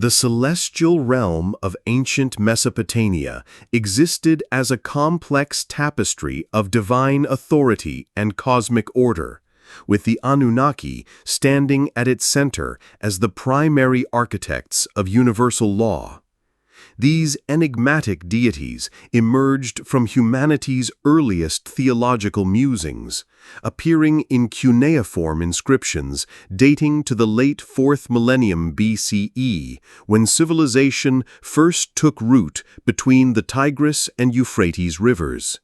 The celestial realm of ancient Mesopotamia existed as a complex tapestry of divine authority and cosmic order, with the Anunnaki standing at its center as the primary architects of universal law. These enigmatic deities emerged from humanity's earliest theological musings, appearing in cuneiform inscriptions dating to the late 4th millennium BCE, when civilization first took root between the Tigris and Euphrates rivers.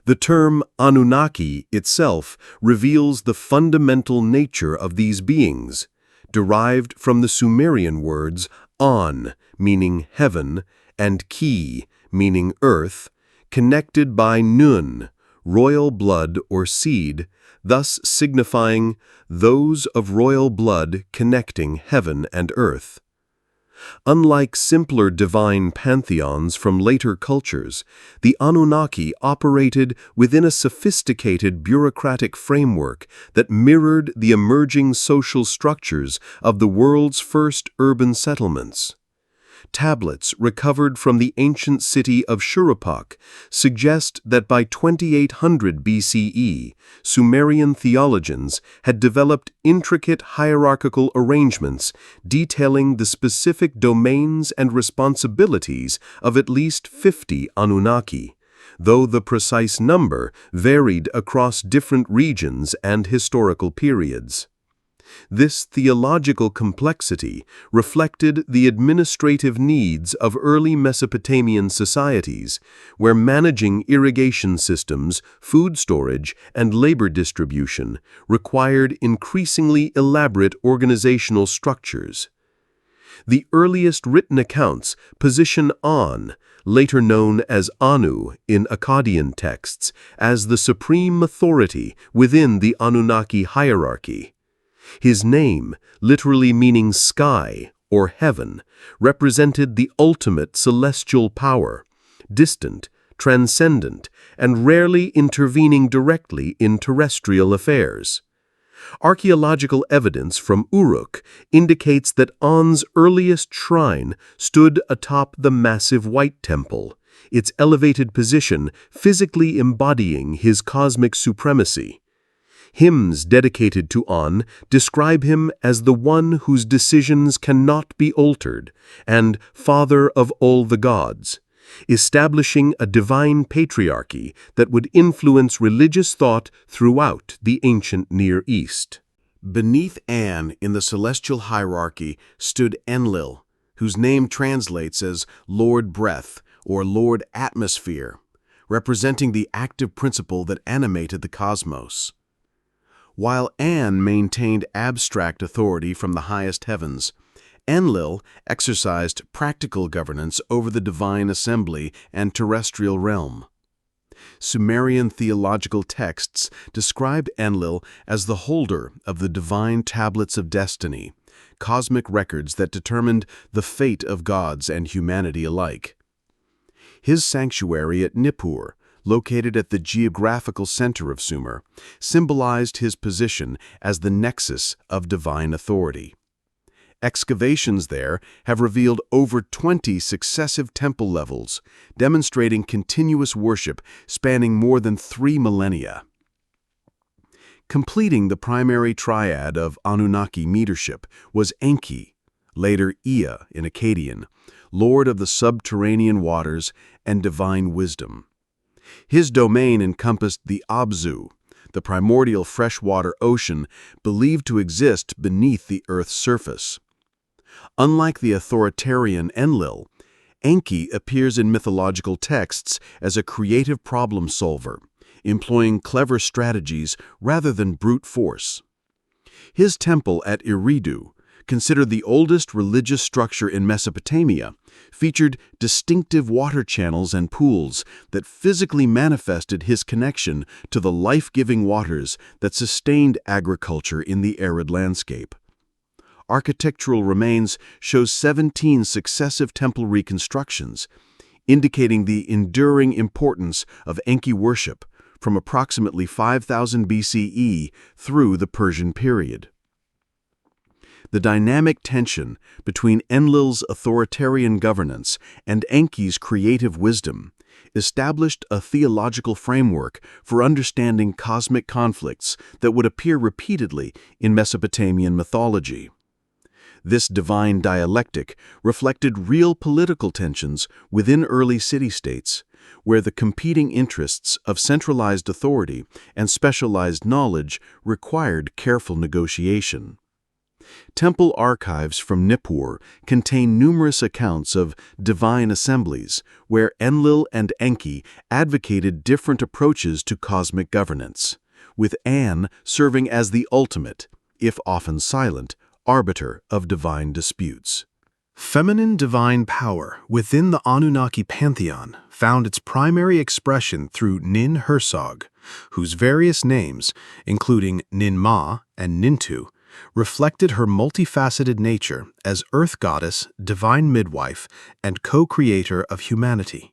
The term Anunnaki itself reveals the fundamental nature of these beings, derived from the Sumerian words An, meaning heaven, and Ki, meaning earth, connected by Nun, royal blood or seed, thus signifying those of royal blood connecting heaven and earth. Unlike simpler divine pantheons from later cultures, the Anunnaki operated within a sophisticated bureaucratic framework that mirrored the emerging social structures of the world's first urban settlements. Tablets recovered from the ancient city of Shuruppak suggest that by 2800 BCE, Sumerian theologians had developed intricate hierarchical arrangements detailing the specific domains and responsibilities of at least 50 Anunnaki, though the precise number varied across different regions and historical periods. This theological complexity reflected the administrative needs of early Mesopotamian societies, where managing irrigation systems, food storage, and labor distribution required increasingly elaborate organizational structures. The earliest written accounts position An, later known as Anu in Akkadian texts, as the supreme authority within the Anunnaki hierarchy. His name, literally meaning sky or heaven, represented the ultimate celestial power, distant, transcendent, and rarely intervening directly in terrestrial affairs. Archaeological evidence from Uruk indicates that An's earliest shrine stood atop the massive White Temple, its elevated position physically embodying his cosmic supremacy. Hymns dedicated to An describe him as the one whose decisions cannot be altered and father of all the gods, establishing a divine patriarchy that would influence religious thought throughout the ancient Near East. Beneath An in the celestial hierarchy stood Enlil, whose name translates as Lord Breath or Lord Atmosphere, representing the active principle that animated the cosmos. While An maintained abstract authority from the highest heavens, Enlil exercised practical governance over the divine assembly and terrestrial realm. Sumerian theological texts described Enlil as the holder of the divine tablets of destiny, cosmic records that determined the fate of gods and humanity alike. His sanctuary at Nippur, located at the geographical center of Sumer, symbolized his position as the nexus of divine authority. Excavations there have revealed over 20 successive temple levels, demonstrating continuous worship spanning more than 3 millennia. Completing the primary triad of Anunnaki leadership was Enki, later Ea in Akkadian, lord of the subterranean waters and divine wisdom. His domain encompassed the Abzu, the primordial freshwater ocean believed to exist beneath the Earth's surface. Unlike the authoritarian Enlil, Enki appears in mythological texts as a creative problem solver, employing clever strategies rather than brute force. His temple at Eridu, considered the oldest religious structure in Mesopotamia, featured distinctive water channels and pools that physically manifested his connection to the life-giving waters that sustained agriculture in the arid landscape. Architectural remains show 17 successive temple reconstructions, indicating the enduring importance of Enki worship from approximately 5000 BCE through the Persian period. The dynamic tension between Enlil's authoritarian governance and Enki's creative wisdom established a theological framework for understanding cosmic conflicts that would appear repeatedly in Mesopotamian mythology. This divine dialectic reflected real political tensions within early city-states, where the competing interests of centralized authority and specialized knowledge required careful negotiation. Temple archives from Nippur contain numerous accounts of divine assemblies, where Enlil and Enki advocated different approaches to cosmic governance, with An serving as the ultimate, if often silent, arbiter of divine disputes. Feminine divine power within the Anunnaki pantheon found its primary expression through Nin Hersog, whose various names, including Ninma and Nintu, reflected her multifaceted nature as earth goddess, divine midwife, and co-creator of humanity.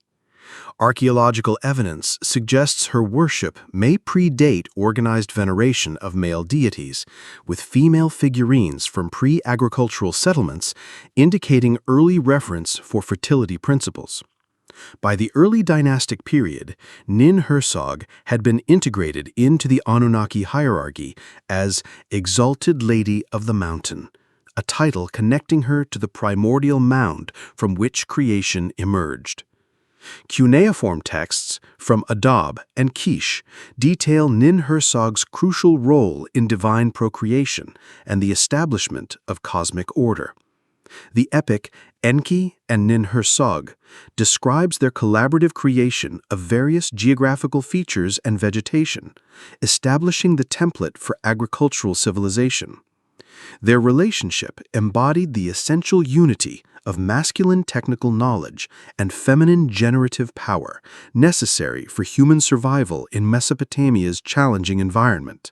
Archaeological evidence suggests her worship may predate organized veneration of male deities, with female figurines from pre-agricultural settlements indicating early reference for fertility principles. By the early dynastic period, Nin Hersog had been integrated into the Anunnaki hierarchy as Exalted Lady of the Mountain, a title connecting her to the primordial mound from which creation emerged. Cuneiform texts from Adab and Kish detail Nin Hersog's crucial role in divine procreation and the establishment of cosmic order. The epic Enki and Nin Hersog describes their collaborative creation of various geographical features and vegetation, establishing the template for agricultural civilization. Their relationship embodied the essential unity of masculine technical knowledge and feminine generative power necessary for human survival in Mesopotamia's challenging environment.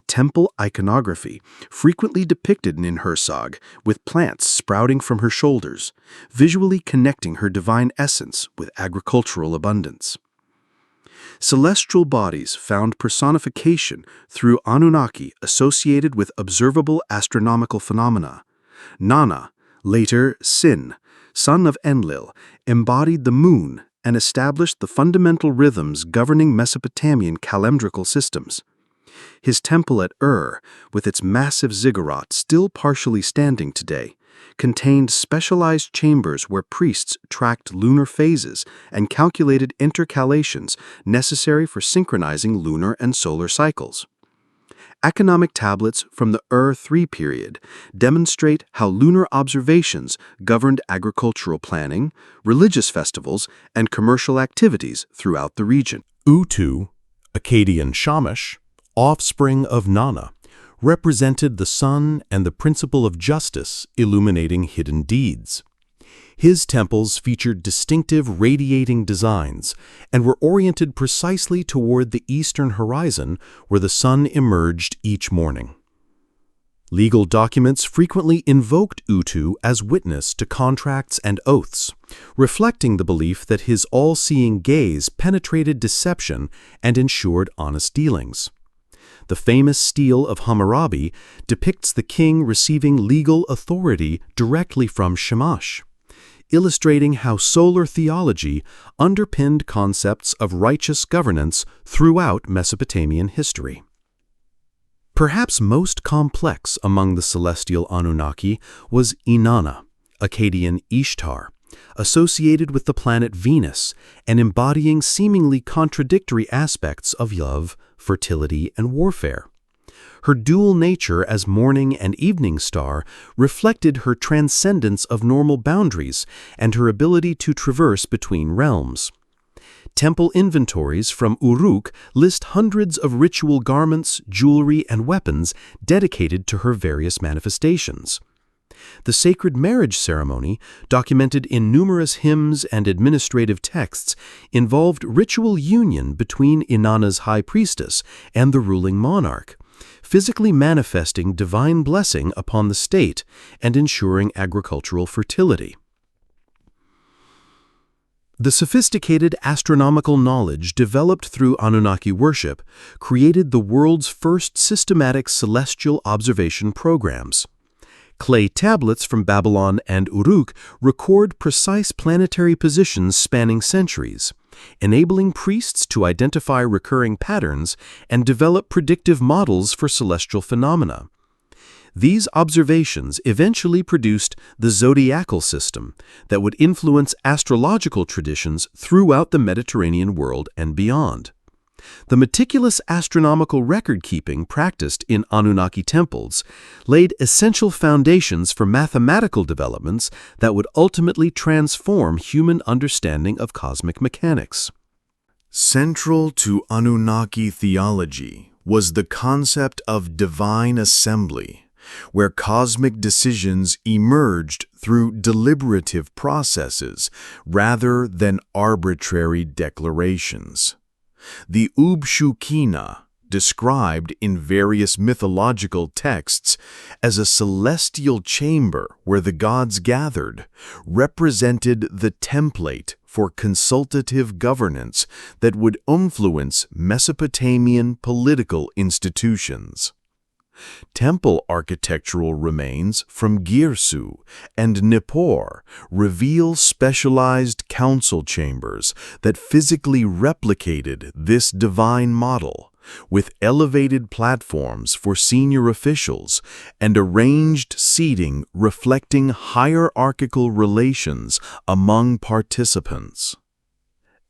Temple iconography frequently depicted Nin Hersog with plants sprouting from her shoulders, visually connecting her divine essence with agricultural abundance. Celestial bodies found personification through Anunnaki associated with observable astronomical phenomena. Nana, later Sin, son of Enlil, embodied the moon and established the fundamental rhythms governing Mesopotamian calendrical systems. His temple at with its massive ziggurat still partially standing today, contained specialized chambers where priests tracked lunar phases and calculated intercalations necessary for synchronizing lunar and solar cycles. Economic tablets from the III period demonstrate how lunar observations governed agricultural planning, religious festivals, and commercial activities throughout the region. Utu, Akkadian Shamash, offspring of Nana, represented the sun and the principle of justice illuminating hidden deeds. His temples featured distinctive radiating designs and were oriented precisely toward the eastern horizon where the sun emerged each morning. Legal documents frequently invoked Utu as witness to contracts and oaths, reflecting the belief that his all-seeing gaze penetrated deception and ensured honest dealings. The famous stele of Hammurabi depicts the king receiving legal authority directly from Shamash, illustrating how solar theology underpinned concepts of righteous governance throughout Mesopotamian history. Perhaps most complex among the celestial Anunnaki was Inanna, Akkadian Ishtar, associated with the planet Venus and embodying seemingly contradictory aspects of love, fertility, and warfare. Her dual nature as morning and evening star reflected her transcendence of normal boundaries and her ability to traverse between realms. Temple inventories from Uruk list hundreds of ritual garments, jewelry, and weapons dedicated to her various manifestations. The sacred marriage ceremony, documented in numerous hymns and administrative texts, involved ritual union between Inanna's high priestess and the ruling monarch, physically manifesting divine blessing upon the state and ensuring agricultural fertility. The sophisticated astronomical knowledge developed through Anunnaki worship created the world's first systematic celestial observation programs. Clay tablets from Babylon and Uruk record precise planetary positions spanning centuries, enabling priests to identify recurring patterns and develop predictive models for celestial phenomena. These observations eventually produced the zodiacal system that would influence astrological traditions throughout the Mediterranean world and beyond. The meticulous astronomical record-keeping practiced in Anunnaki temples laid essential foundations for mathematical developments that would ultimately transform human understanding of cosmic mechanics. Central to Anunnaki theology was the concept of divine assembly, where cosmic decisions emerged through deliberative processes rather than arbitrary declarations. The Ubshukina, described in various mythological texts as a celestial chamber where the gods gathered, represented the template for consultative governance that would influence Mesopotamian political institutions. Temple architectural remains from Girsu and Nippur reveal specialized council chambers that physically replicated this divine model, with elevated platforms for senior officials and arranged seating reflecting hierarchical relations among participants.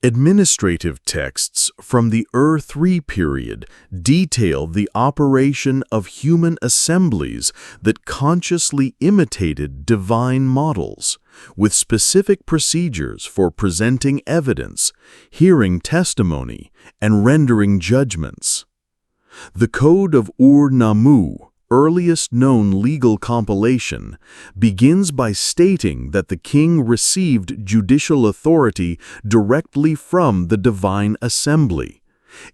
Administrative texts from the Ur-3 period detail the operation of human assemblies that consciously imitated divine models, with specific procedures for presenting evidence, hearing testimony, and rendering judgments. The Code of Ur-Nammu, earliest known legal compilation, begins by stating that the king received judicial authority directly from the divine assembly,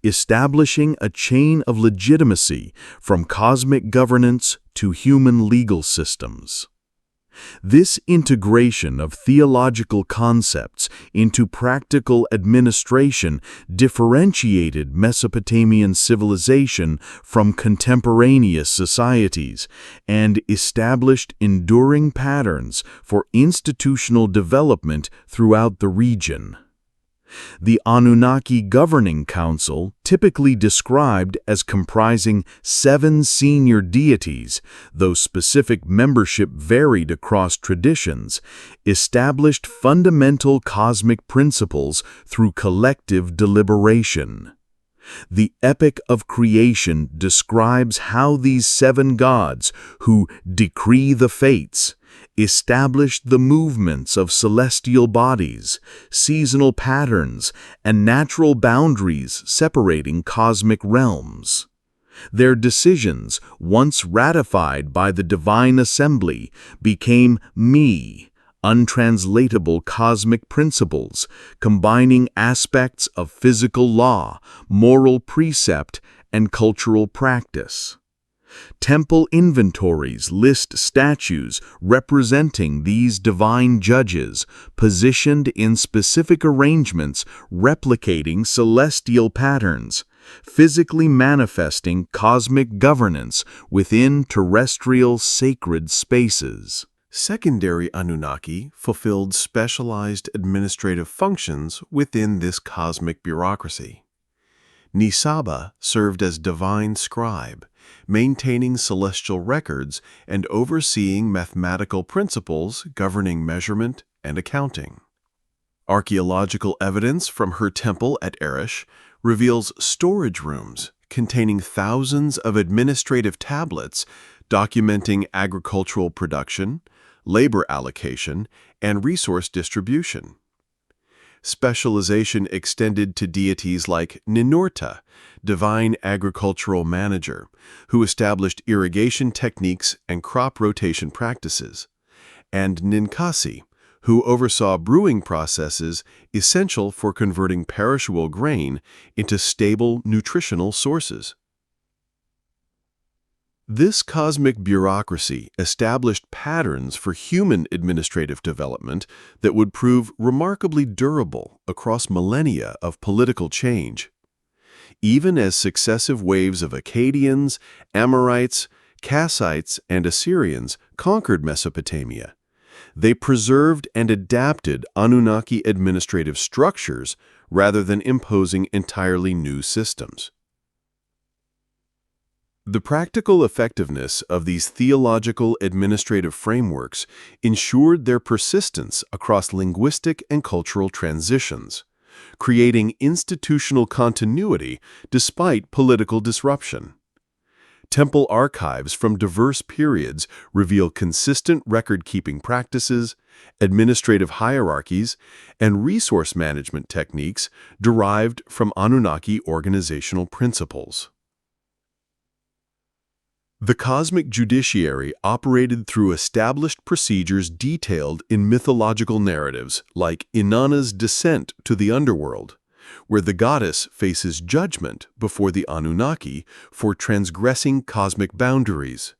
establishing a chain of legitimacy from cosmic governance to human legal systems. This integration of theological concepts into practical administration differentiated Mesopotamian civilization from contemporaneous societies and established enduring patterns for institutional development throughout the region. The Anunnaki Governing Council, typically described as comprising 7 senior deities, though specific membership varied across traditions, established fundamental cosmic principles through collective deliberation. The Epic of Creation describes how these 7 gods, who decree the fates, established the movements of celestial bodies, seasonal patterns, and natural boundaries separating cosmic realms. Their decisions, once ratified by the divine assembly, became untranslatable cosmic principles, combining aspects of physical law, moral precept, and cultural practice. Temple inventories list statues representing these divine judges, positioned in specific arrangements replicating celestial patterns, physically manifesting cosmic governance within terrestrial sacred spaces. Secondary Anunnaki fulfilled specialized administrative functions within this cosmic bureaucracy. Nisaba served as divine scribe, maintaining celestial records and overseeing mathematical principles governing measurement and accounting. Archaeological evidence from her temple at Erish reveals storage rooms containing thousands of administrative tablets documenting agricultural production, labor allocation, and resource distribution. Specialization extended to deities like Ninurta, divine agricultural manager, who established irrigation techniques and crop rotation practices, and Ninkasi, who oversaw brewing processes essential for converting perishable grain into stable nutritional sources. This cosmic bureaucracy established patterns for human administrative development that would prove remarkably durable across millennia of political change. Even as successive waves of Akkadians, Amorites, Kassites and Assyrians conquered Mesopotamia. They preserved and adapted Anunnaki administrative structures rather than imposing entirely new systems. The practical effectiveness of these theological administrative frameworks ensured their persistence across linguistic and cultural transitions, creating institutional continuity despite political disruption. Temple archives from diverse periods reveal consistent record-keeping practices, administrative hierarchies, and resource management techniques derived from Anunnaki organizational principles. The cosmic judiciary operated through established procedures detailed in mythological narratives like Inanna's descent to the underworld, where the goddess faces judgment before the Anunnaki for transgressing cosmic boundaries.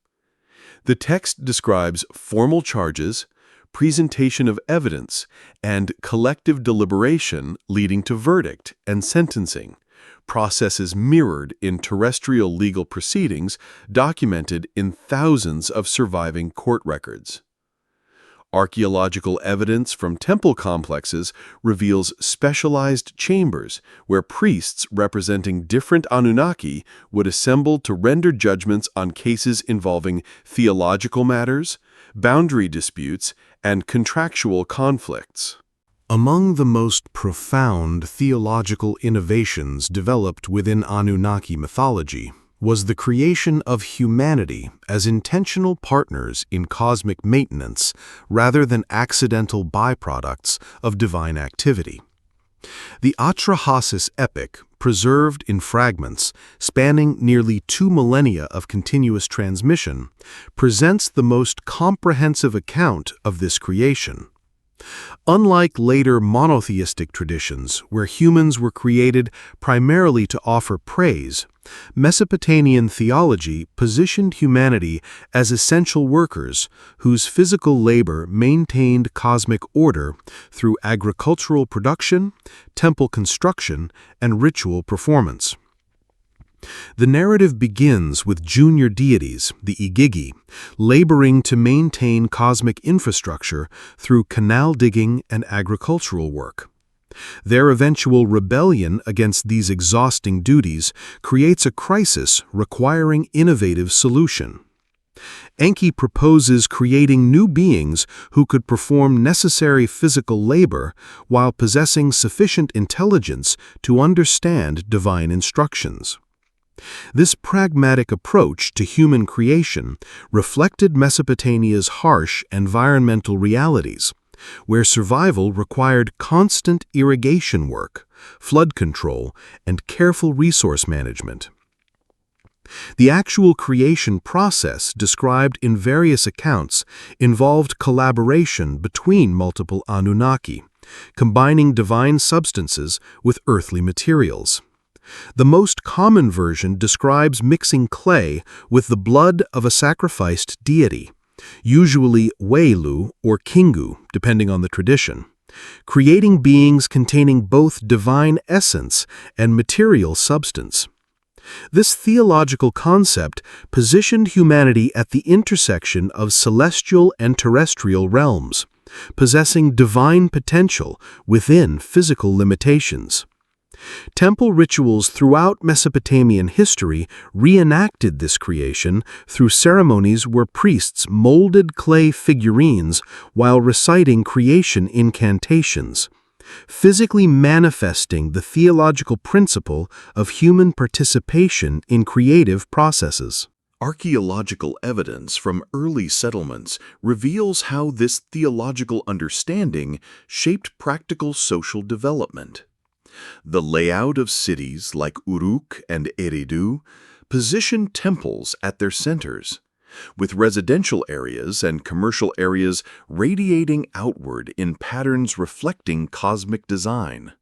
The text describes formal charges, presentation of evidence, and collective deliberation leading to verdict and sentencing, processes mirrored in terrestrial legal proceedings documented in thousands of surviving court records. Archaeological evidence from temple complexes reveals specialized chambers where priests representing different Anunnaki would assemble to render judgments on cases involving theological matters, boundary disputes, and contractual conflicts. Among the most profound theological innovations developed within Anunnaki mythology was the creation of humanity as intentional partners in cosmic maintenance rather than accidental byproducts of divine activity. The Atrahasis epic, preserved in fragments spanning nearly 2 millennia of continuous transmission, presents the most comprehensive account of this creation. Unlike later monotheistic traditions where humans were created primarily to offer praise, Mesopotamian theology positioned humanity as essential workers whose physical labor maintained cosmic order through agricultural production, temple construction, and ritual performance. The narrative begins with junior deities, the Igigi, laboring to maintain cosmic infrastructure through canal digging and agricultural work. Their eventual rebellion against these exhausting duties creates a crisis requiring innovative solution. Enki proposes creating new beings who could perform necessary physical labor while possessing sufficient intelligence to understand divine instructions. This pragmatic approach to human creation reflected Mesopotamia's harsh environmental realities, where survival required constant irrigation work, flood control, and careful resource management. The actual creation process described in various accounts involved collaboration between multiple Anunnaki, combining divine substances with earthly materials. The most common version describes mixing clay with the blood of a sacrificed deity, usually Welu or Kingu, depending on the tradition, creating beings containing both divine essence and material substance. This theological concept positioned humanity at the intersection of celestial and terrestrial realms, possessing divine potential within physical limitations. Temple rituals throughout Mesopotamian history reenacted this creation through ceremonies where priests molded clay figurines while reciting creation incantations, physically manifesting the theological principle of human participation in creative processes. Archaeological evidence from early settlements reveals how this theological understanding shaped practical social development. The layout of cities like Uruk and Eridu positioned temples at their centers, with residential areas and commercial areas radiating outward in patterns reflecting cosmic design.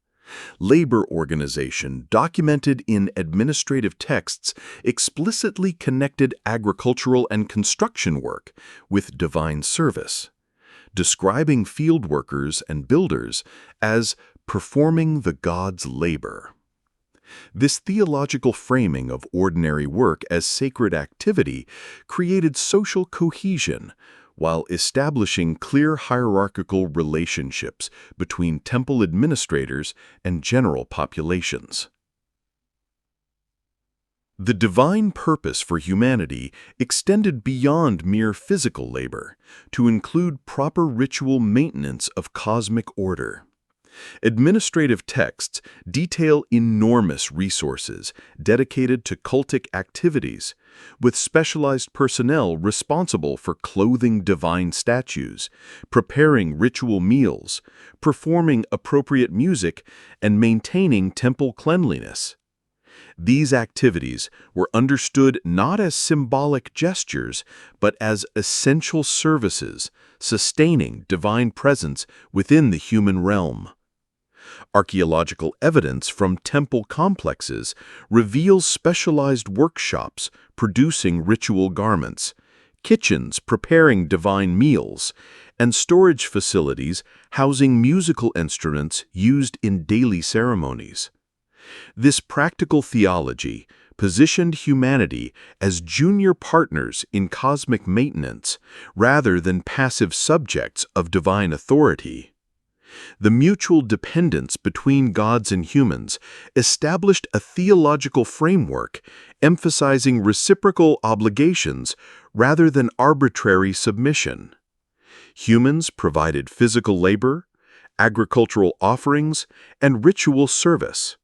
Labor organization documented in administrative texts explicitly connected agricultural and construction work with divine service, describing field workers and builders as performing the god's labor. This theological framing of ordinary work as sacred activity created social cohesion, while establishing clear hierarchical relationships between temple administrators and general populations. The divine purpose for humanity extended beyond mere physical labor to include proper ritual maintenance of cosmic order. Administrative texts detail enormous resources dedicated to cultic activities, with specialized personnel responsible for clothing divine statues, preparing ritual meals, performing appropriate music, and maintaining temple cleanliness. These activities were understood not as symbolic gestures, but as essential services, sustaining divine presence within the human realm. Archaeological evidence from temple complexes reveals specialized workshops producing ritual garments, kitchens preparing divine meals, and storage facilities housing musical instruments used in daily ceremonies. This practical theology positioned humanity as junior partners in cosmic maintenance rather than passive subjects of divine authority. The mutual dependence between gods and humans established a theological framework emphasizing reciprocal obligations rather than arbitrary submission. Humans provided physical labor, agricultural offerings, and ritual service.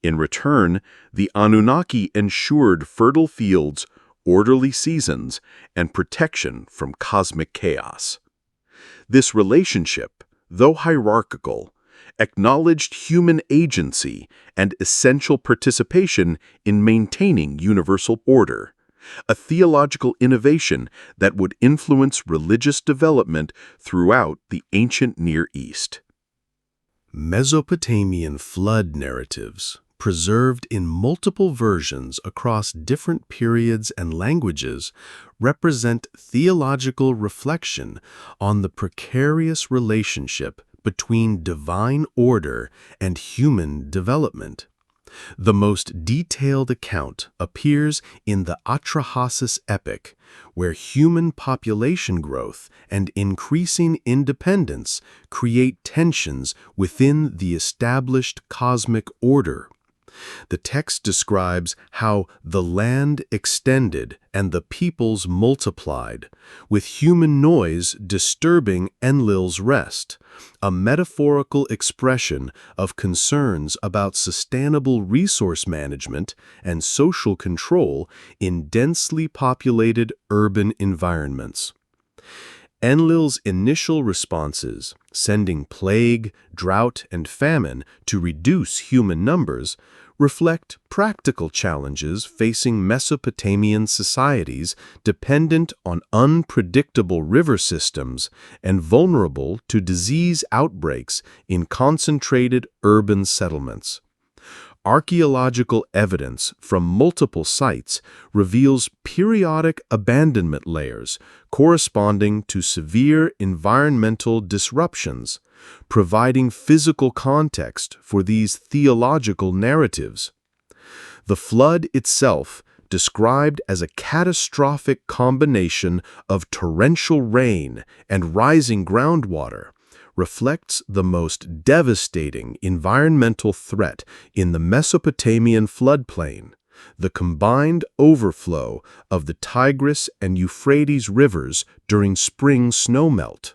In return, the Anunnaki ensured fertile fields, orderly seasons, and protection from cosmic chaos. This relationship, though hierarchical, acknowledged human agency and essential participation in maintaining universal order, a theological innovation that would influence religious development throughout the ancient Near East. Mesopotamian flood narratives, preserved in multiple versions across different periods and languages, represent theological reflection on the precarious relationship between divine order and human development. The most detailed account appears in the Atrahasis epic, where human population growth and increasing independence create tensions within the established cosmic order. The text describes how the land extended and the peoples multiplied, with human noise disturbing Enlil's rest, a metaphorical expression of concerns about sustainable resource management and social control in densely populated urban environments. Enlil's initial responses, sending plague, drought, and famine to reduce human numbers, reflect practical challenges facing Mesopotamian societies dependent on unpredictable river systems and vulnerable to disease outbreaks in concentrated urban settlements. Archaeological evidence from multiple sites reveals periodic abandonment layers corresponding to severe environmental disruptions, providing physical context for these theological narratives. The flood itself, described as a catastrophic combination of torrential rain and rising groundwater, reflects the most devastating environmental threat in the Mesopotamian floodplain, the combined overflow of the Tigris and Euphrates rivers during spring snowmelt.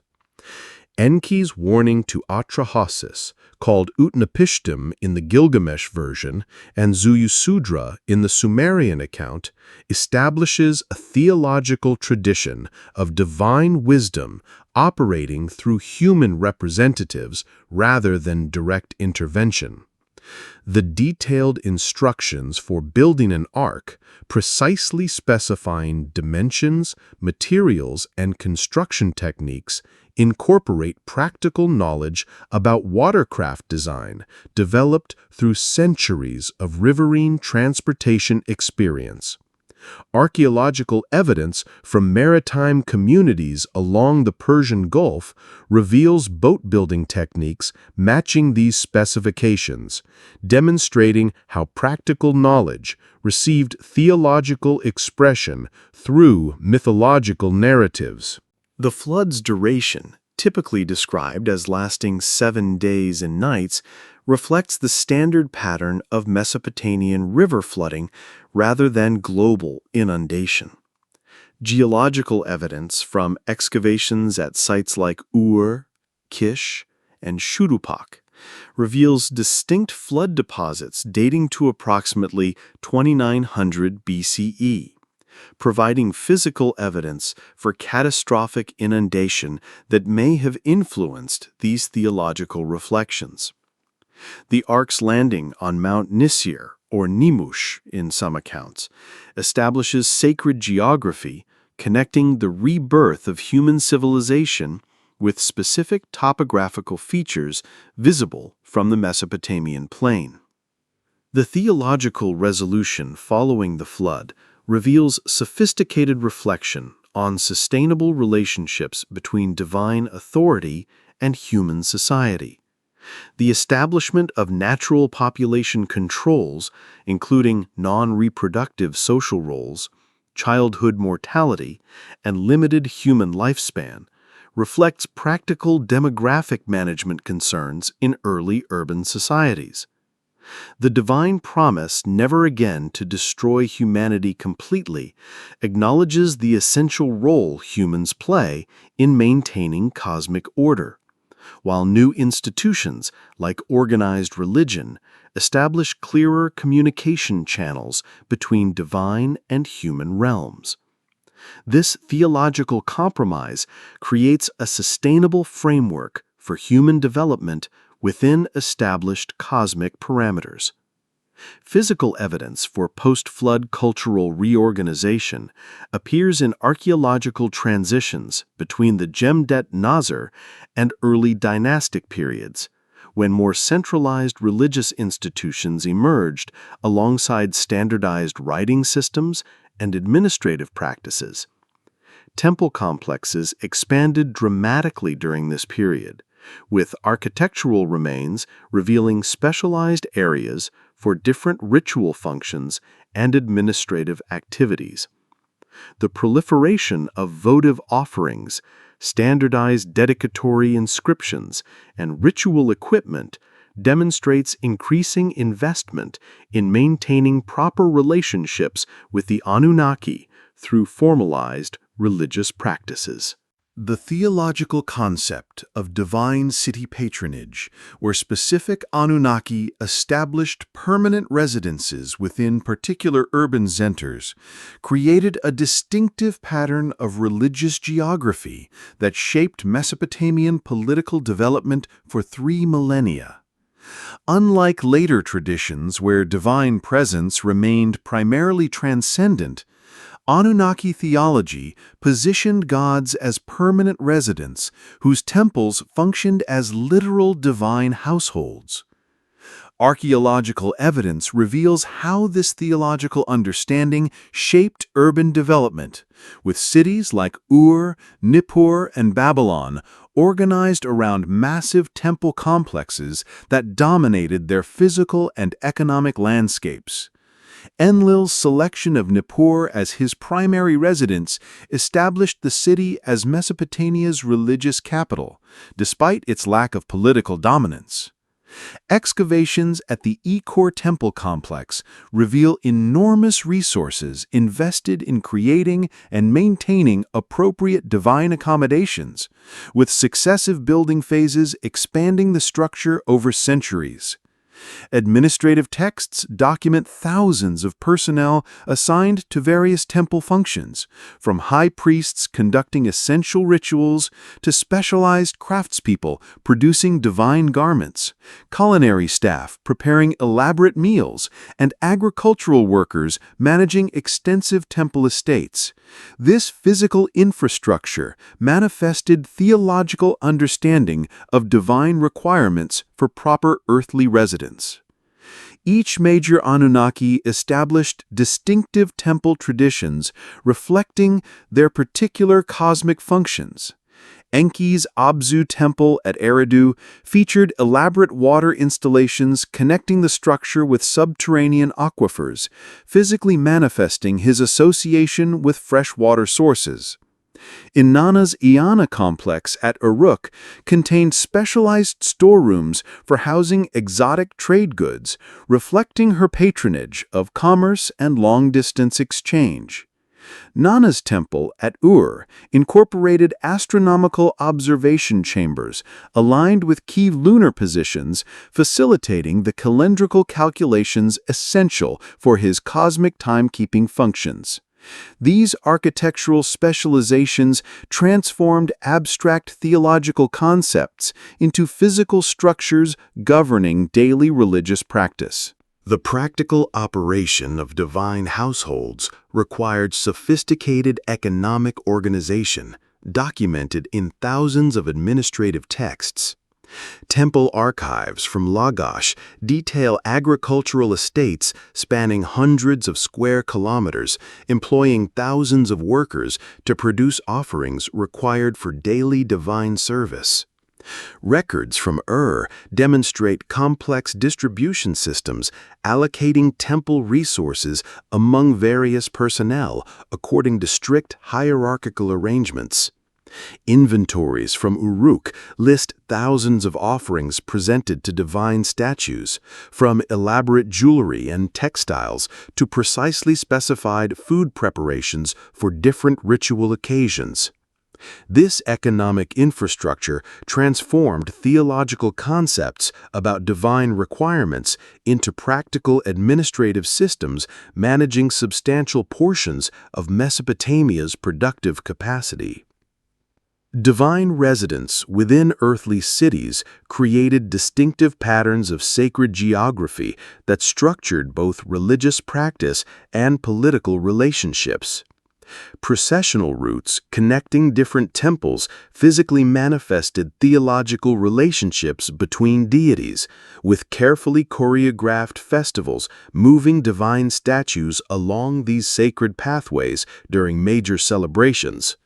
Enki's warning to Atrahasis, called Utnapishtim in the Gilgamesh version and Zuyusudra in the Sumerian account, establishes a theological tradition of divine wisdom operating through human representatives rather than direct intervention. The detailed instructions for building an ark, precisely specifying dimensions, materials, and construction techniques, incorporate practical knowledge about watercraft design developed through centuries of riverine transportation experience. Archaeological evidence from maritime communities along the Persian Gulf reveals boat-building techniques matching these specifications, demonstrating how practical knowledge received theological expression through mythological narratives. The flood's duration, typically described as lasting 7 days and nights, reflects the standard pattern of Mesopotamian river flooding rather than global inundation. Geological evidence from excavations at sites like Ur, Kish, and Shurupak reveals distinct flood deposits dating to approximately 2900 BCE, providing physical evidence for catastrophic inundation that may have influenced these theological reflections. The ark's landing on Mount Nisir, or Nimush in some accounts, establishes sacred geography connecting the rebirth of human civilization with specific topographical features visible from the Mesopotamian plain. The theological resolution following the flood reveals sophisticated reflection on sustainable relationships between divine authority and human society. The establishment of natural population controls, including non-reproductive social roles, childhood mortality, and limited human lifespan, reflects practical demographic management concerns in early urban societies. The divine promise never again to destroy humanity completely acknowledges the essential role humans play in maintaining cosmic order, while new institutions, like organized religion, establish clearer communication channels between divine and human realms. This theological compromise creates a sustainable framework for human development within established cosmic parameters. Physical evidence for post-flood cultural reorganization appears in archaeological transitions between the Jemdet Nazar and early dynastic periods, when more centralized religious institutions emerged alongside standardized writing systems and administrative practices. Temple complexes expanded dramatically during this period, with architectural remains revealing specialized areas for different ritual functions and administrative activities. The proliferation of votive offerings, standardized dedicatory inscriptions, and ritual equipment demonstrates increasing investment in maintaining proper relationships with the Anunnaki through formalized religious practices. The theological concept of divine city patronage, where specific Anunnaki established permanent residences within particular urban centers, created a distinctive pattern of religious geography that shaped Mesopotamian political development for 3 millennia. Unlike later traditions where divine presence remained primarily transcendent, Anunnaki theology positioned gods as permanent residents whose temples functioned as literal divine households. Archaeological evidence reveals how this theological understanding shaped urban development, with cities like Ur, Nippur, and Babylon organized around massive temple complexes that dominated their physical and economic landscapes. Enlil's selection of Nippur as his primary residence established the city as Mesopotamia's religious capital, despite its lack of political dominance. Excavations at the Ekor temple complex reveal enormous resources invested in creating and maintaining appropriate divine accommodations, with successive building phases expanding the structure over centuries. Administrative texts document thousands of personnel assigned to various temple functions, from high priests conducting essential rituals to specialized craftspeople producing divine garments, culinary staff preparing elaborate meals, and agricultural workers managing extensive temple estates. This physical infrastructure manifested theological understanding of divine requirements for proper earthly residence. Each major Anunnaki established distinctive temple traditions reflecting their particular cosmic functions. Enki's Abzu temple at Eridu featured elaborate water installations connecting the structure with subterranean aquifers, physically manifesting his association with freshwater sources. Inanna's Iana complex at Uruk contained specialized storerooms for housing exotic trade goods, reflecting her patronage of commerce and long-distance exchange. Nana's temple at Ur incorporated astronomical observation chambers aligned with key lunar positions, facilitating the calendrical calculations essential for his cosmic timekeeping functions. These architectural specializations transformed abstract theological concepts into physical structures governing daily religious practice. The practical operation of divine households required sophisticated economic organization, documented in thousands of administrative texts. Temple archives from Lagash detail agricultural estates spanning hundreds of square kilometers, employing thousands of workers to produce offerings required for daily divine service. Records from Ur demonstrate complex distribution systems allocating temple resources among various personnel according to strict hierarchical arrangements. Inventories from Uruk list thousands of offerings presented to divine statues, from elaborate jewelry and textiles to precisely specified food preparations for different ritual occasions. This economic infrastructure transformed theological concepts about divine requirements into practical administrative systems managing substantial portions of Mesopotamia's productive capacity. Divine residence within earthly cities created distinctive patterns of sacred geography that structured both religious practice and political relationships. Processional routes connecting different temples physically manifested theological relationships between deities, with carefully choreographed festivals moving divine statues along these sacred pathways during major celebrations.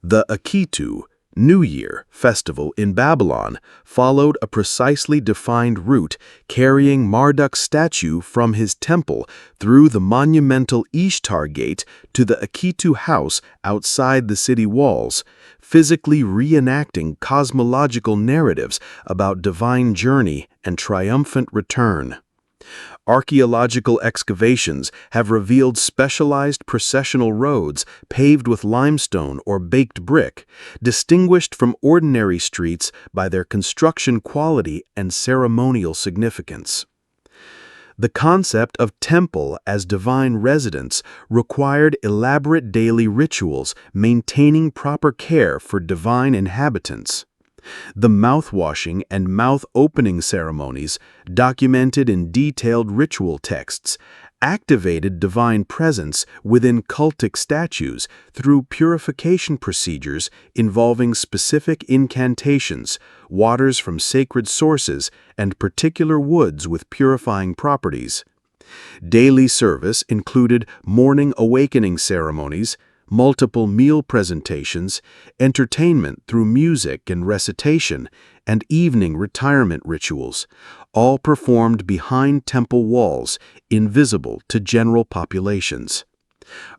The Akitu, New Year festival in Babylon followed a precisely defined route carrying Marduk's statue from his temple through the monumental Ishtar Gate to the Akitu house outside the city walls, physically reenacting cosmological narratives about divine journey and triumphant return. Archaeological excavations have revealed specialized processional roads paved with limestone or baked brick, distinguished from ordinary streets by their construction quality and ceremonial significance. The concept of temple as divine residence required elaborate daily rituals maintaining proper care for divine inhabitants. The mouth-washing and mouth-opening ceremonies, documented in detailed ritual texts, activated divine presence within cultic statues through purification procedures involving specific incantations, waters from sacred sources, and particular woods with purifying properties. Daily service included morning awakening ceremonies, multiple meal presentations, entertainment through music and recitation, and evening retirement rituals, all performed behind temple walls, invisible to general populations.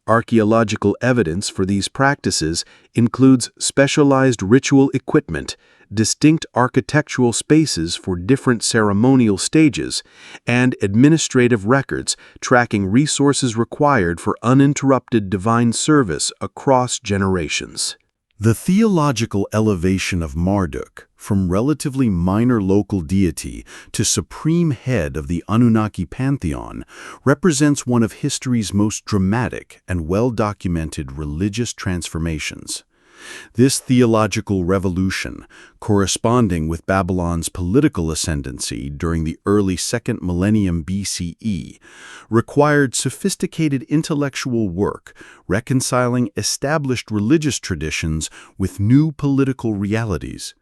Archaeological evidence for these practices includes specialized ritual equipment, distinct architectural spaces for different ceremonial stages, and administrative records tracking resources required for uninterrupted divine service across generations. The theological elevation of Marduk, from relatively minor local deity to supreme head of the Anunnaki pantheon, represents one of history's most dramatic and well-documented religious transformations. This theological revolution, corresponding with Babylon's political ascendancy during the early 2nd millennium BCE, required sophisticated intellectual work reconciling established religious traditions with new political realities.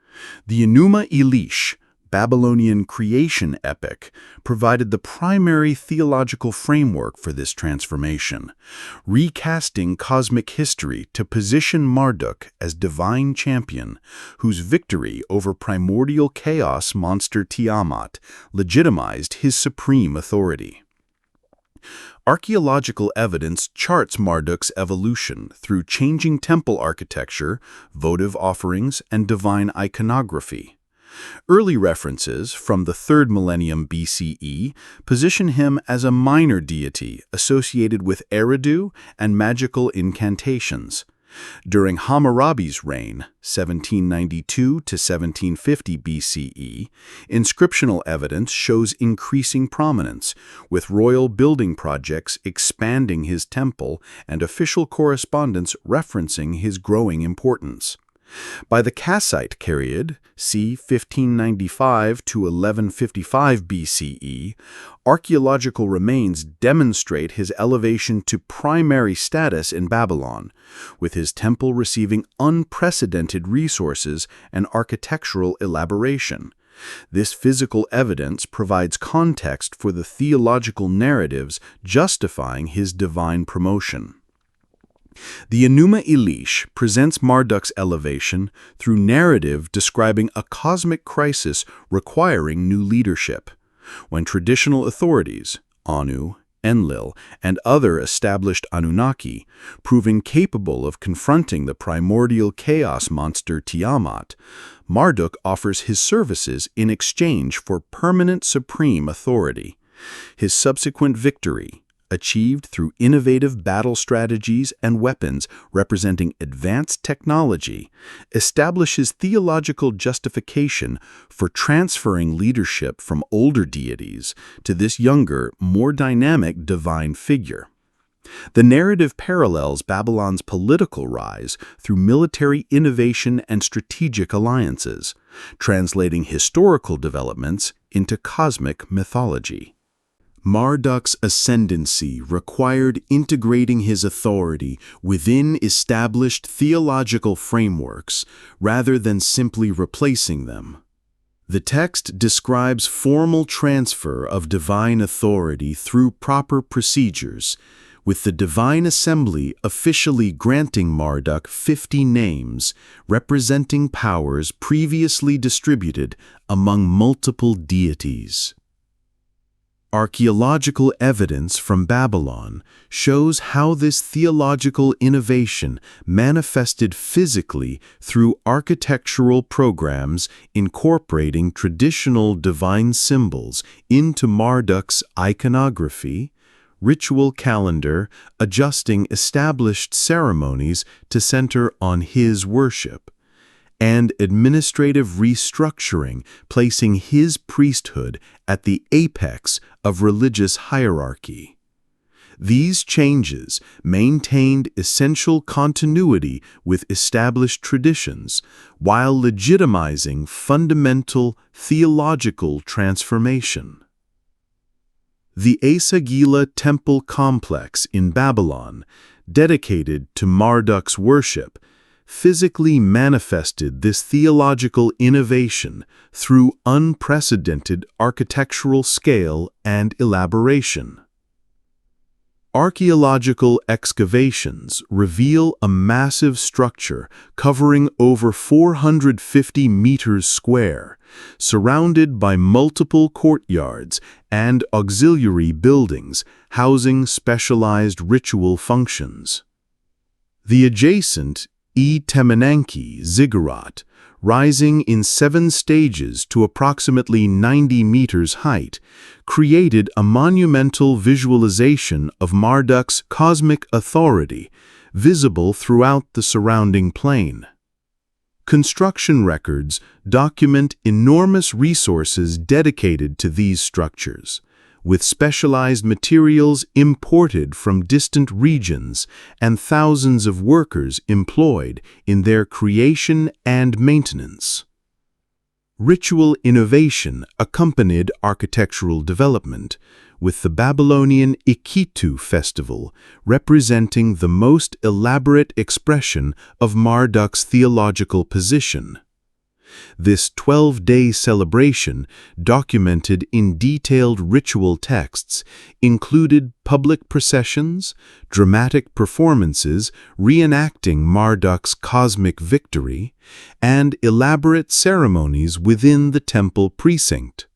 The Enuma Elish, Babylonian creation epic, provided the primary theological framework for this transformation, recasting cosmic history to position Marduk as divine champion, whose victory over primordial chaos monster Tiamat legitimized his supreme authority. Archaeological evidence charts Marduk's evolution through changing temple architecture, votive offerings, and divine iconography. Early references from the 3rd millennium BCE position him as a minor deity associated with Eridu and magical incantations. During Hammurabi's reign, 1792 to 1750 BCE, inscriptional evidence shows increasing prominence, with royal building projects expanding his temple and official correspondence referencing his growing importance. By the Kassite period, c. 1595 to 1155 BCE, archaeological remains demonstrate his elevation to primary status in Babylon, with his temple receiving unprecedented resources and architectural elaboration. This physical evidence provides context for the theological narratives justifying his divine promotion. The Enuma Elish presents Marduk's elevation through narrative describing a cosmic crisis requiring new leadership. When traditional authorities, Anu, Enlil, and other established Anunnaki, prove incapable of confronting the primordial chaos monster Tiamat, Marduk offers his services in exchange for permanent supreme authority. His subsequent victory, achieved through innovative battle strategies and weapons representing advanced technology, establishes theological justification for transferring leadership from older deities to this younger, more dynamic divine figure. The narrative parallels Babylon's political rise through military innovation and strategic alliances, translating historical developments into cosmic mythology. Marduk's ascendancy required integrating his authority within established theological frameworks rather than simply replacing them. The text describes formal transfer of divine authority through proper procedures, with the divine assembly officially granting Marduk 50 names representing powers previously distributed among multiple deities. Archaeological evidence from Babylon shows how this theological innovation manifested physically through architectural programs incorporating traditional divine symbols into Marduk's iconography, ritual calendar, adjusting established ceremonies to center on his worship, and administrative restructuring, placing his priesthood at the apex of religious hierarchy. These changes maintained essential continuity with established traditions, while legitimizing fundamental theological transformation. The Asa-Gila temple complex in Babylon, dedicated to Marduk's worship, physically manifested this theological innovation through unprecedented architectural scale and elaboration. Archaeological excavations reveal a massive structure covering over 450 meters square, surrounded by multiple courtyards and auxiliary buildings housing specialized ritual functions. The adjacent Temenanke ziggurat, rising in 7 stages to approximately 90 meters height, created a monumental visualization of Marduk's cosmic authority, visible throughout the surrounding plain. Construction records document enormous resources dedicated to these structures, with specialized materials imported from distant regions and thousands of workers employed in their creation and maintenance. Ritual innovation accompanied architectural development, with the Babylonian Ikitu festival representing the most elaborate expression of Marduk's theological position. This 12-day celebration, documented in detailed ritual texts, included public processions, dramatic performances reenacting Marduk's cosmic victory, and elaborate ceremonies within the temple precinct.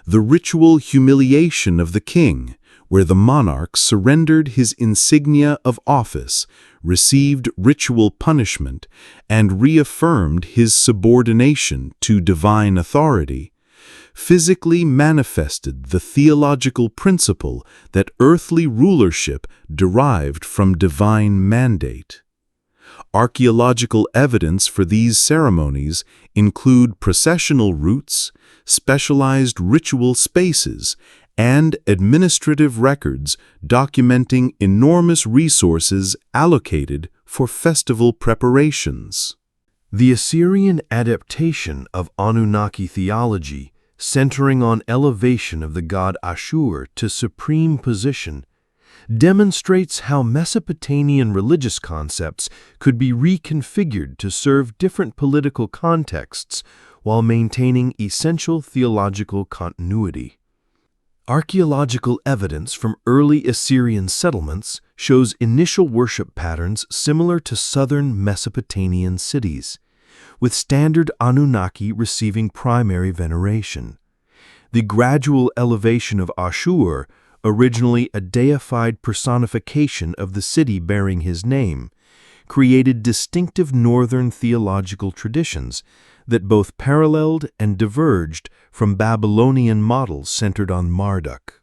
The ritual humiliation of the king, where the monarch surrendered his insignia of office, received ritual punishment, and reaffirmed his subordination to divine authority, physically manifested the theological principle that earthly rulership derived from divine mandate. Archaeological evidence for these ceremonies include processional routes, specialized ritual spaces, and administrative records documenting enormous resources allocated for festival preparations. The Assyrian adaptation of Anunnaki theology, centering on elevation of the god Ashur to supreme position, demonstrates how Mesopotamian religious concepts could be reconfigured to serve different political contexts while maintaining essential theological continuity. Archaeological evidence from early Assyrian settlements shows initial worship patterns similar to southern Mesopotamian cities, with standard Anunnaki receiving primary veneration. The gradual elevation of Ashur, originally a deified personification of the city bearing his name, created distinctive northern theological traditions that both paralleled and diverged from Babylonian models centered on Marduk.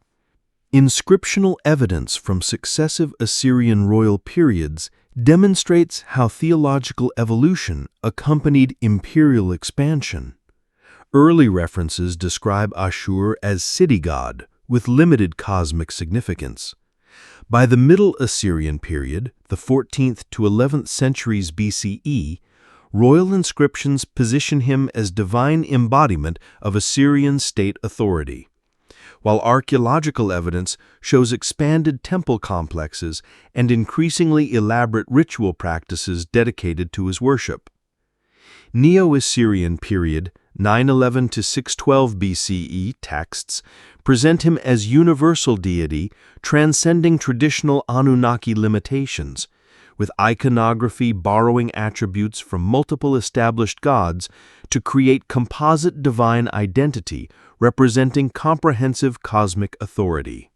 Inscriptional evidence from successive Assyrian royal periods demonstrates how theological evolution accompanied imperial expansion. Early references describe Ashur as city god, with limited cosmic significance. By the Middle Assyrian period, the 14th to 11th centuries BCE, royal inscriptions position him as divine embodiment of Assyrian state authority, while archaeological evidence shows expanded temple complexes and increasingly elaborate ritual practices dedicated to his worship. Neo-Assyrian period 911 to 612 BCE texts present him as universal deity transcending traditional Anunnaki limitations, with iconography borrowing attributes from multiple established gods to create composite divine identity representing comprehensive cosmic authority.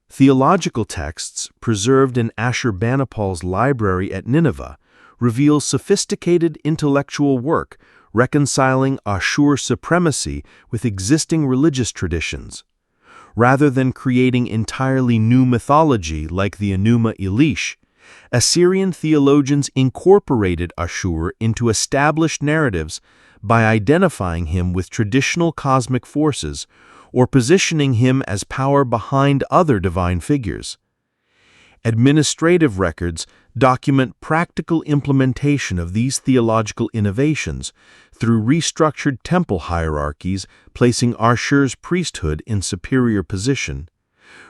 Theological texts preserved in Ashurbanipal's library at Nineveh reveal sophisticated intellectual work reconciling Ashur supremacy with existing religious traditions. Rather than creating entirely new mythology like the Enuma Elish, Assyrian theologians incorporated Ashur into established narratives by identifying him with traditional cosmic forces or positioning him as power behind other divine figures. Administrative records document practical implementation of these theological innovations through restructured temple hierarchies placing Ashur's priesthood in superior position,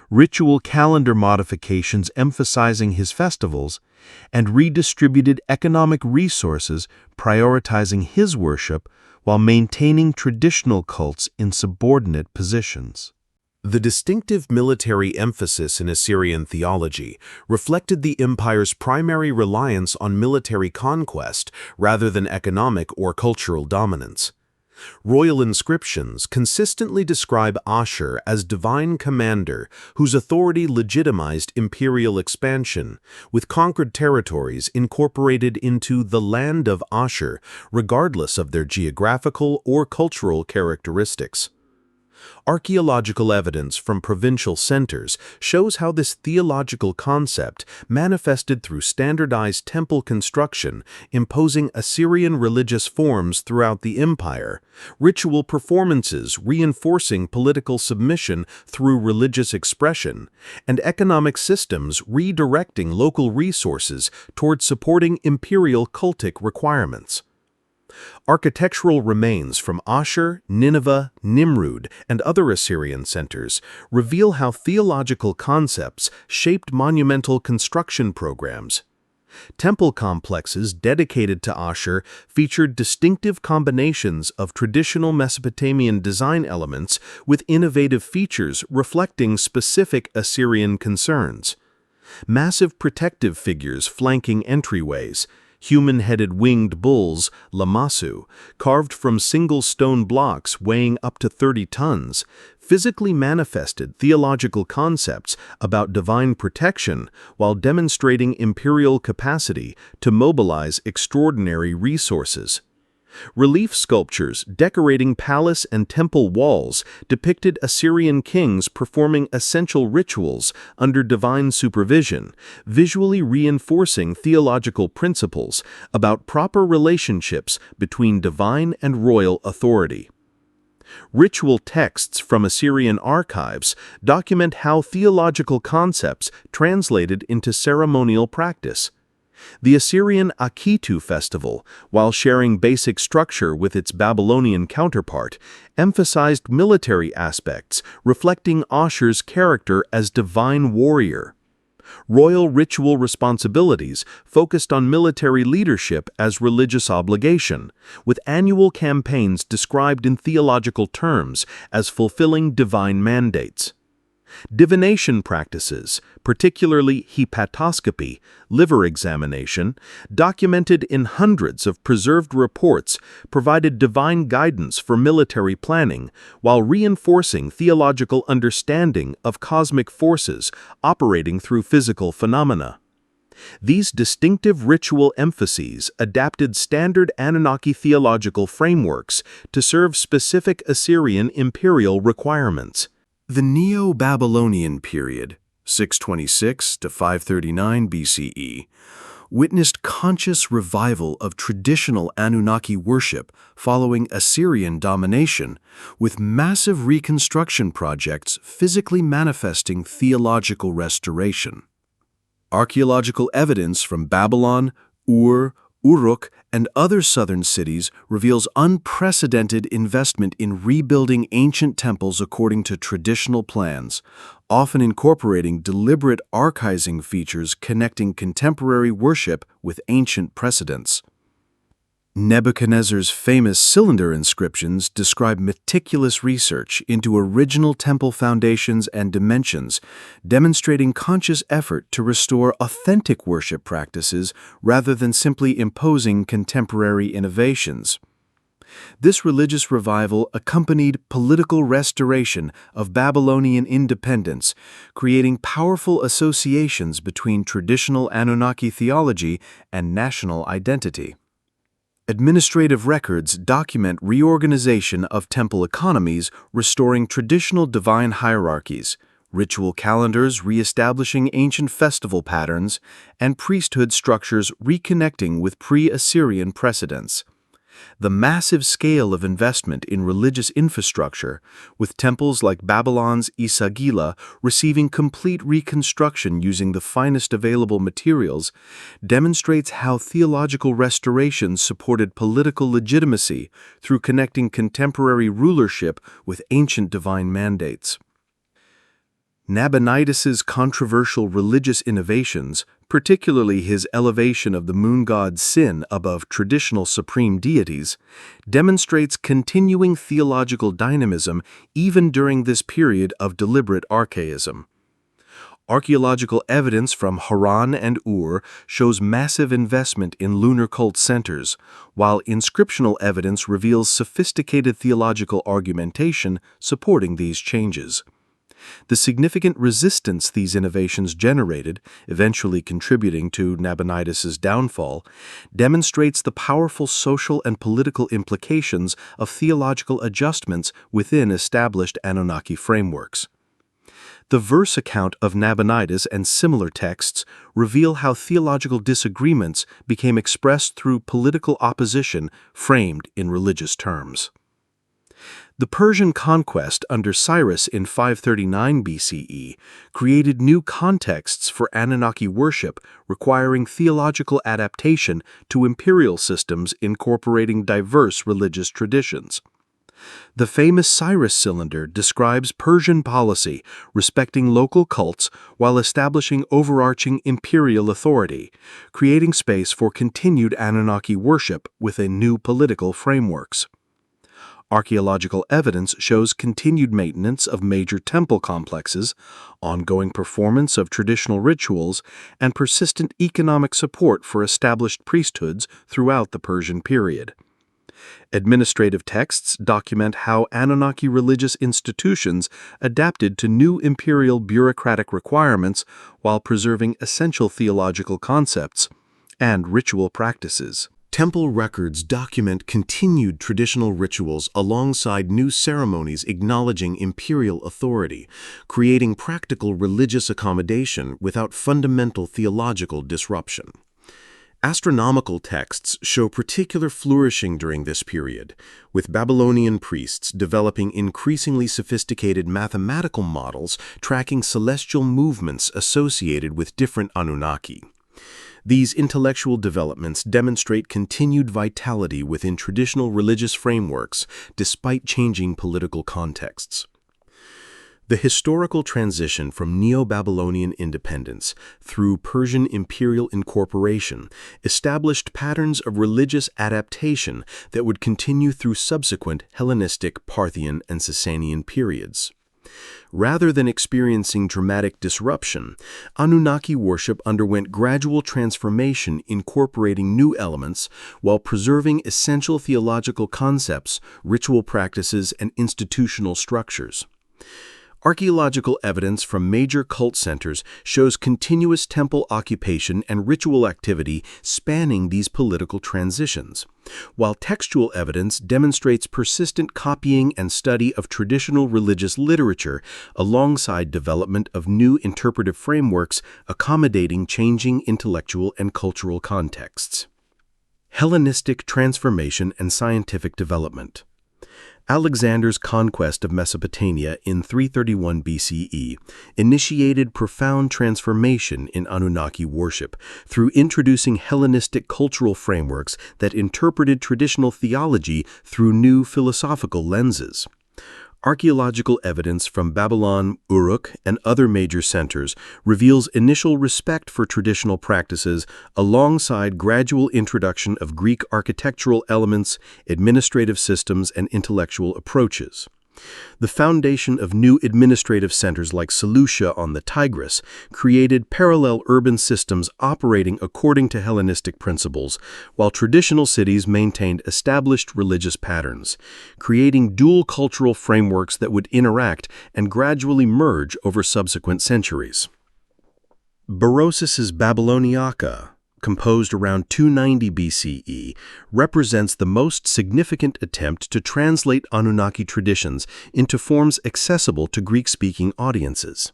ritual calendar modifications emphasizing his festivals, and redistributed economic resources prioritizing his worship while maintaining traditional cults in subordinate positions. The distinctive military emphasis in Assyrian theology reflected the empire's primary reliance on military conquest rather than economic or cultural dominance. Royal inscriptions consistently describe Ashur as divine commander whose authority legitimized imperial expansion, with conquered territories incorporated into the land of Ashur regardless of their geographical or cultural characteristics. Archaeological evidence from provincial centers shows how this theological concept manifested through standardized temple construction, imposing Assyrian religious forms throughout the empire, ritual performances reinforcing political submission through religious expression, and economic systems redirecting local resources towards supporting imperial cultic requirements. Architectural remains from Ashur, Nineveh, Nimrud, and other Assyrian centers reveal how theological concepts shaped monumental construction programs. Temple complexes dedicated to Ashur featured distinctive combinations of traditional Mesopotamian design elements with innovative features reflecting specific Assyrian concerns. Massive protective figures flanking entryways, human-headed winged bulls, lamassu, carved from single stone blocks weighing up to 30 tons, physically manifested theological concepts about divine protection while demonstrating imperial capacity to mobilize extraordinary resources. Relief sculptures decorating palace and temple walls depicted Assyrian kings performing essential rituals under divine supervision, visually reinforcing theological principles about proper relationships between divine and royal authority. Ritual texts from Assyrian archives document how theological concepts translated into ceremonial practice. The Assyrian Akitu festival, while sharing basic structure with its Babylonian counterpart, emphasized military aspects, reflecting Ashur's character as divine warrior. Royal ritual responsibilities focused on military leadership as religious obligation, with annual campaigns described in theological terms as fulfilling divine mandates. Divination practices, particularly hepatoscopy, liver examination, documented in hundreds of preserved reports, provided divine guidance for military planning while reinforcing theological understanding of cosmic forces operating through physical phenomena. These distinctive ritual emphases adapted standard Anunnaki theological frameworks to serve specific Assyrian imperial requirements. The Neo-Babylonian period, 626 to 539 BCE, witnessed conscious revival of traditional Anunnaki worship following Assyrian domination, with massive reconstruction projects physically manifesting theological restoration. Archaeological evidence from Babylon, Ur, Uruk, and other southern cities reveals unprecedented investment in rebuilding ancient temples according to traditional plans, often incorporating deliberate archiving features connecting contemporary worship with ancient precedents. Nebuchadnezzar's famous cylinder inscriptions describe meticulous research into original temple foundations and dimensions, demonstrating conscious effort to restore authentic worship practices rather than simply imposing contemporary innovations. This religious revival accompanied political restoration of Babylonian independence, creating powerful associations between traditional Anunnaki theology and national identity. Administrative records document reorganization of temple economies, restoring traditional divine hierarchies, ritual calendars reestablishing ancient festival patterns, and priesthood structures reconnecting with pre-Assyrian precedents. The massive scale of investment in religious infrastructure, with temples like Babylon's Isagila receiving complete reconstruction using the finest available materials, demonstrates how theological restoration supported political legitimacy through connecting contemporary rulership with ancient divine mandates. Nabonidus's controversial religious innovations, particularly his elevation of the moon god Sin above traditional supreme deities, demonstrates continuing theological dynamism even during this period of deliberate archaism. Archaeological evidence from Haran and Ur shows massive investment in lunar cult centers, while inscriptional evidence reveals sophisticated theological argumentation supporting these changes. The significant resistance these innovations generated, eventually contributing to Nabonidus's downfall, demonstrates the powerful social and political implications of theological adjustments within established Anunnaki frameworks. The verse account of Nabonidus and similar texts reveal how theological disagreements became expressed through political opposition framed in religious terms. The Persian conquest under Cyrus in 539 BCE created new contexts for Anunnaki worship, requiring theological adaptation to imperial systems incorporating diverse religious traditions. The famous Cyrus cylinder describes Persian policy, respecting local cults while establishing overarching imperial authority, creating space for continued Anunnaki worship within new political frameworks. Archaeological evidence shows continued maintenance of major temple complexes, ongoing performance of traditional rituals, and persistent economic support for established priesthoods throughout the Persian period. Administrative texts document how Anunnaki religious institutions adapted to new imperial bureaucratic requirements while preserving essential theological concepts and ritual practices. Temple records document continued traditional rituals alongside new ceremonies acknowledging imperial authority, creating practical religious accommodation without fundamental theological disruption. Astronomical texts show particular flourishing during this period, with Babylonian priests developing increasingly sophisticated mathematical models tracking celestial movements associated with different Anunnaki. These intellectual developments demonstrate continued vitality within traditional religious frameworks despite changing political contexts. The historical transition from Neo-Babylonian independence through Persian imperial incorporation established patterns of religious adaptation that would continue through subsequent Hellenistic, Parthian, and Sasanian periods. Rather than experiencing dramatic disruption, Anunnaki worship underwent gradual transformation, incorporating new elements while preserving essential theological concepts, ritual practices, and institutional structures. Archaeological evidence from major cult centers shows continuous temple occupation and ritual activity spanning these political transitions, while textual evidence demonstrates persistent copying and study of traditional religious literature alongside development of new interpretive frameworks accommodating changing intellectual and cultural contexts. Hellenistic transformation and scientific development. Alexander's conquest of Mesopotamia in 331 BCE initiated profound transformation in Anunnaki worship through introducing Hellenistic cultural frameworks that interpreted traditional theology through new philosophical lenses. Archaeological evidence from Babylon, Uruk, and other major centers reveals initial respect for traditional practices alongside gradual introduction of Greek architectural elements, administrative systems, and intellectual approaches. The foundation of new administrative centers like Seleucia on the Tigris created parallel urban systems operating according to Hellenistic principles, while traditional cities maintained established religious patterns, creating dual cultural frameworks that would interact and gradually merge over subsequent centuries. Berosus's Babyloniaca, composed around 290 BCE, represents the most significant attempt to translate Anunnaki traditions into forms accessible to Greek-speaking audiences.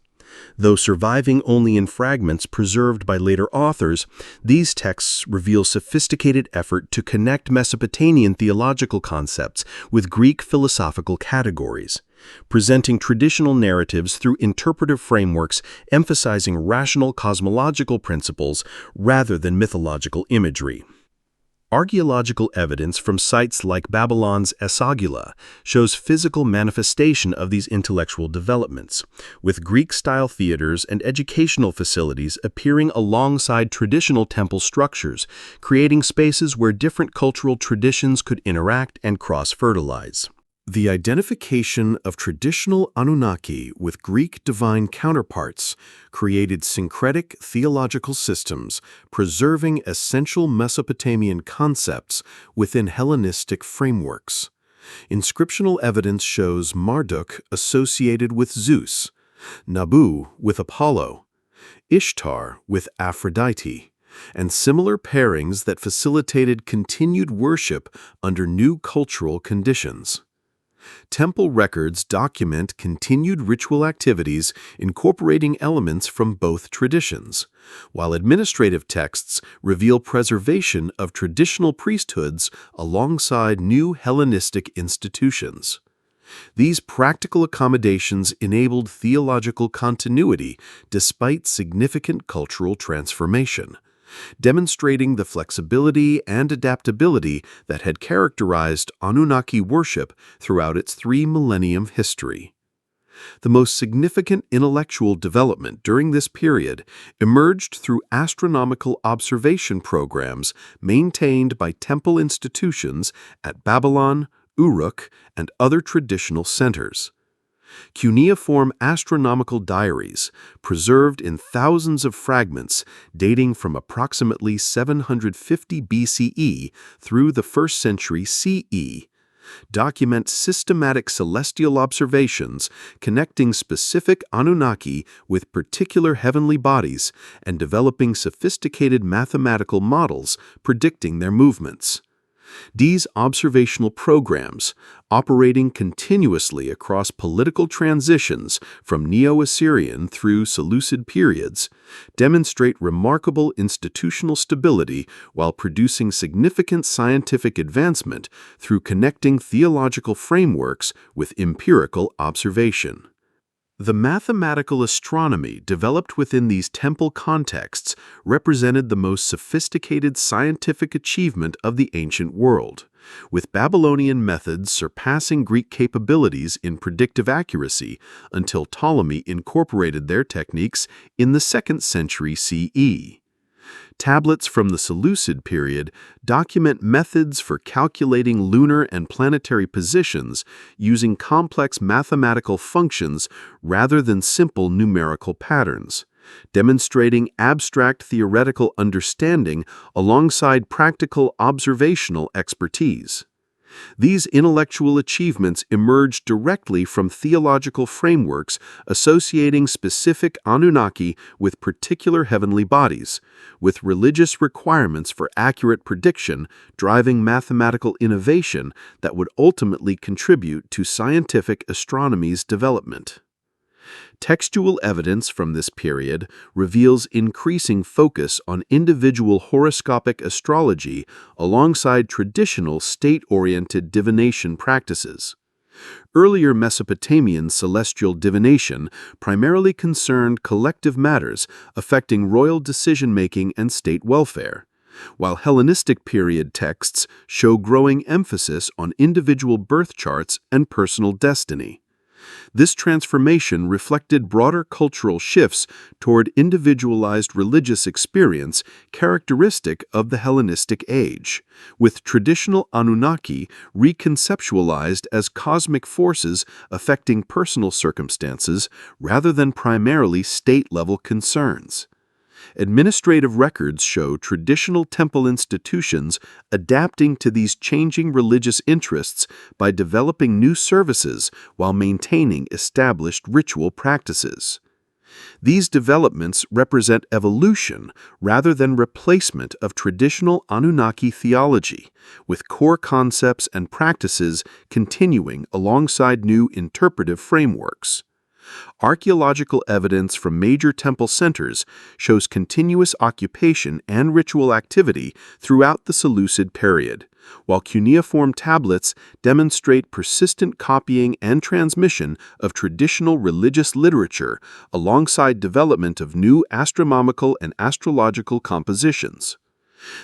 Though surviving only in fragments preserved by later authors, these texts reveal sophisticated effort to connect Mesopotamian theological concepts with Greek philosophical categories, presenting traditional narratives through interpretive frameworks emphasizing rational cosmological principles rather than mythological imagery. Archaeological evidence from sites like Babylon's Esagila shows physical manifestation of these intellectual developments, with Greek-style theaters and educational facilities appearing alongside traditional temple structures, creating spaces where different cultural traditions could interact and cross-fertilize. The identification of traditional Anunnaki with Greek divine counterparts created syncretic theological systems, preserving essential Mesopotamian concepts within Hellenistic frameworks. Inscriptional evidence shows Marduk associated with Zeus, Nabu with Apollo, Ishtar with Aphrodite, and similar pairings that facilitated continued worship under new cultural conditions. Temple records document continued ritual activities incorporating elements from both traditions, while administrative texts reveal preservation of traditional priesthoods alongside new Hellenistic institutions. These practical accommodations enabled theological continuity despite significant cultural transformation, demonstrating the flexibility and adaptability that had characterized Anunnaki worship throughout its 3-millennium history. The most significant intellectual development during this period emerged through astronomical observation programs maintained by temple institutions at Babylon, Uruk, and other traditional centers. Cuneiform astronomical diaries, preserved in thousands of fragments dating from approximately 750 BCE through the 1st century CE, document systematic celestial observations connecting specific Anunnaki with particular heavenly bodies and developing sophisticated mathematical models predicting their movements. These observational programs, operating continuously across political transitions from Neo-Assyrian through Seleucid periods, demonstrate remarkable institutional stability while producing significant scientific advancement through connecting theological frameworks with empirical observation. The mathematical astronomy developed within these temple contexts represented the most sophisticated scientific achievement of the ancient world, with Babylonian methods surpassing Greek capabilities in predictive accuracy until Ptolemy incorporated their techniques in the 2nd century CE. Tablets from the Seleucid period document methods for calculating lunar and planetary positions using complex mathematical functions rather than simple numerical patterns, demonstrating abstract theoretical understanding alongside practical observational expertise. These intellectual achievements emerged directly from theological frameworks associating specific Anunnaki with particular heavenly bodies, with religious requirements for accurate prediction driving mathematical innovation that would ultimately contribute to scientific astronomy's development. Textual evidence from this period reveals increasing focus on individual horoscopic astrology alongside traditional state-oriented divination practices. Earlier Mesopotamian celestial divination primarily concerned collective matters affecting royal decision-making and state welfare, while Hellenistic period texts show growing emphasis on individual birth charts and personal destiny. This transformation reflected broader cultural shifts toward individualized religious experience characteristic of the Hellenistic age, with traditional Anunnaki reconceptualized as cosmic forces affecting personal circumstances rather than primarily state-level concerns. Administrative records show traditional temple institutions adapting to these changing religious interests by developing new services while maintaining established ritual practices. These developments represent evolution rather than replacement of traditional Anunnaki theology, with core concepts and practices continuing alongside new interpretive frameworks. Archaeological evidence from major temple centers shows continuous occupation and ritual activity throughout the Seleucid period, while cuneiform tablets demonstrate persistent copying and transmission of traditional religious literature alongside development of new astronomical and astrological compositions.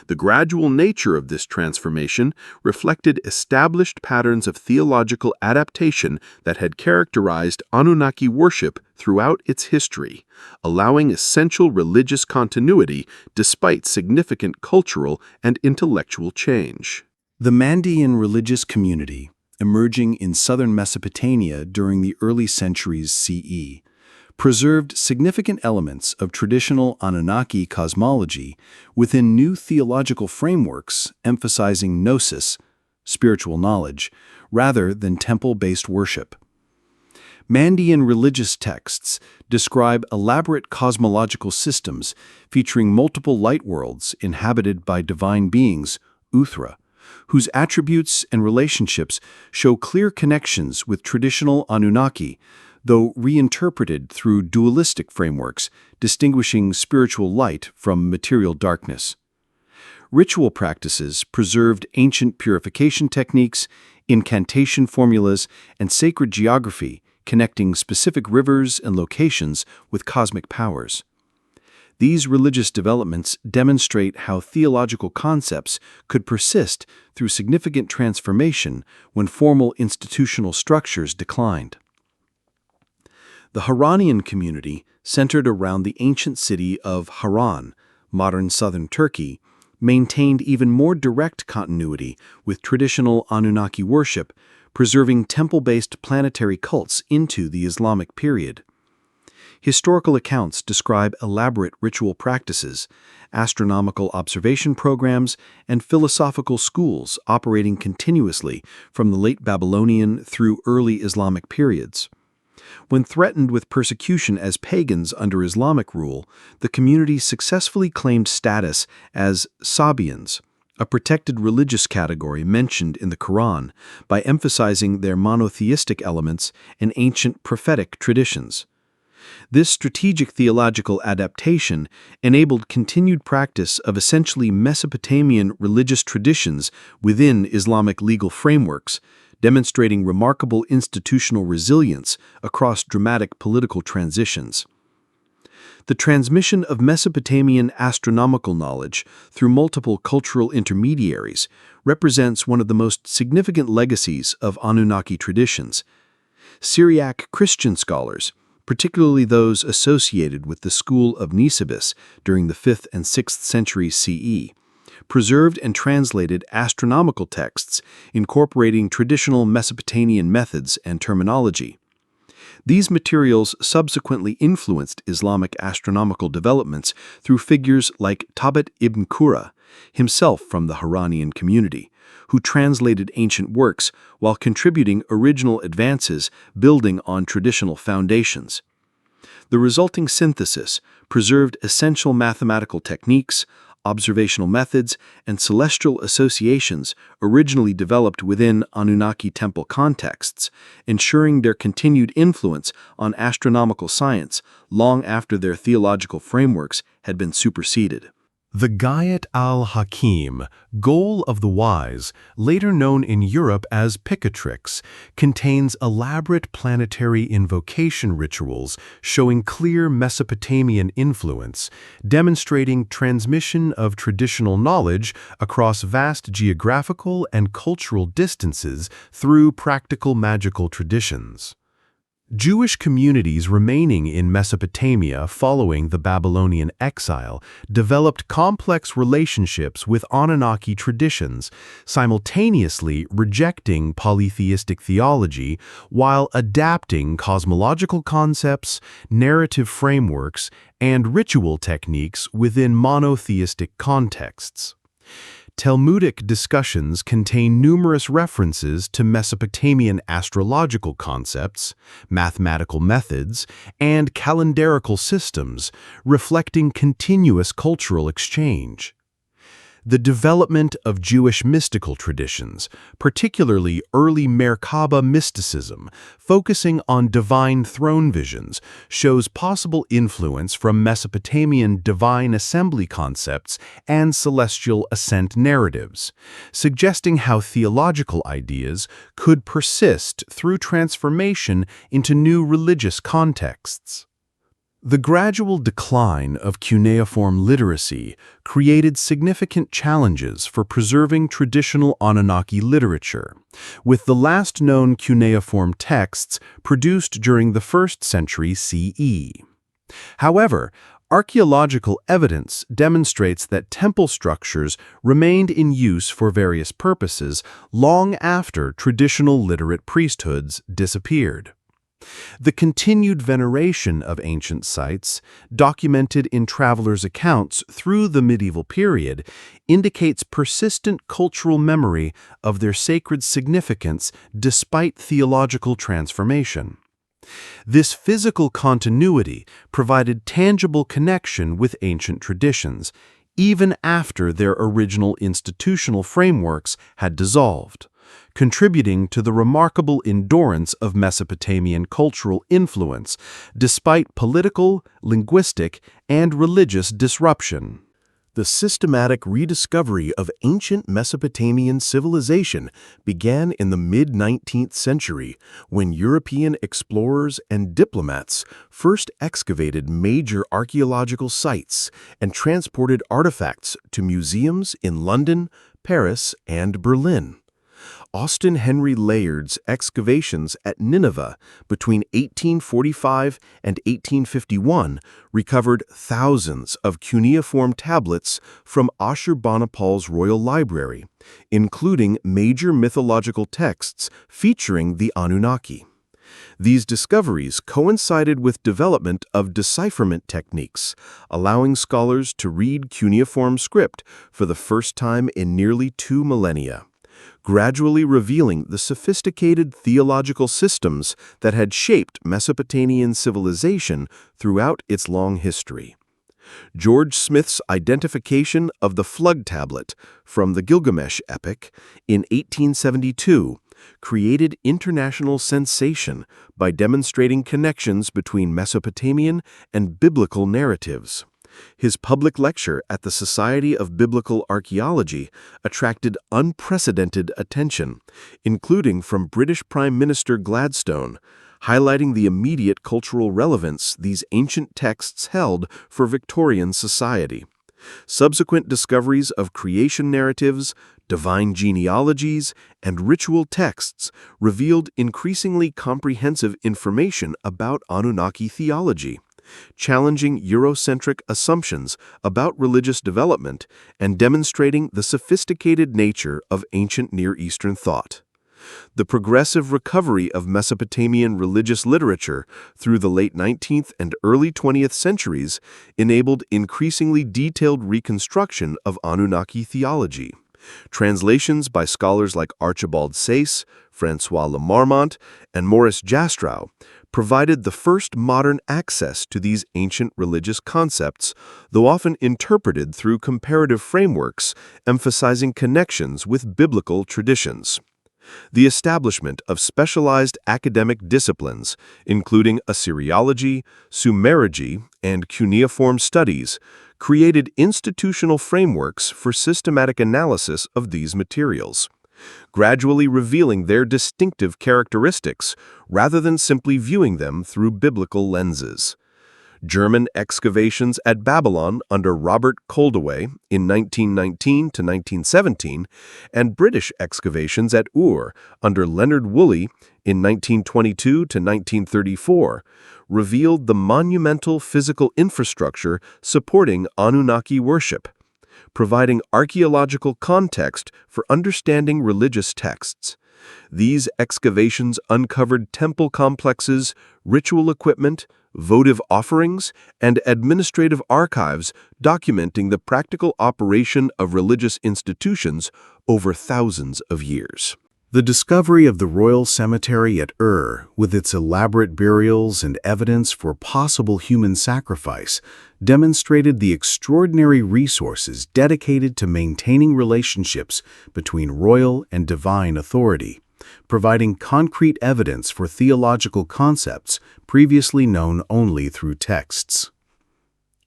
The gradual nature of this transformation reflected established patterns of theological adaptation that had characterized Anunnaki worship throughout its history, allowing essential religious continuity despite significant cultural and intellectual change. The Mandean religious community, emerging in southern Mesopotamia during the early centuries CE, preserved significant elements of traditional Anunnaki cosmology within new theological frameworks emphasizing gnosis, spiritual knowledge, rather than temple-based worship. Mandean religious texts describe elaborate cosmological systems featuring multiple light worlds inhabited by divine beings, Uthra, whose attributes and relationships show clear connections with traditional Anunnaki, though reinterpreted through dualistic frameworks, distinguishing spiritual light from material darkness. Ritual practices preserved ancient purification techniques, incantation formulas, and sacred geography, connecting specific rivers and locations with cosmic powers. These religious developments demonstrate how theological concepts could persist through significant transformation when formal institutional structures declined. The Haranian community, centered around the ancient city of Haran, modern southern Turkey, maintained even more direct continuity with traditional Anunnaki worship, preserving temple-based planetary cults into the Islamic period. Historical accounts describe elaborate ritual practices, astronomical observation programs, and philosophical schools operating continuously from the late Babylonian through early Islamic periods. When threatened with persecution as pagans under Islamic rule, the community successfully claimed status as Sabians, a protected religious category mentioned in the Quran, by emphasizing their monotheistic elements and ancient prophetic traditions. This strategic theological adaptation enabled continued practice of essentially Mesopotamian religious traditions within Islamic legal frameworks, demonstrating remarkable institutional resilience across dramatic political transitions. The transmission of Mesopotamian astronomical knowledge through multiple cultural intermediaries represents one of the most significant legacies of Anunnaki traditions. Syriac Christian scholars, particularly those associated with the school of Nisibis during the 5th and 6th centuries CE, preserved and translated astronomical texts incorporating traditional Mesopotamian methods and terminology. These materials subsequently influenced Islamic astronomical developments through figures like Tabet ibn Qura, himself from the Haranian community, who translated ancient works while contributing original advances building on traditional foundations. The resulting synthesis preserved essential mathematical techniques, observational methods, and celestial associations originally developed within Anunnaki temple contexts, ensuring their continued influence on astronomical science long after their theological frameworks had been superseded. The Gayat al-Hakim, Goal of the Wise, later known in Europe as Picatrix, contains elaborate planetary invocation rituals showing clear Mesopotamian influence, demonstrating transmission of traditional knowledge across vast geographical and cultural distances through practical magical traditions. Jewish communities remaining in Mesopotamia following the Babylonian exile developed complex relationships with Anunnaki traditions, simultaneously rejecting polytheistic theology while adapting cosmological concepts, narrative frameworks, and ritual techniques within monotheistic contexts. Talmudic discussions contain numerous references to Mesopotamian astrological concepts, mathematical methods, and calendarical systems, reflecting continuous cultural exchange. The development of Jewish mystical traditions, particularly early Merkaba mysticism, focusing on divine throne visions, shows possible influence from Mesopotamian divine assembly concepts and celestial ascent narratives, suggesting how theological ideas could persist through transformation into new religious contexts. The gradual decline of cuneiform literacy created significant challenges for preserving traditional Anunnaki literature, with the last known cuneiform texts produced during the 1st century CE. However, archaeological evidence demonstrates that temple structures remained in use for various purposes long after traditional literate priesthoods disappeared. The continued veneration of ancient sites, documented in travelers' accounts through the medieval period, indicates persistent cultural memory of their sacred significance despite theological transformation. This physical continuity provided tangible connection with ancient traditions, even after their original institutional frameworks had dissolved, contributing to the remarkable endurance of Mesopotamian cultural influence despite political, linguistic, and religious disruption. The systematic rediscovery of ancient Mesopotamian civilization began in the mid-19th century when European explorers and diplomats first excavated major archaeological sites and transported artifacts to museums in London, Paris, and Berlin. Austin Henry Layard's excavations at Nineveh between 1845 and 1851 recovered thousands of cuneiform tablets from Ashurbanipal's royal library, including major mythological texts featuring the Anunnaki. These discoveries coincided with development of decipherment techniques, allowing scholars to read cuneiform script for the first time in nearly 2 millennia, gradually revealing the sophisticated theological systems that had shaped Mesopotamian civilization throughout its long history. George Smith's identification of the Flood Tablet from the Gilgamesh epic in 1872 created international sensation by demonstrating connections between Mesopotamian and biblical narratives. His public lecture at the Society of Biblical Archaeology attracted unprecedented attention, including from British Prime Minister Gladstone, highlighting the immediate cultural relevance these ancient texts held for Victorian society. Subsequent discoveries of creation narratives, divine genealogies, and ritual texts revealed increasingly comprehensive information about Anunnaki theology, challenging Eurocentric assumptions about religious development and demonstrating the sophisticated nature of ancient Near Eastern thought. The progressive recovery of Mesopotamian religious literature through the late 19th and early 20th centuries enabled increasingly detailed reconstruction of Anunnaki theology. Translations by scholars like Archibald Sayce, François Lemarmont, and Maurice Jastrow provided the first modern access to these ancient religious concepts, though often interpreted through comparative frameworks emphasizing connections with biblical traditions. The establishment of specialized academic disciplines, including Assyriology, Sumerology, and cuneiform studies, created institutional frameworks for systematic analysis of these materials, gradually revealing their distinctive characteristics rather than simply viewing them through biblical lenses. German excavations at Babylon under Robert Koldewey in 1919 to 1917, and British excavations at Ur under Leonard Woolley in 1922 to 1934 revealed the monumental physical infrastructure supporting Anunnaki worship, providing archaeological context for understanding religious texts. These excavations uncovered temple complexes, ritual equipment, votive offerings, and administrative archives documenting the practical operation of religious institutions over thousands of years. The discovery of the royal cemetery at Ur, with its elaborate burials and evidence for possible human sacrifice, demonstrated the extraordinary resources dedicated to maintaining relationships between royal and divine authority, providing concrete evidence for theological concepts previously known only through texts.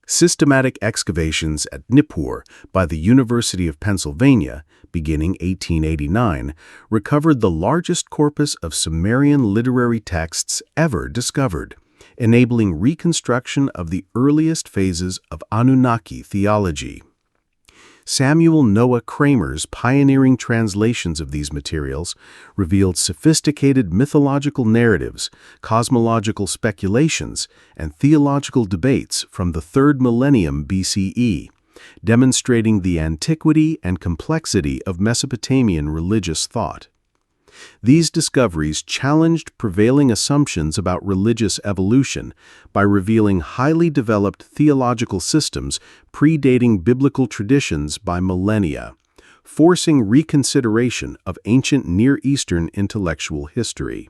Systematic excavations at Nippur by the University of Pennsylvania, beginning 1889, recovered the largest corpus of Sumerian literary texts ever discovered, enabling reconstruction of the earliest phases of Anunnaki theology. Samuel Noah Kramer's pioneering translations of these materials revealed sophisticated mythological narratives, cosmological speculations, and theological debates from the 3rd millennium BCE, demonstrating the antiquity and complexity of Mesopotamian religious thought. These discoveries challenged prevailing assumptions about religious evolution by revealing highly developed theological systems predating biblical traditions by millennia, forcing reconsideration of ancient Near Eastern intellectual history.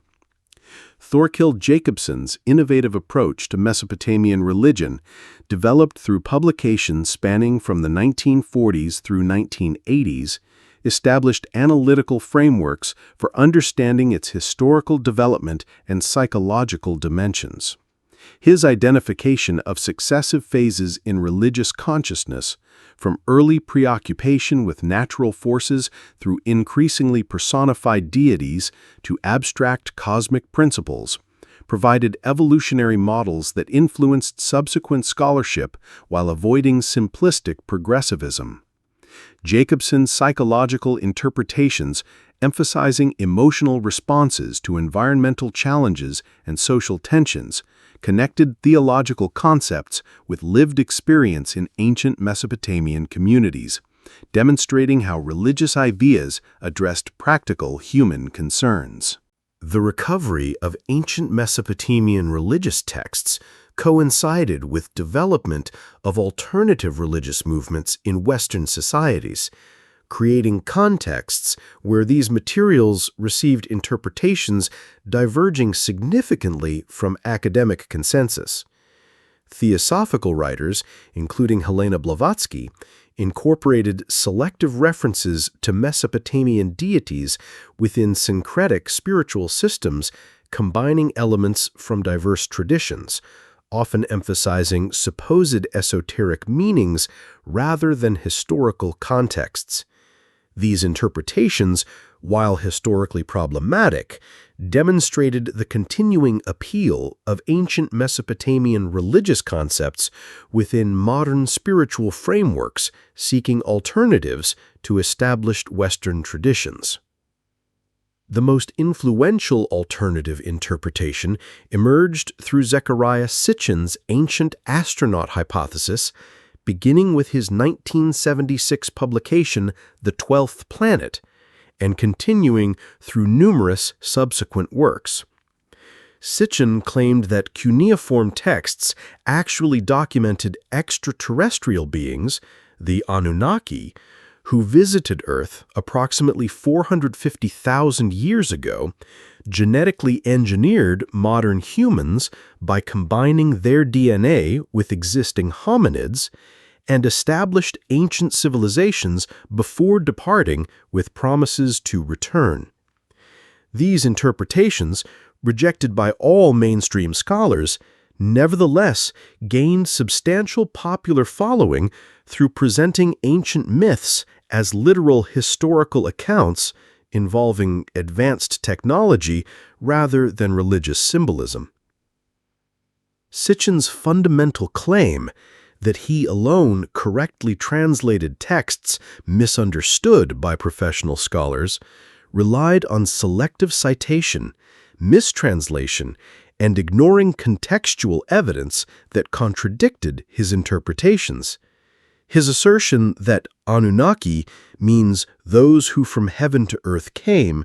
Thorkild Jacobson's innovative approach to Mesopotamian religion, developed through publications spanning from the 1940s through 1980s, established analytical frameworks for understanding its historical development and psychological dimensions. His identification of successive phases in religious consciousness, from early preoccupation with natural forces through increasingly personified deities to abstract cosmic principles, provided evolutionary models that influenced subsequent scholarship while avoiding simplistic progressivism. Jacobson's psychological interpretations, emphasizing emotional responses to environmental challenges and social tensions, connected theological concepts with lived experience in ancient Mesopotamian communities, demonstrating how religious ideas addressed practical human concerns. The recovery of ancient Mesopotamian religious texts coincided with development of alternative religious movements in Western societies, creating contexts where these materials received interpretations diverging significantly from academic consensus. Theosophical writers, including Helena Blavatsky, incorporated selective references to Mesopotamian deities within syncretic spiritual systems, combining elements from diverse traditions, often emphasizing supposed esoteric meanings rather than historical contexts. These interpretations, while historically problematic, demonstrated the continuing appeal of ancient Mesopotamian religious concepts within modern spiritual frameworks seeking alternatives to established Western traditions. The most influential alternative interpretation emerged through Zecharia Sitchin's ancient astronaut hypothesis, beginning with his 1976 publication, The 12th Planet, and continuing through numerous subsequent works. Sitchin claimed that cuneiform texts actually documented extraterrestrial beings, the Anunnaki, who visited Earth approximately 450,000 years ago, genetically engineered modern humans by combining their DNA with existing hominids, and established ancient civilizations before departing with promises to return. These interpretations, rejected by all mainstream scholars, nevertheless gained substantial popular following through presenting ancient myths as literal historical accounts involving advanced technology rather than religious symbolism. Sitchin's fundamental claim that he alone correctly translated texts misunderstood by professional scholars relied on selective citation, mistranslation, and ignoring contextual evidence that contradicted his interpretations. His assertion that Anunnaki means those who from heaven to earth came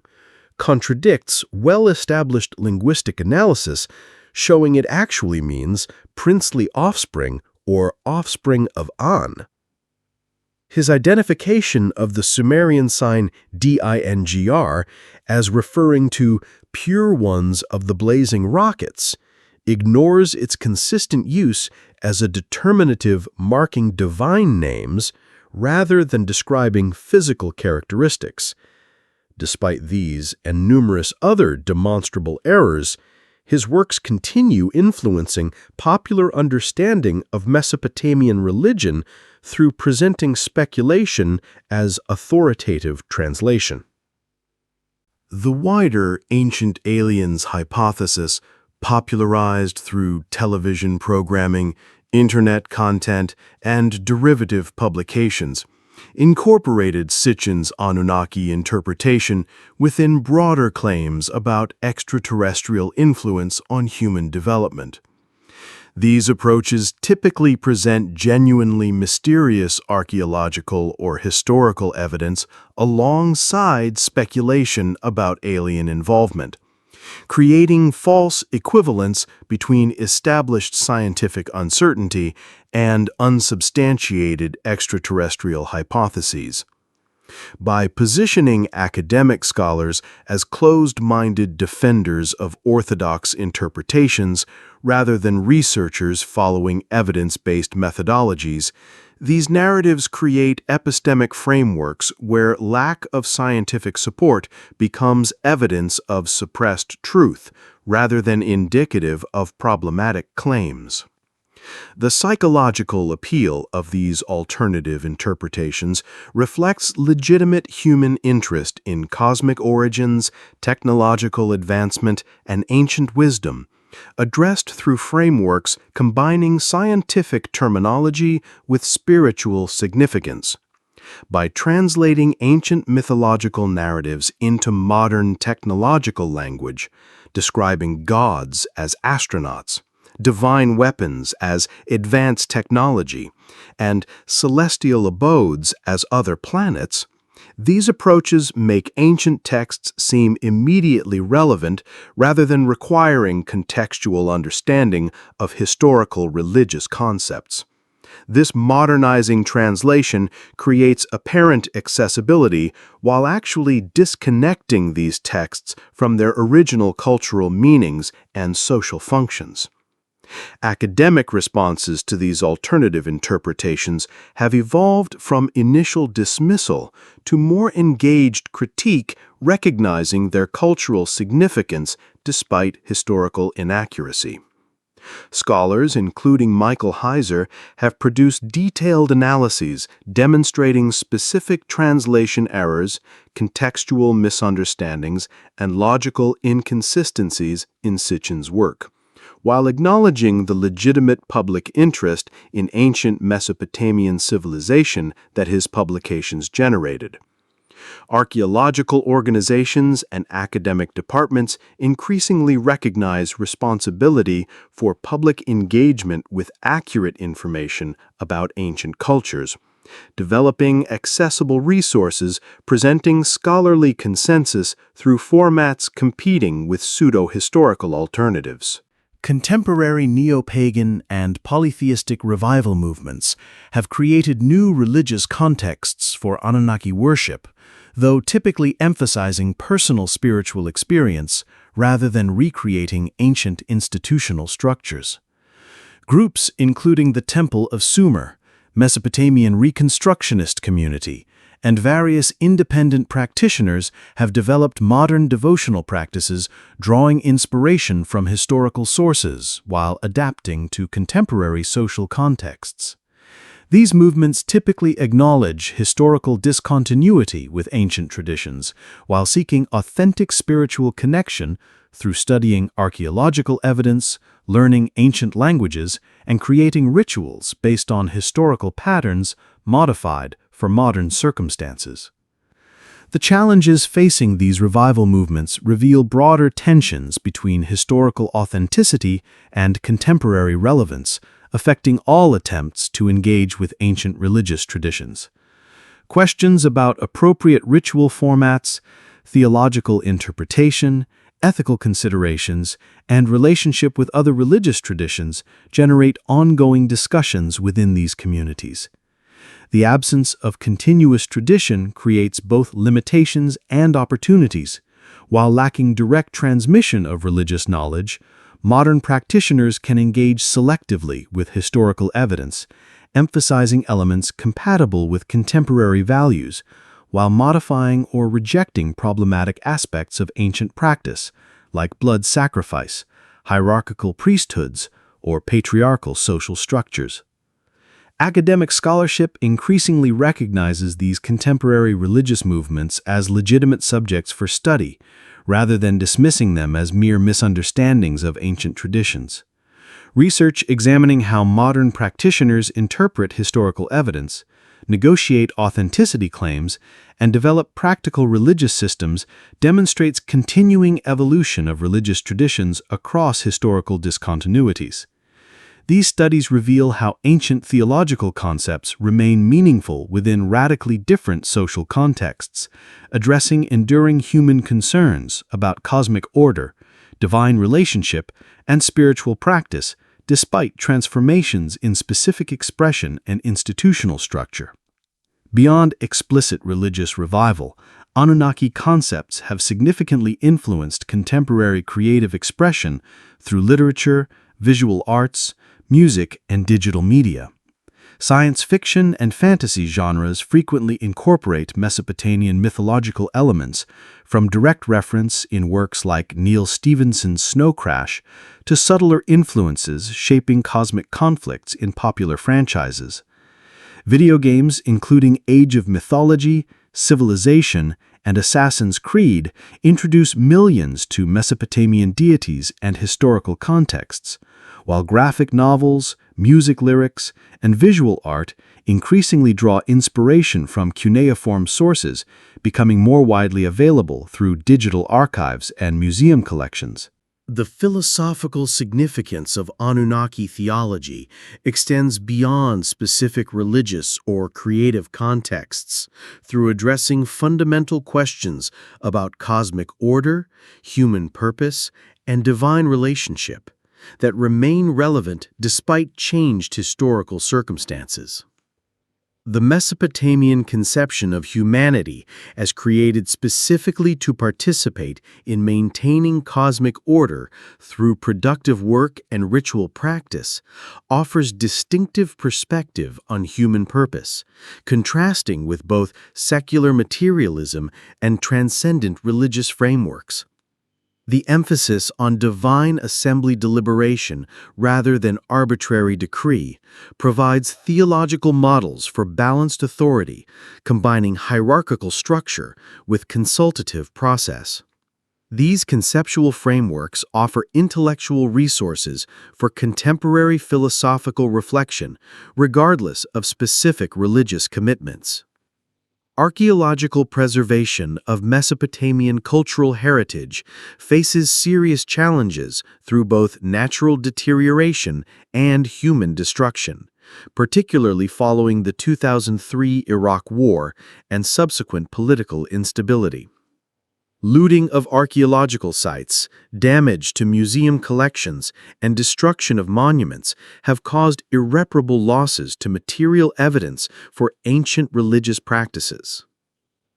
contradicts well-established linguistic analysis, showing it actually means princely offspring or offspring of An. His identification of the Sumerian sign Dingr as referring to pure ones of the blazing rockets ignores its consistent use as a determinative marking divine names rather than describing physical characteristics. Despite these and numerous other demonstrable errors, his works continue influencing popular understanding of Mesopotamian religion through presenting speculation as authoritative translation. The wider ancient aliens hypothesis, popularized through television programming, internet content, and derivative publications, incorporated Sitchin's Anunnaki interpretation within broader claims about extraterrestrial influence on human development. These approaches typically present genuinely mysterious archaeological or historical evidence alongside speculation about alien involvement, creating false equivalence between established scientific uncertainty and unsubstantiated extraterrestrial hypotheses. By positioning academic scholars as closed-minded defenders of orthodox interpretations rather than researchers following evidence-based methodologies, These narratives create epistemic frameworks where lack of scientific support becomes evidence of suppressed truth, rather than indicative of problematic claims. The psychological appeal of these alternative interpretations reflects legitimate human interest in cosmic origins, technological advancement, and ancient wisdom, addressed through frameworks combining scientific terminology with spiritual significance. By translating ancient mythological narratives into modern technological language, describing gods as astronauts, divine weapons as advanced technology, and celestial abodes as other planets, these approaches make ancient texts seem immediately relevant rather than requiring contextual understanding of historical religious concepts. This modernizing translation creates apparent accessibility while actually disconnecting these texts from their original cultural meanings and social functions. Academic responses to these alternative interpretations have evolved from initial dismissal to more engaged critique, recognizing their cultural significance despite historical inaccuracy. Scholars, including Michael Heiser, have produced detailed analyses demonstrating specific translation errors, contextual misunderstandings, and logical inconsistencies in Sitchin's work, while acknowledging the legitimate public interest in ancient Mesopotamian civilization that his publications generated. Archaeological organizations and academic departments increasingly recognize responsibility for public engagement with accurate information about ancient cultures, developing accessible resources presenting scholarly consensus through formats competing with pseudo-historical alternatives. Contemporary neo-pagan and polytheistic revival movements have created new religious contexts for Anunnaki worship, though typically emphasizing personal spiritual experience rather than recreating ancient institutional structures. Groups including the Temple of Sumer, Mesopotamian Reconstructionist community, and various independent practitioners have developed modern devotional practices drawing inspiration from historical sources while adapting to contemporary social contexts. These movements typically acknowledge historical discontinuity with ancient traditions while seeking authentic spiritual connection through studying archaeological evidence, learning ancient languages, and creating rituals based on historical patterns modified for modern circumstances. The challenges facing these revival movements reveal broader tensions between historical authenticity and contemporary relevance, affecting all attempts to engage with ancient religious traditions. Questions about appropriate ritual formats, theological interpretation, ethical considerations, and relationship with other religious traditions generate ongoing discussions within these communities. The absence of continuous tradition creates both limitations and opportunities. While lacking direct transmission of religious knowledge, modern practitioners can engage selectively with historical evidence, emphasizing elements compatible with contemporary values, while modifying or rejecting problematic aspects of ancient practice, like blood sacrifice, hierarchical priesthoods, or patriarchal social structures. Academic scholarship increasingly recognizes these contemporary religious movements as legitimate subjects for study, rather than dismissing them as mere misunderstandings of ancient traditions. Research examining how modern practitioners interpret historical evidence, negotiate authenticity claims, and develop practical religious systems demonstrates continuing evolution of religious traditions across historical discontinuities. These studies reveal how ancient theological concepts remain meaningful within radically different social contexts, addressing enduring human concerns about cosmic order, divine relationship, and spiritual practice, despite transformations in specific expression and institutional structure. Beyond explicit religious revival, Anunnaki concepts have significantly influenced contemporary creative expression through literature, visual arts, music, and digital media. Science fiction and fantasy genres frequently incorporate Mesopotamian mythological elements, from direct reference in works like Neil Stephenson's Snow Crash to subtler influences shaping cosmic conflicts in popular franchises. Video games including Age of Mythology, Civilization, and Assassin's Creed introduce millions to Mesopotamian deities and historical contexts, while graphic novels, music lyrics, and visual art increasingly draw inspiration from cuneiform sources, becoming more widely available through digital archives and museum collections. The philosophical significance of Anunnaki theology extends beyond specific religious or creative contexts through addressing fundamental questions about cosmic order, human purpose, and divine relationship that remain relevant despite changed historical circumstances. The Mesopotamian conception of humanity as created specifically to participate in maintaining cosmic order through productive work and ritual practice offers distinctive perspective on human purpose, contrasting with both secular materialism and transcendent religious frameworks. The emphasis on divine assembly deliberation rather than arbitrary decree provides theological models for balanced authority, combining hierarchical structure with consultative process. These conceptual frameworks offer intellectual resources for contemporary philosophical reflection, regardless of specific religious commitments. Archaeological preservation of Mesopotamian cultural heritage faces serious challenges through both natural deterioration and human destruction, particularly following the 2003 Iraq War and subsequent political instability. Looting of archaeological sites, damage to museum collections, and destruction of monuments have caused irreparable losses to material evidence for ancient religious practices.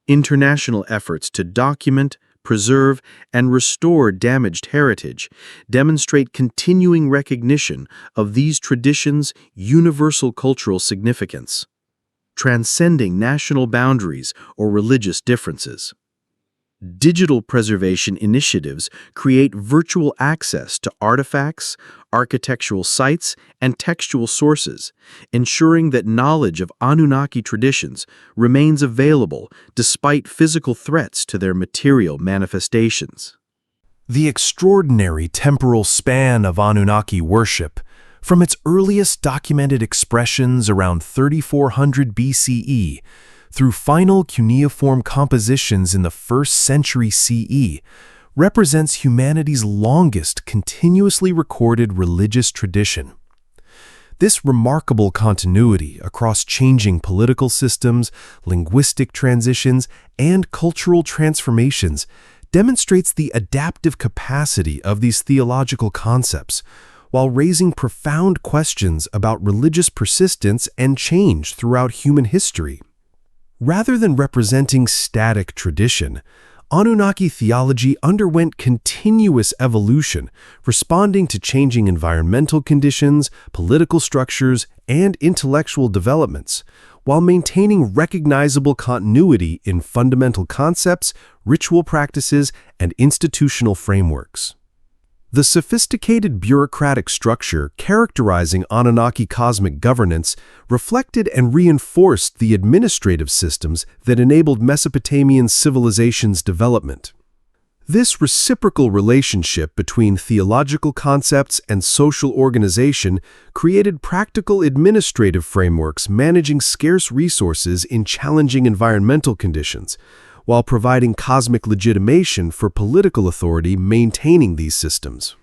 International efforts to document, preserve, and restore damaged heritage demonstrate continuing recognition of these traditions' universal cultural significance, transcending national boundaries or religious differences. Digital preservation initiatives create virtual access to artifacts, architectural sites, and textual sources, ensuring that knowledge of Anunnaki traditions remains available despite physical threats to their material manifestations. The extraordinary temporal span of Anunnaki worship, from its earliest documented expressions around 3400 BCE through final cuneiform compositions in the 1st century CE, represents humanity's longest continuously recorded religious tradition. This remarkable continuity across changing political systems, linguistic transitions, and cultural transformations demonstrates the adaptive capacity of these theological concepts, while raising profound questions about religious persistence and change throughout human history. Rather than representing static tradition, Anunnaki theology underwent continuous evolution, responding to changing environmental conditions, political structures, and intellectual developments, while maintaining recognizable continuity in fundamental concepts, ritual practices, and institutional frameworks. The sophisticated bureaucratic structure characterizing Anunnaki cosmic governance reflected and reinforced the administrative systems that enabled Mesopotamian civilization's development. This reciprocal relationship between theological concepts and social organization created practical administrative frameworks managing scarce resources in challenging environmental conditions, while providing cosmic legitimation for political authority maintaining these systems.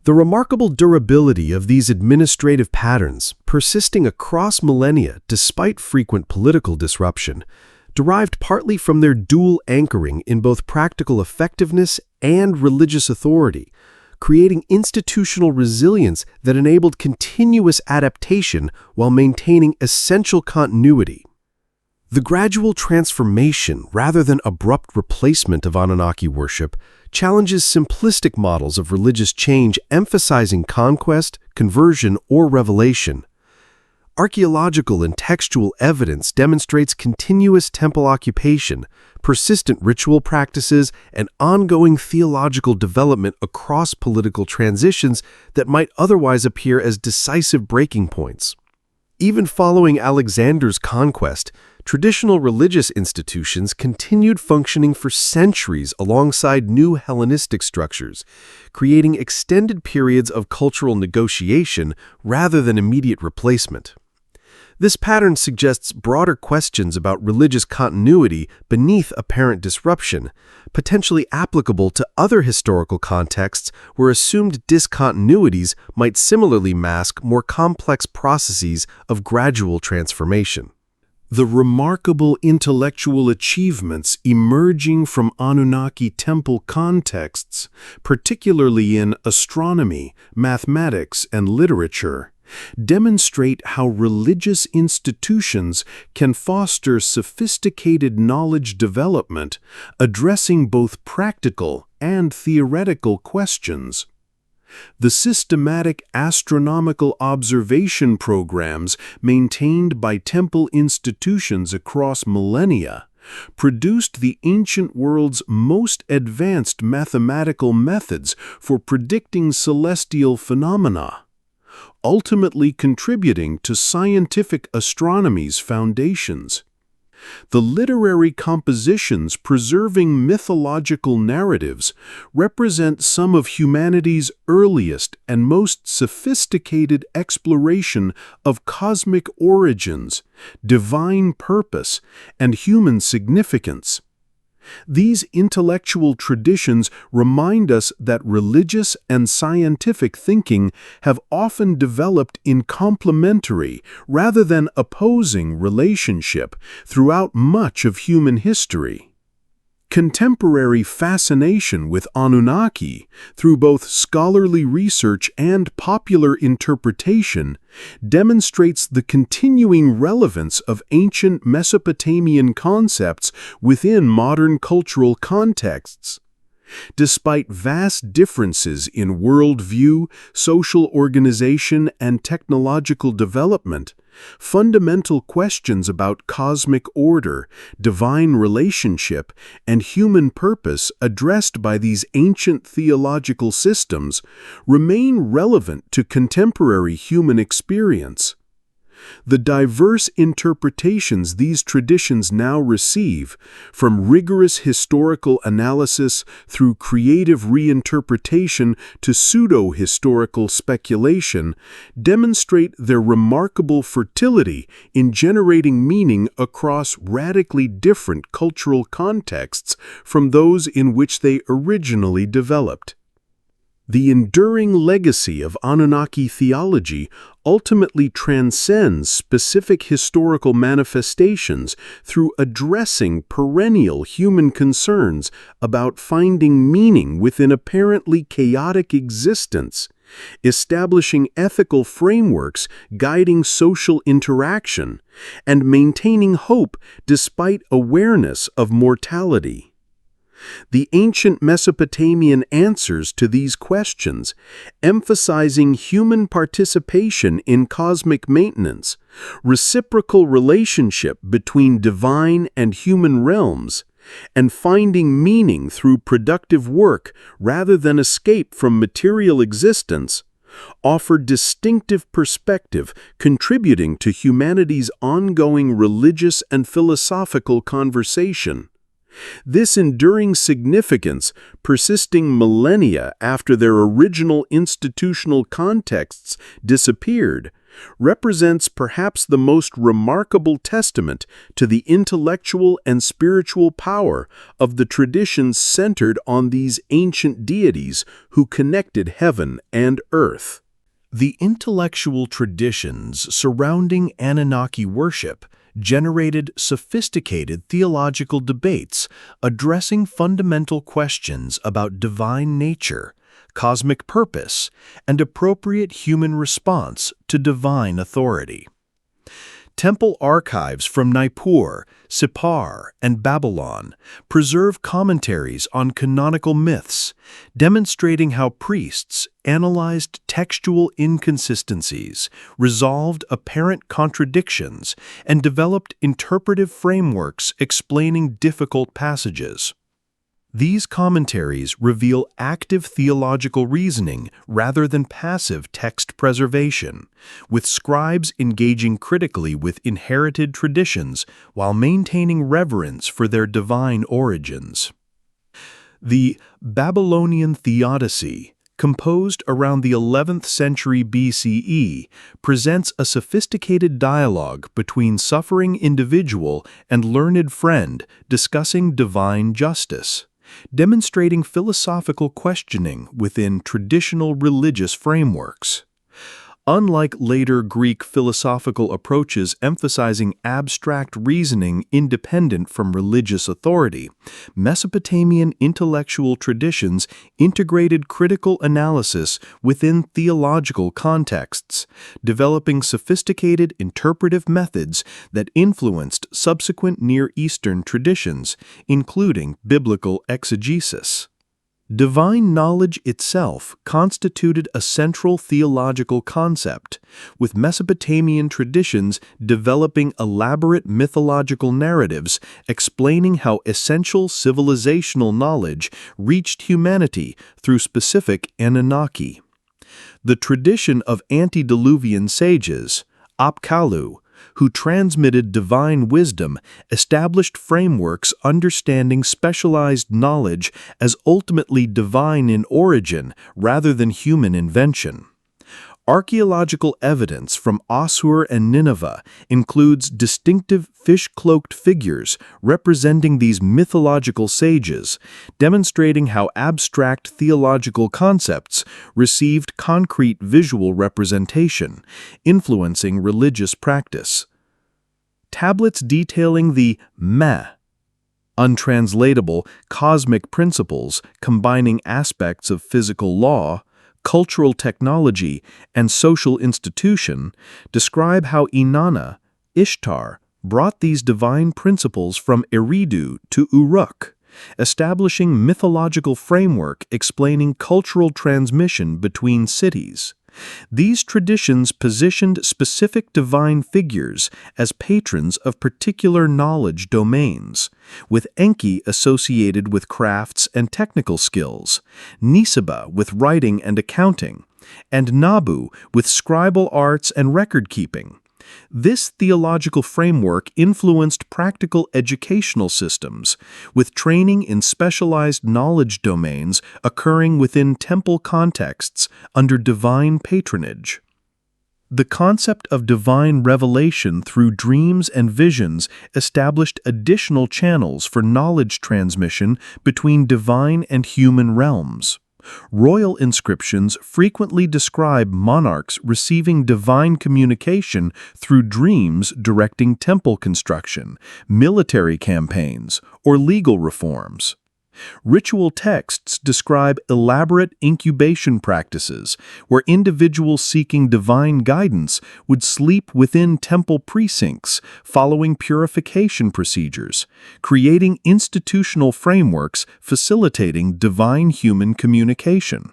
The remarkable durability of these administrative patterns, persisting across millennia despite frequent political disruption, derived partly from their dual anchoring in both practical effectiveness and religious authority, creating institutional resilience that enabled continuous adaptation while maintaining essential continuity. The gradual transformation rather than abrupt replacement of Anunnaki worship challenges simplistic models of religious change emphasizing conquest, conversion, or revelation. Archaeological and textual evidence demonstrates continuous temple occupation, persistent ritual practices, and ongoing theological development across political transitions that might otherwise appear as decisive breaking points. Even following Alexander's conquest, traditional religious institutions continued functioning for centuries alongside new Hellenistic structures, creating extended periods of cultural negotiation rather than immediate replacement. This pattern suggests broader questions about religious continuity beneath apparent disruption, potentially applicable to other historical contexts where assumed discontinuities might similarly mask more complex processes of gradual transformation. The remarkable intellectual achievements emerging from Anunnaki temple contexts, particularly in astronomy, mathematics, and literature, demonstrate how religious institutions can foster sophisticated knowledge development, addressing both practical and theoretical questions. The systematic astronomical observation programs maintained by temple institutions across millennia produced the ancient world's most advanced mathematical methods for predicting celestial phenomena, ultimately contributing to scientific astronomy's foundations. The literary compositions preserving mythological narratives represent some of humanity's earliest and most sophisticated exploration of cosmic origins, divine purpose, and human significance. These intellectual traditions remind us that religious and scientific thinking have often developed in complementary rather than opposing relationship throughout much of human history. Contemporary fascination with Anunnaki, through both scholarly research and popular interpretation, demonstrates the continuing relevance of ancient Mesopotamian concepts within modern cultural contexts. Despite vast differences in worldview, social organization, and technological development, fundamental questions about cosmic order, divine relationship, and human purpose addressed by these ancient theological systems remain relevant to contemporary human experience. The diverse interpretations these traditions now receive, from rigorous historical analysis through creative reinterpretation to pseudo-historical speculation, demonstrate their remarkable fertility in generating meaning across radically different cultural contexts from those in which they originally developed. The enduring legacy of Anunnaki theology ultimately transcends specific historical manifestations through addressing perennial human concerns about finding meaning within apparently chaotic existence, establishing ethical frameworks guiding social interaction, and maintaining hope despite awareness of mortality. The ancient Mesopotamian answers to these questions, emphasizing human participation in cosmic maintenance, reciprocal relationship between divine and human realms, and finding meaning through productive work rather than escape from material existence, offer distinctive perspective contributing to humanity's ongoing religious and philosophical conversation. This enduring significance, persisting millennia after their original institutional contexts disappeared, represents perhaps the most remarkable testament to the intellectual and spiritual power of the traditions centered on these ancient deities who connected heaven and earth. The intellectual traditions surrounding Anunnaki worship generated sophisticated theological debates addressing fundamental questions about divine nature, cosmic purpose, and appropriate human response to divine authority. Temple archives from Nippur, Sippar, and Babylon preserve commentaries on canonical myths, demonstrating how priests analyzed textual inconsistencies, resolved apparent contradictions, and developed interpretive frameworks explaining difficult passages. These commentaries reveal active theological reasoning rather than passive text preservation, with scribes engaging critically with inherited traditions while maintaining reverence for their divine origins. The Babylonian Theodicy, composed around the 11th century BCE, presents a sophisticated dialogue between suffering individual and learned friend discussing divine justice, demonstrating philosophical questioning within traditional religious frameworks. Unlike later Greek philosophical approaches emphasizing abstract reasoning independent from religious authority, Mesopotamian intellectual traditions integrated critical analysis within theological contexts, developing sophisticated interpretive methods that influenced subsequent Near Eastern traditions, including biblical exegesis. Divine knowledge itself constituted a central theological concept, with Mesopotamian traditions developing elaborate mythological narratives explaining how essential civilizational knowledge reached humanity through specific Anunnaki. The tradition of antediluvian sages, Apkallu, who transmitted divine wisdom, established frameworks understanding specialized knowledge as ultimately divine in origin rather than human invention. Archaeological evidence from Assur and Nineveh includes distinctive fish-cloaked figures representing these mythological sages, demonstrating how abstract theological concepts received concrete visual representation, influencing religious practice. Tablets detailing the untranslatable cosmic principles combining aspects of physical law, cultural technology, and social institution describe how Inanna, Ishtar, brought these divine principles from Eridu to Uruk, establishing mythological framework explaining cultural transmission between cities. These traditions positioned specific divine figures as patrons of particular knowledge domains, with Enki associated with crafts and technical skills, Nisaba with writing and accounting, and Nabu with scribal arts and record-keeping. This theological framework influenced practical educational systems, with training in specialized knowledge domains occurring within temple contexts under divine patronage. The concept of divine revelation through dreams and visions established additional channels for knowledge transmission between divine and human realms. Royal inscriptions frequently describe monarchs receiving divine communication through dreams directing temple construction, military campaigns, or legal reforms. Ritual texts describe elaborate incubation practices where individuals seeking divine guidance would sleep within temple precincts following purification procedures, creating institutional frameworks facilitating divine human communication.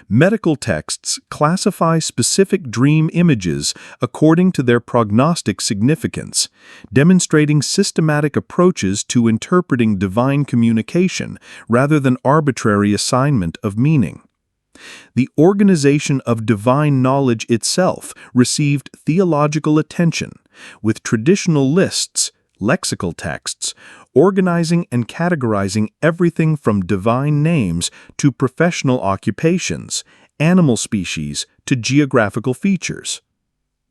Medical texts classify specific dream images according to their prognostic significance, demonstrating systematic approaches to interpreting divine communication rather than arbitrary assignment of meaning. The organization of divine knowledge itself received theological attention, with traditional lists, lexical texts, organizing and categorizing everything from divine names to professional occupations, animal species to geographical features.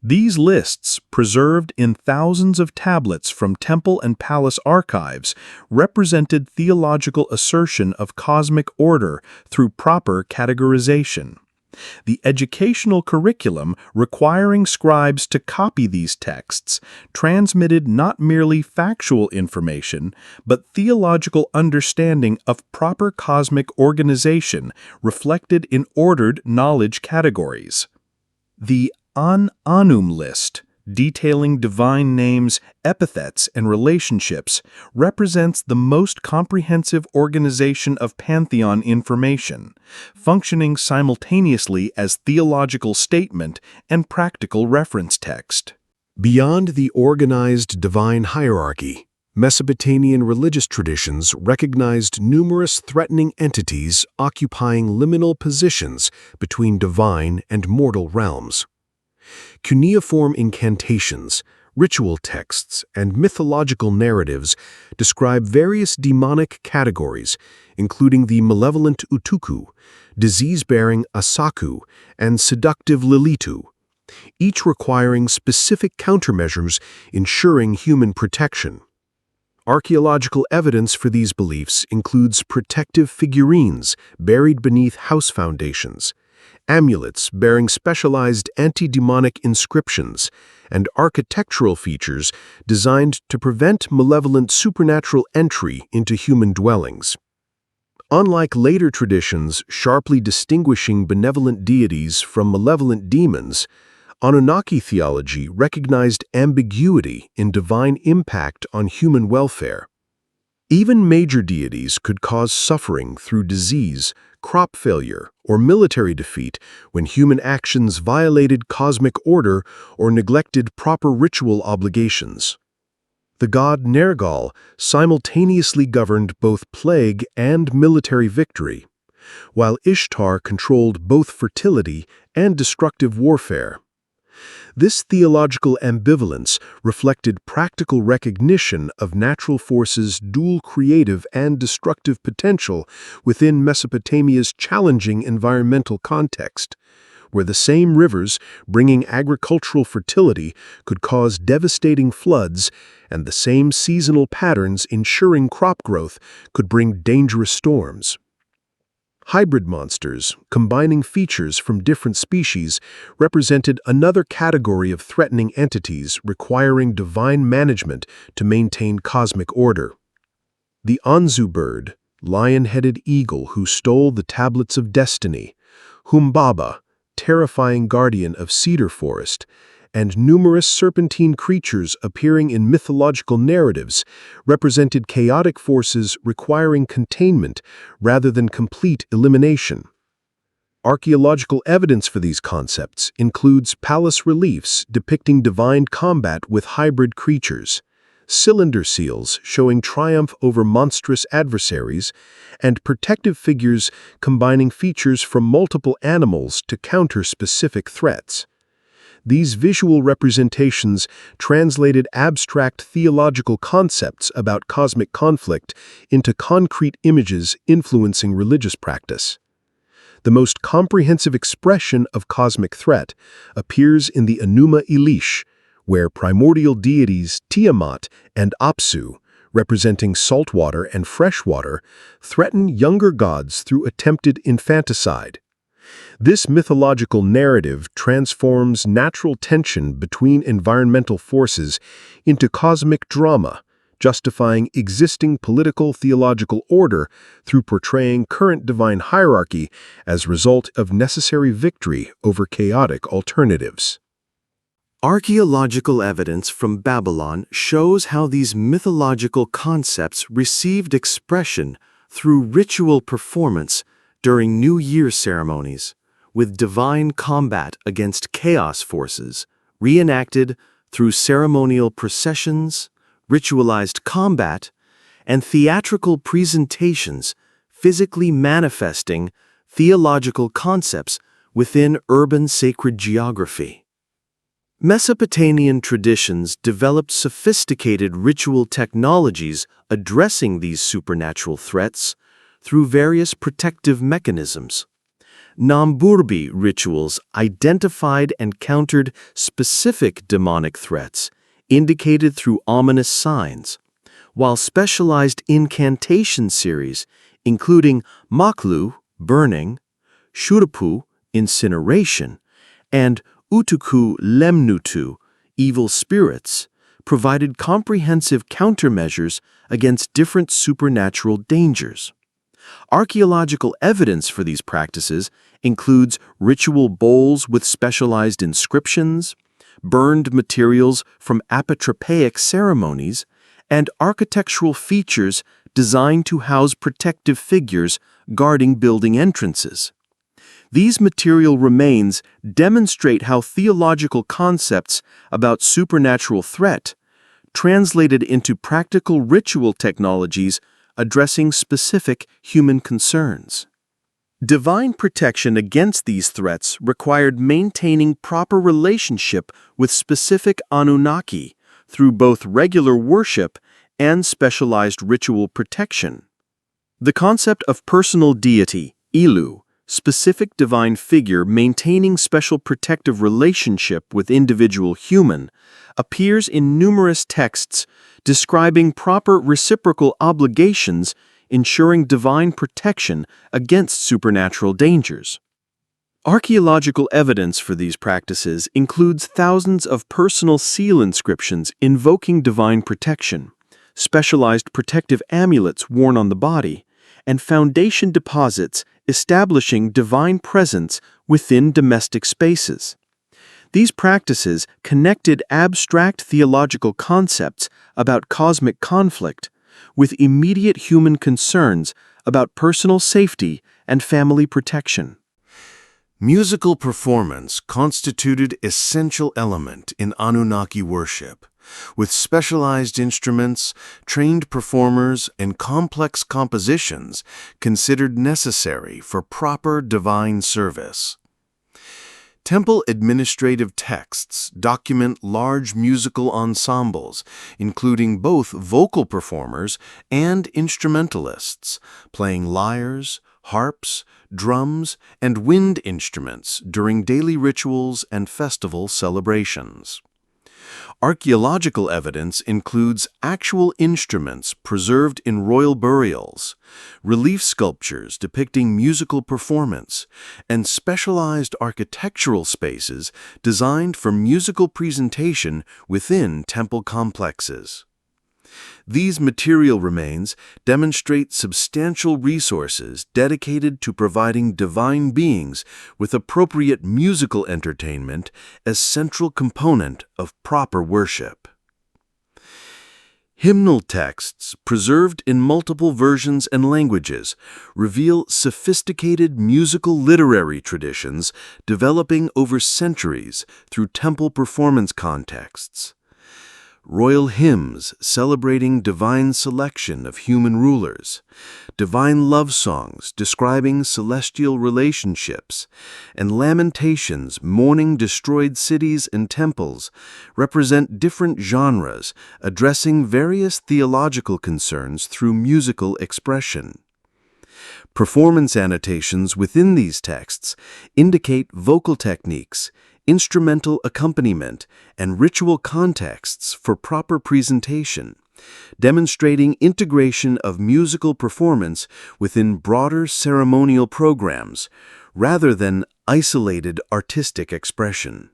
These lists, preserved in thousands of tablets from temple and palace archives, represented theological assertion of cosmic order through proper categorization. The educational curriculum requiring scribes to copy these texts transmitted not merely factual information, but theological understanding of proper cosmic organization reflected in ordered knowledge categories. The An Anum list, detailing divine names, epithets, and relationships, represents the most comprehensive organization of pantheon information, functioning simultaneously as theological statement and practical reference text. Beyond the organized divine hierarchy, Mesopotamian religious traditions recognized numerous threatening entities occupying liminal positions between divine and mortal realms. Cuneiform incantations, ritual texts, and mythological narratives describe various demonic categories, including the malevolent Utuku, disease-bearing Asaku, and seductive Lilitu, each requiring specific countermeasures ensuring human protection. Archaeological evidence for these beliefs includes protective figurines buried beneath house foundations, amulets bearing specialized anti-demonic inscriptions, and architectural features designed to prevent malevolent supernatural entry into human dwellings. Unlike later traditions sharply distinguishing benevolent deities from malevolent demons, Anunnaki theology recognized ambiguity in divine impact on human welfare. Even major deities could cause suffering through disease, crop failure, or military defeat when human actions violated cosmic order or neglected proper ritual obligations. The god Nergal simultaneously governed both plague and military victory, while Ishtar controlled both fertility and destructive warfare. This theological ambivalence reflected practical recognition of natural forces' dual creative and destructive potential within Mesopotamia's challenging environmental context, where the same rivers bringing agricultural fertility could cause devastating floods, and the same seasonal patterns ensuring crop growth could bring dangerous storms. Hybrid monsters, combining features from different species, represented another category of threatening entities requiring divine management to maintain cosmic order. The Anzu bird, lion-headed eagle who stole the tablets of destiny, Humbaba, terrifying guardian of cedar forest, and numerous serpentine creatures appearing in mythological narratives represented chaotic forces requiring containment rather than complete elimination. Archaeological evidence for these concepts includes palace reliefs depicting divine combat with hybrid creatures, cylinder seals showing triumph over monstrous adversaries, and protective figures combining features from multiple animals to counter specific threats. These visual representations translated abstract theological concepts about cosmic conflict into concrete images influencing religious practice. The most comprehensive expression of cosmic threat appears in the Enuma Elish, where primordial deities Tiamat and Apsu, representing saltwater and freshwater, threaten younger gods through attempted infanticide. This mythological narrative transforms natural tension between environmental forces into cosmic drama, justifying existing political theological order through portraying current divine hierarchy as a result of necessary victory over chaotic alternatives. Archaeological evidence from Babylon shows how these mythological concepts received expression through ritual performance during New Year ceremonies, with divine combat against chaos forces reenacted through ceremonial processions, ritualized combat, and theatrical presentations physically manifesting theological concepts within urban sacred geography. Mesopotamian traditions developed sophisticated ritual technologies addressing these supernatural threats through various protective mechanisms. Namburbi rituals identified and countered specific demonic threats, indicated through ominous signs, while specialized incantation series, including Maklu, burning, Shurupu, incineration, and Utuku Lemnutu, evil spirits, provided comprehensive countermeasures against different supernatural dangers. Archaeological evidence for these practices includes ritual bowls with specialized inscriptions, burned materials from apotropaic ceremonies, and architectural features designed to house protective figures guarding building entrances. These material remains demonstrate how theological concepts about supernatural threat translated into practical ritual technologies addressing specific human concerns. Divine protection against these threats required maintaining proper relationship with specific Anunnaki through both regular worship and specialized ritual protection. The concept of personal deity, ilu, specific divine figure maintaining special protective relationship with individual human, appears in numerous texts describing proper reciprocal obligations ensuring divine protection against supernatural dangers. Archaeological evidence for these practices includes thousands of personal seal inscriptions invoking divine protection, specialized protective amulets worn on the body, and foundation deposits establishing divine presence within domestic spaces. These practices connected abstract theological concepts about cosmic conflict with immediate human concerns about personal safety and family protection. Musical performance constituted an essential element in Anunnaki worship, with specialized instruments, trained performers, and complex compositions considered necessary for proper divine service. Temple administrative texts document large musical ensembles, including both vocal performers and instrumentalists, playing lyres, harps, drums, and wind instruments during daily rituals and festival celebrations. Archaeological evidence includes actual instruments preserved in royal burials, relief sculptures depicting musical performance, and specialized architectural spaces designed for musical presentation within temple complexes. These material remains demonstrate substantial resources dedicated to providing divine beings with appropriate musical entertainment as central component of proper worship. Hymnal texts, preserved in multiple versions and languages, reveal sophisticated musical literary traditions developing over centuries through temple performance contexts. Royal hymns celebrating divine selection of human rulers, divine love songs describing celestial relationships, and lamentations mourning destroyed cities and temples represent different genres addressing various theological concerns through musical expression. Performance annotations within these texts indicate vocal techniques, instrumental accompaniment, and ritual contexts for proper presentation, demonstrating integration of musical performance within broader ceremonial programs rather than isolated artistic expression.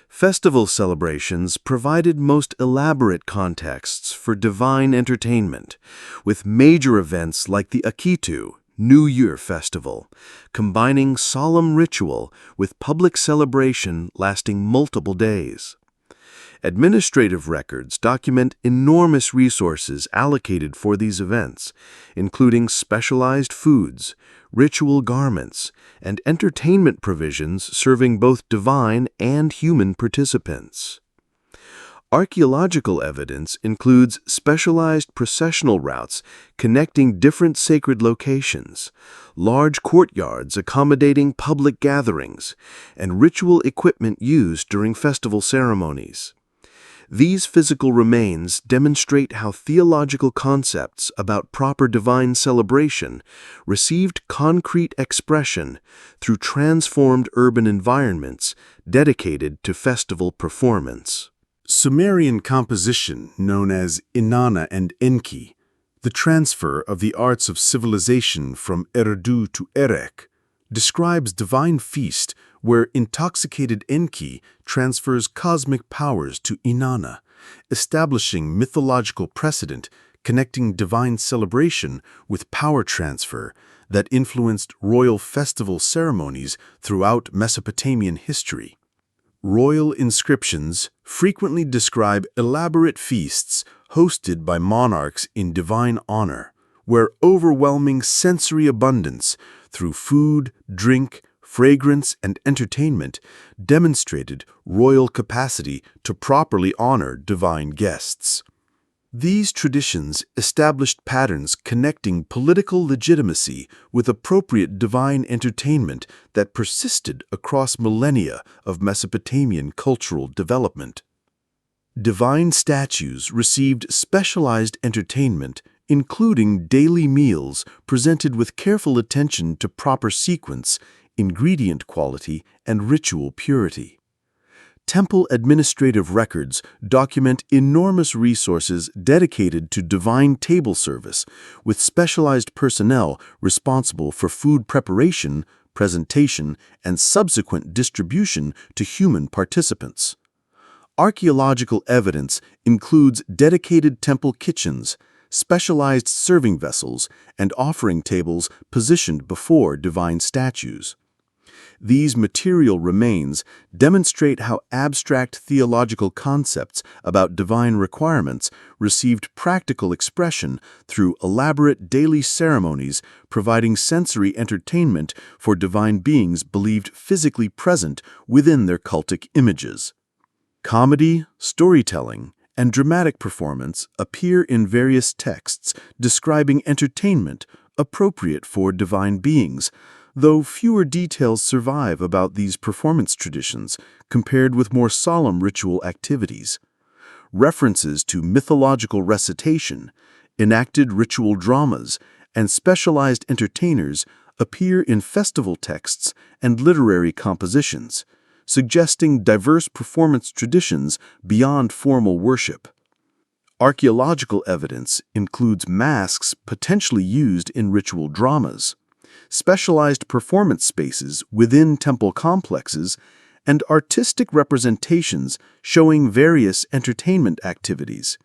Festival celebrations provided most elaborate contexts for divine entertainment, with major events like the Akitu, New Year Festival, combining solemn ritual with public celebration lasting multiple days. Administrative records document enormous resources allocated for these events, including specialized foods, ritual garments, and entertainment provisions serving both divine and human participants. Archaeological evidence includes specialized processional routes connecting different sacred locations, large courtyards accommodating public gatherings, and ritual equipment used during festival ceremonies. These physical remains demonstrate how theological concepts about proper divine celebration received concrete expression through transformed urban environments dedicated to festival performance. Sumerian composition, known as Inanna and Enki, the transfer of the arts of civilization from Eridu to Erech, describes divine feast where intoxicated Enki transfers cosmic powers to Inanna, establishing mythological precedent connecting divine celebration with power transfer that influenced royal festival ceremonies throughout Mesopotamian history. Royal inscriptions frequently describe elaborate feasts hosted by monarchs in divine honor, where overwhelming sensory abundance through food, drink, fragrance, and entertainment demonstrated royal capacity to properly honor divine guests. These traditions established patterns connecting political legitimacy with appropriate divine entertainment that persisted across millennia of Mesopotamian cultural development. Divine statues received specialized entertainment, including daily meals presented with careful attention to proper sequence, ingredient quality, and ritual purity. Temple administrative records document enormous resources dedicated to divine table service, with specialized personnel responsible for food preparation, presentation, and subsequent distribution to human participants. Archaeological evidence includes dedicated temple kitchens, specialized serving vessels, and offering tables positioned before divine statues. These material remains demonstrate how abstract theological concepts about divine requirements received practical expression through elaborate daily ceremonies providing sensory entertainment for divine beings believed physically present within their cultic images. Comedy, storytelling, and dramatic performance appear in various texts describing entertainment appropriate for divine beings, though fewer details survive about these performance traditions compared with more solemn ritual activities. References to mythological recitation, enacted ritual dramas, and specialized entertainers appear in festival texts and literary compositions, suggesting diverse performance traditions beyond formal worship. Archaeological evidence includes masks potentially used in ritual dramas, specialized performance spaces within temple complexes, and artistic representations showing various entertainment activities.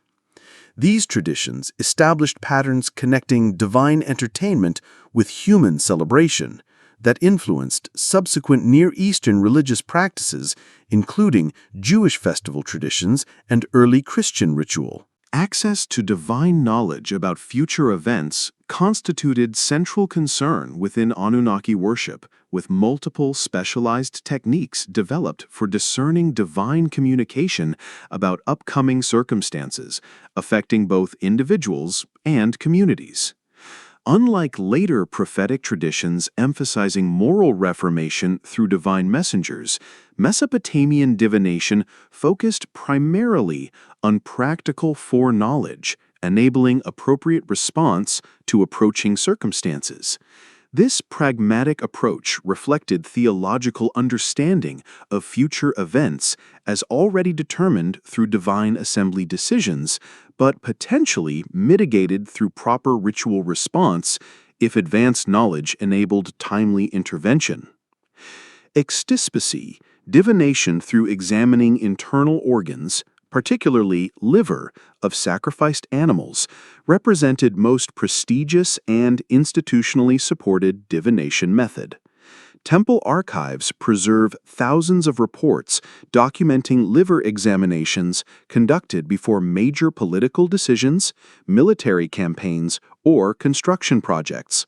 These traditions established patterns connecting divine entertainment with human celebration that influenced subsequent Near Eastern religious practices, including Jewish festival traditions and early Christian ritual. Access to divine knowledge about future events constituted central concern within Anunnaki worship, with multiple specialized techniques developed for discerning divine communication about upcoming circumstances, affecting both individuals and communities. Unlike later prophetic traditions emphasizing moral reformation through divine messengers, Mesopotamian divination focused primarily on practical foreknowledge, enabling appropriate response to approaching circumstances. This pragmatic approach reflected theological understanding of future events as already determined through divine assembly decisions, but potentially mitigated through proper ritual response if advanced knowledge enabled timely intervention. Extispacy, divination through examining internal organs, particularly liver, of sacrificed animals, represented most prestigious and institutionally supported divination method. Temple archives preserve thousands of reports documenting liver examinations conducted before major political decisions, military campaigns, or construction projects.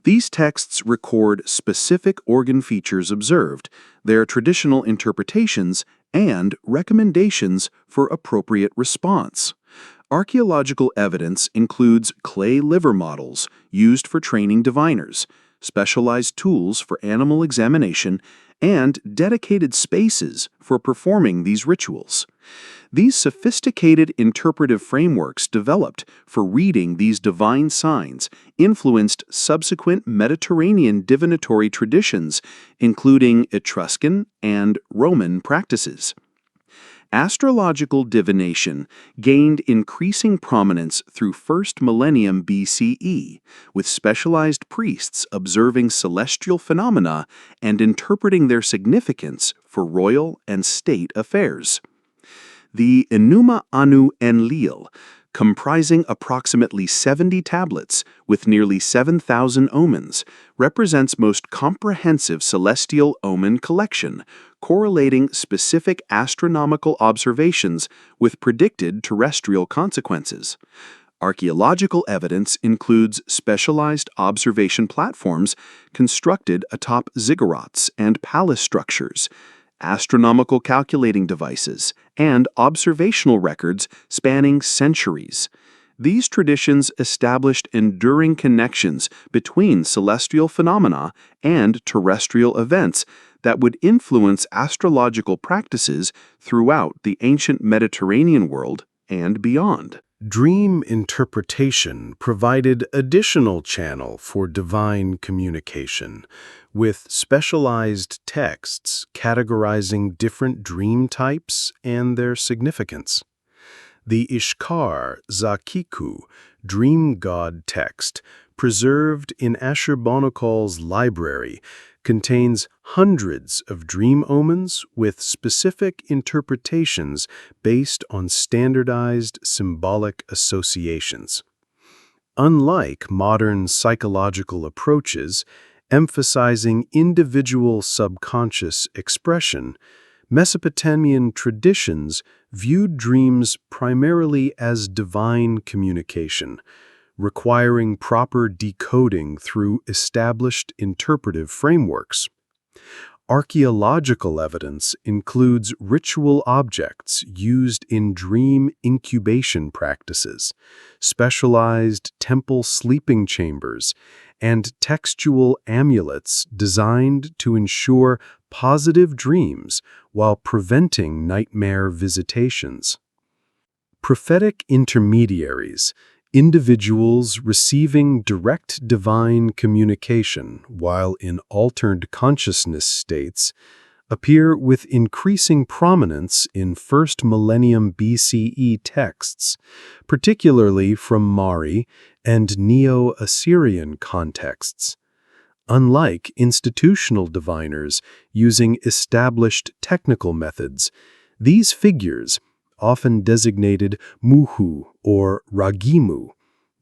These texts record specific organ features observed, their traditional interpretations, and recommendations for appropriate response. Archaeological evidence includes clay liver models used for training diviners, specialized tools for animal examination, and dedicated spaces for performing these rituals. These sophisticated interpretive frameworks developed for reading these divine signs influenced subsequent Mediterranean divinatory traditions, including Etruscan and Roman practices. Astrological divination gained increasing prominence through 1st millennium BCE, with specialized priests observing celestial phenomena and interpreting their significance for royal and state affairs. The Enuma Anu Enlil comprising approximately 70 tablets with nearly 7,000 omens, represents most comprehensive celestial omen collection, correlating specific astronomical observations with predicted terrestrial consequences. Archaeological evidence includes specialized observation platforms constructed atop ziggurats and palace structures, astronomical calculating devices, and observational records spanning centuries. These traditions established enduring connections between celestial phenomena and terrestrial events that would influence astrological practices throughout the ancient Mediterranean world and beyond. Dream interpretation provided additional channel for divine communication, with specialized texts categorizing different dream types and their significance. The Ishkar Zakiku dream god text, preserved in Ashurbanipal's library, contains hundreds of dream omens with specific interpretations based on standardized symbolic associations. Unlike modern psychological approaches emphasizing individual subconscious expression, Mesopotamian traditions viewed dreams primarily as divine communication, requiring proper decoding through established interpretive frameworks. Archaeological evidence includes ritual objects used in dream incubation practices, specialized temple sleeping chambers, and textual amulets designed to ensure positive dreams while preventing nightmare visitations. Prophetic intermediaries, individuals receiving direct divine communication while in altered consciousness states, appear with increasing prominence in first millennium BCE texts, particularly from Mari and Neo-Assyrian contexts. Unlike institutional diviners using established technical methods, these figures, often designated Muhu or Ragimu,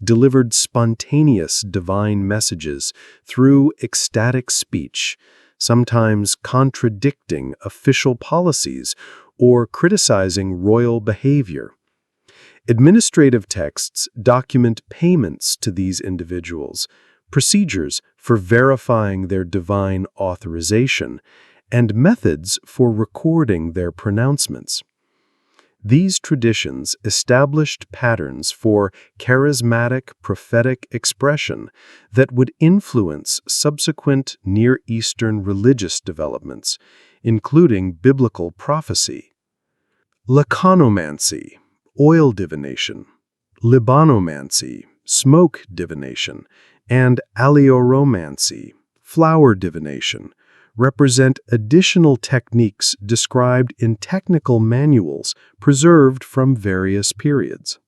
delivered spontaneous divine messages through ecstatic speech, sometimes contradicting official policies or criticizing royal behavior. Administrative texts document payments to these individuals, procedures for verifying their divine authorization, and methods for recording their pronouncements. These traditions established patterns for charismatic prophetic expression that would influence subsequent Near Eastern religious developments, including biblical prophecy. Laconomancy, oil divination, Libanomancy, smoke divination, and Aleoromancy, flower divination, represent additional techniques described in technical manuals preserved from various periods.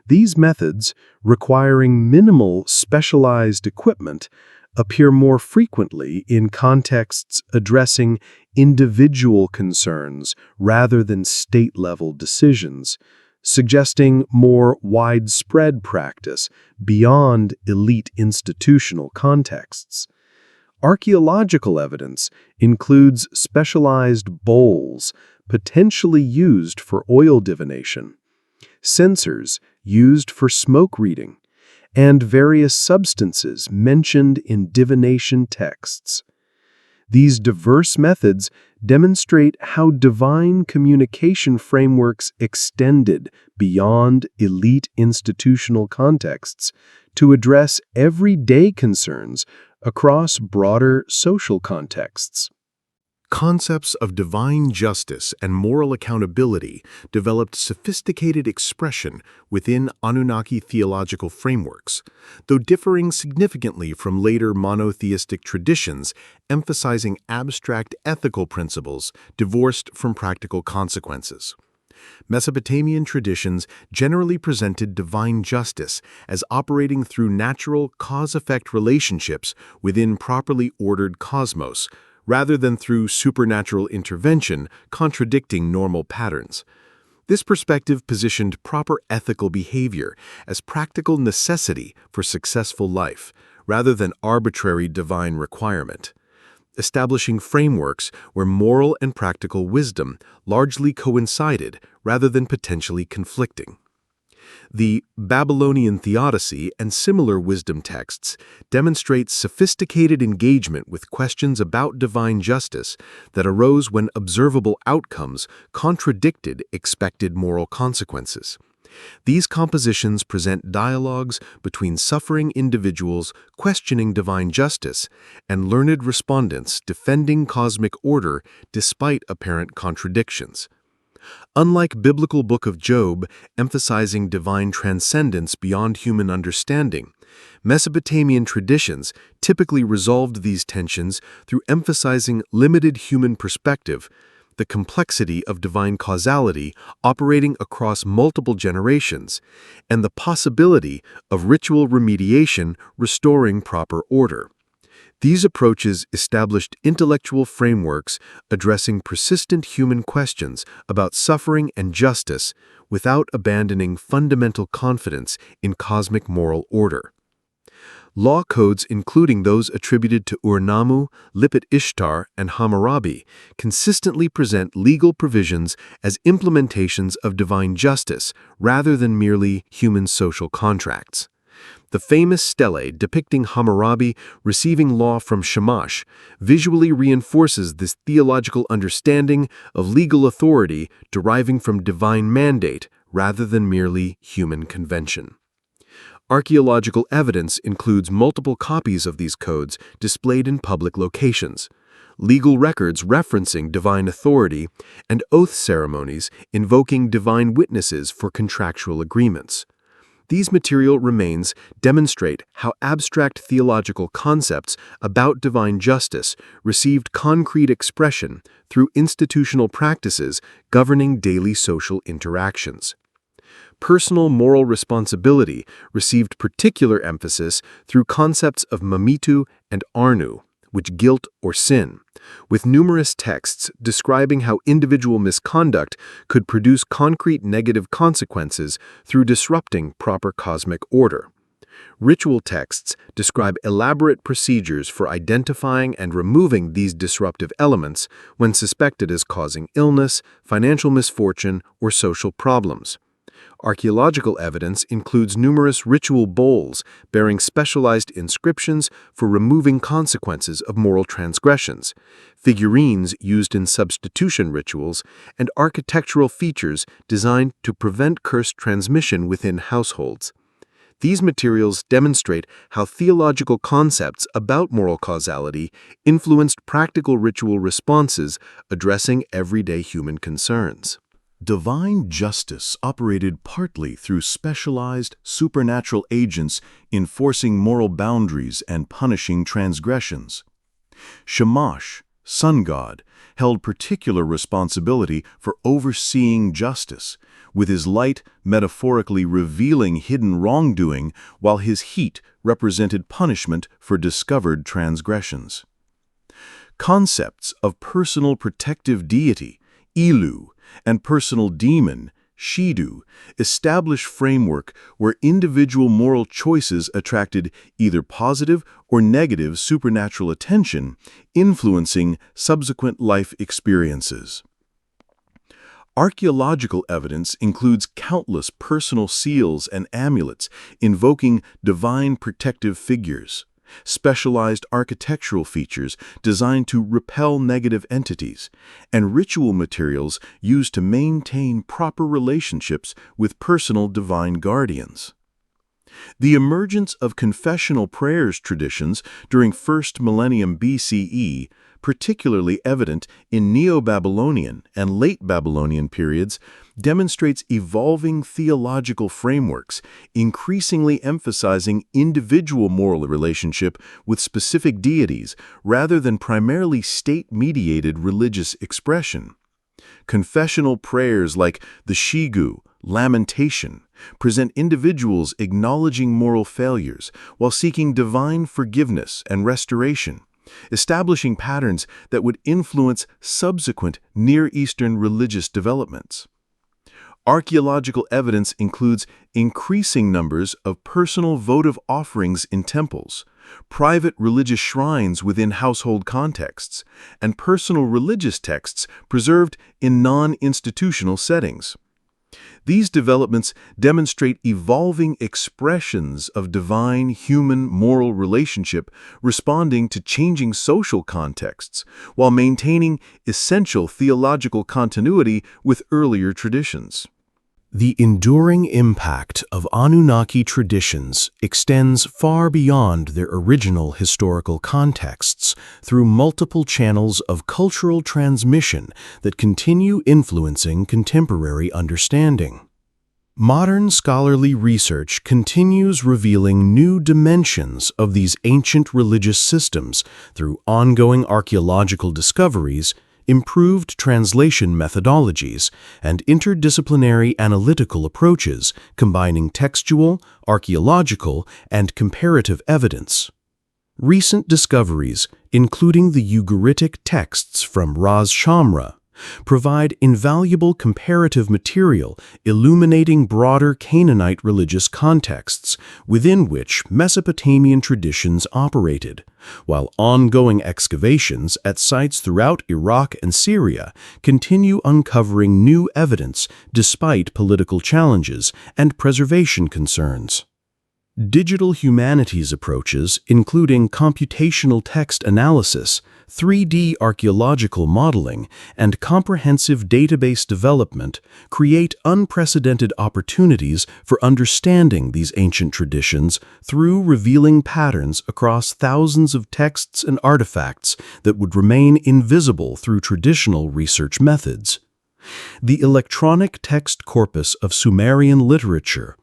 These methods, requiring minimal specialized equipment, appear more frequently in contexts addressing individual concerns rather than state-level decisions, suggesting more widespread practice beyond elite institutional contexts. Archaeological evidence includes specialized bowls potentially used for oil divination, censers used for smoke reading, and various substances mentioned in divination texts. These diverse methods demonstrate how divine communication frameworks extended beyond elite institutional contexts to address everyday concerns across broader social contexts. Concepts of divine justice and moral accountability developed sophisticated expression within Anunnaki theological frameworks, though differing significantly from later monotheistic traditions emphasizing abstract ethical principles divorced from practical consequences. Mesopotamian traditions generally presented divine justice as operating through natural cause-effect relationships within properly ordered cosmos, rather than through supernatural intervention contradicting normal patterns. This perspective positioned proper ethical behavior as practical necessity for successful life, rather than arbitrary divine requirement, establishing frameworks where moral and practical wisdom largely coincided rather than potentially conflicting. The Babylonian Theodicy and similar wisdom texts demonstrate sophisticated engagement with questions about divine justice that arose when observable outcomes contradicted expected moral consequences. These compositions present dialogues between suffering individuals questioning divine justice and learned respondents defending cosmic order despite apparent contradictions. Unlike biblical Book of Job, emphasizing divine transcendence beyond human understanding, Mesopotamian traditions typically resolved these tensions through emphasizing limited human perspective, the complexity of divine causality operating across multiple generations, and the possibility of ritual remediation restoring proper order. These approaches established intellectual frameworks addressing persistent human questions about suffering and justice without abandoning fundamental confidence in cosmic moral order. Law codes, including those attributed to Ur-Nammu, Lipit-Ishtar, and Hammurabi, consistently present legal provisions as implementations of divine justice rather than merely human social contracts. The famous stele depicting Hammurabi receiving law from Shamash visually reinforces this theological understanding of legal authority deriving from divine mandate rather than merely human convention. Archaeological evidence includes multiple copies of these codes displayed in public locations, legal records referencing divine authority, and oath ceremonies invoking divine witnesses for contractual agreements. These material remains demonstrate how abstract theological concepts about divine justice received concrete expression through institutional practices governing daily social interactions. Personal moral responsibility received particular emphasis through concepts of mamitu and arnu, which guilt or sin, with numerous texts describing how individual misconduct could produce concrete negative consequences through disrupting proper cosmic order. Ritual texts describe elaborate procedures for identifying and removing these disruptive elements when suspected as causing illness, financial misfortune, or social problems. Archaeological evidence includes numerous ritual bowls bearing specialized inscriptions for removing consequences of moral transgressions, figurines used in substitution rituals, and architectural features designed to prevent cursed transmission within households. These materials demonstrate how theological concepts about moral causality influenced practical ritual responses addressing everyday human concerns. Divine justice operated partly through specialized supernatural agents enforcing moral boundaries and punishing transgressions. Shamash, sun god, held particular responsibility for overseeing justice, with his light metaphorically revealing hidden wrongdoing while his heat represented punishment for discovered transgressions. Concepts of personal protective deity, Ilu, and personal demon, Shidu, establish framework where individual moral choices attracted either positive or negative supernatural attention, influencing subsequent life experiences. Archaeological evidence includes countless personal seals and amulets invoking divine protective figures, specialized architectural features designed to repel negative entities, and ritual materials used to maintain proper relationships with personal divine guardians. The emergence of confessional prayers traditions during 1st millennium BCE, particularly evident in Neo-Babylonian and Late Babylonian periods, demonstrates evolving theological frameworks, increasingly emphasizing individual moral relationship with specific deities rather than primarily state-mediated religious expression. Confessional prayers like the Shigu, lamentation, present individuals acknowledging moral failures while seeking divine forgiveness and restoration, establishing patterns that would influence subsequent Near Eastern religious developments. Archaeological evidence includes increasing numbers of personal votive offerings in temples, private religious shrines within household contexts, and personal religious texts preserved in non-institutional settings. These developments demonstrate evolving expressions of divine-human moral relationship responding to changing social contexts, while maintaining essential theological continuity with earlier traditions. The enduring impact of Anunnaki traditions extends far beyond their original historical contexts through multiple channels of cultural transmission that continue influencing contemporary understanding. Modern scholarly research continues revealing new dimensions of these ancient religious systems through ongoing archaeological discoveries, improved translation methodologies, and interdisciplinary analytical approaches combining textual, archaeological, and comparative evidence. Recent discoveries, including the Ugaritic texts from Ras Shamra, provide invaluable comparative material illuminating broader Canaanite religious contexts within which Mesopotamian traditions operated, while ongoing excavations at sites throughout Iraq and Syria continue uncovering new evidence despite political challenges and preservation concerns. Digital humanities approaches, including computational text analysis, 3D archaeological modeling, and comprehensive database development, create unprecedented opportunities for understanding these ancient traditions through revealing patterns across thousands of texts and artifacts that would remain invisible through traditional research methods. The electronic text corpus of Sumerian literature,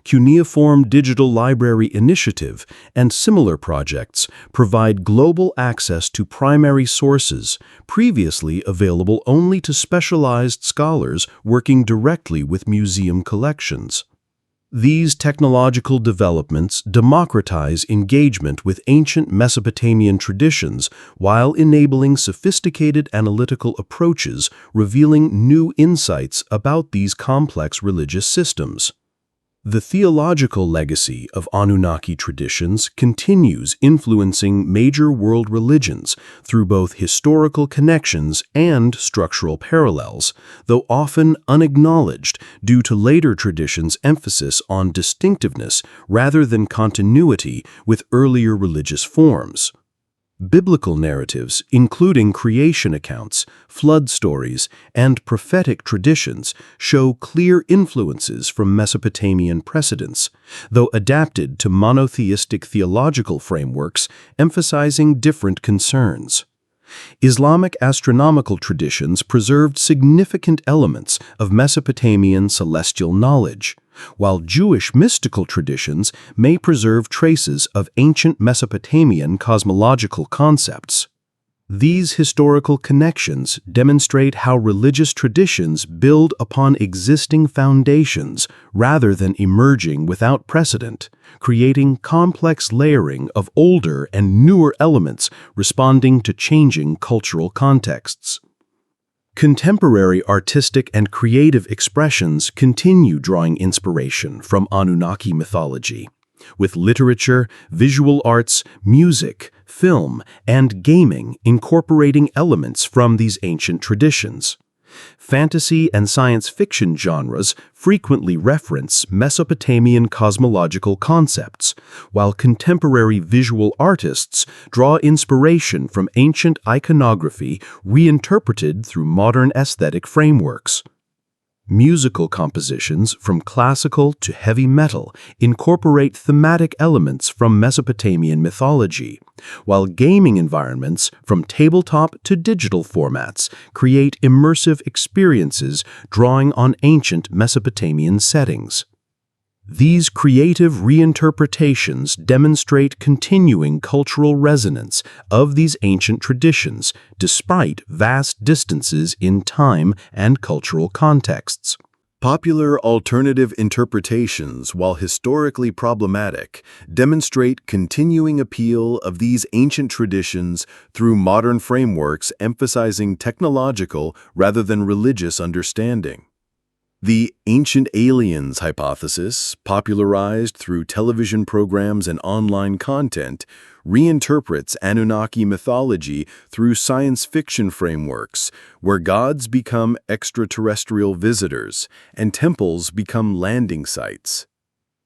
Cuneiform Digital Library Initiative, and similar projects provide global access to primary sources previously available only to specialized scholars working directly with museum collections. These technological developments democratize engagement with ancient Mesopotamian traditions while enabling sophisticated analytical approaches revealing new insights about these complex religious systems. The theological legacy of Anunnaki traditions continues influencing major world religions through both historical connections and structural parallels, though often unacknowledged due to later traditions' emphasis on distinctiveness rather than continuity with earlier religious forms. Biblical narratives, including creation accounts, flood stories, and prophetic traditions, show clear influences from Mesopotamian precedents, though adapted to monotheistic theological frameworks emphasizing different concerns. Islamic astronomical traditions preserved significant elements of Mesopotamian celestial knowledge, while Jewish mystical traditions may preserve traces of ancient Mesopotamian cosmological concepts. These historical connections demonstrate how religious traditions build upon existing foundations rather than emerging without precedent, creating complex layering of older and newer elements responding to changing cultural contexts. Contemporary artistic and creative expressions continue drawing inspiration from Anunnaki mythology, with literature, visual arts, music, film, and gaming incorporating elements from these ancient traditions. Fantasy and science fiction genres frequently reference Mesopotamian cosmological concepts, while contemporary visual artists draw inspiration from ancient iconography reinterpreted through modern aesthetic frameworks. Musical compositions, from classical to heavy metal, incorporate thematic elements from Mesopotamian mythology, while gaming environments, from tabletop to digital formats, create immersive experiences drawing on ancient Mesopotamian settings. These creative reinterpretations demonstrate continuing cultural resonance of these ancient traditions despite vast distances in time and cultural contexts. Popular alternative interpretations, while historically problematic, demonstrate continuing appeal of these ancient traditions through modern frameworks emphasizing technological rather than religious understanding. The ancient aliens hypothesis, popularized through television programs and online content, reinterprets Anunnaki mythology through science fiction frameworks, where gods become extraterrestrial visitors and temples become landing sites.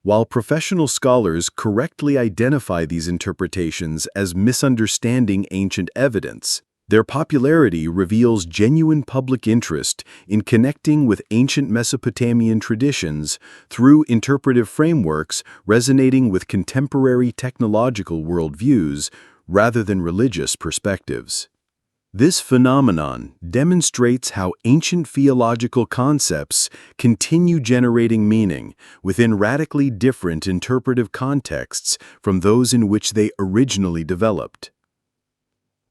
While professional scholars correctly identify these interpretations as misunderstanding ancient evidence, their popularity reveals genuine public interest in connecting with ancient Mesopotamian traditions through interpretive frameworks resonating with contemporary technological worldviews rather than religious perspectives. This phenomenon demonstrates how ancient theological concepts continue generating meaning within radically different interpretive contexts from those in which they originally developed.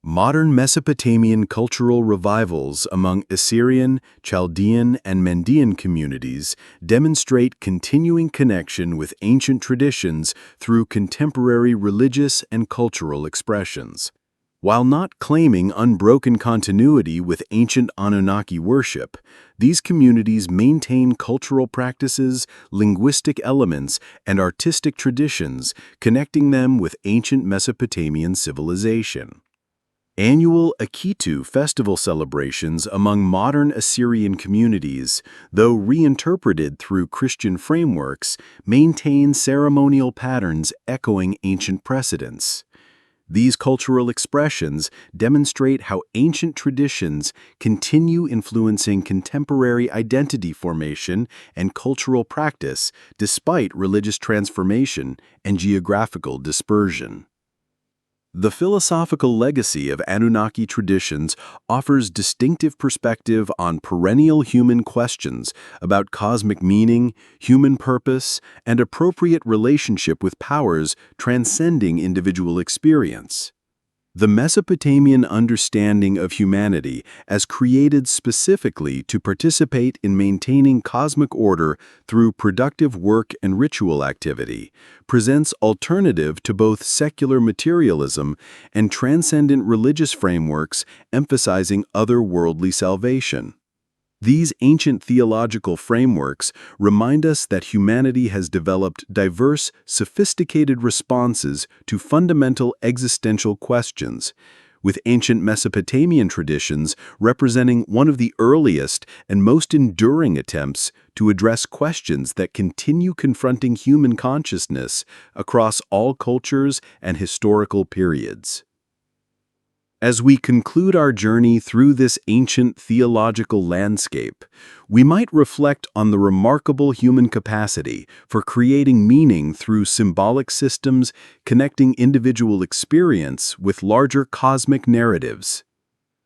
Modern Mesopotamian cultural revivals among Assyrian, Chaldean, and Mandean communities demonstrate continuing connection with ancient traditions through contemporary religious and cultural expressions. While not claiming unbroken continuity with ancient Anunnaki worship, these communities maintain cultural practices, linguistic elements, and artistic traditions, connecting them with ancient Mesopotamian civilization. Annual Akitu festival celebrations among modern Assyrian communities, though reinterpreted through Christian frameworks, maintain ceremonial patterns echoing ancient precedents. These cultural expressions demonstrate how ancient traditions continue influencing contemporary identity formation and cultural practice despite religious transformation and geographical dispersion. The philosophical legacy of Anunnaki traditions offers distinctive perspective on perennial human questions about cosmic meaning, human purpose, and appropriate relationship with powers transcending individual experience. The Mesopotamian understanding of humanity as created specifically to participate in maintaining cosmic order through productive work and ritual activity presents alternative to both secular materialism and transcendent religious frameworks emphasizing otherworldly salvation. These ancient theological frameworks remind us that humanity has developed diverse, sophisticated responses to fundamental existential questions, with ancient Mesopotamian traditions representing one of the earliest and most enduring attempts to address questions that continue confronting human consciousness across all cultures and historical periods. As we conclude our journey through this ancient theological landscape, we might reflect on the remarkable human capacity for creating meaning through symbolic systems connecting individual experience with larger cosmic narratives.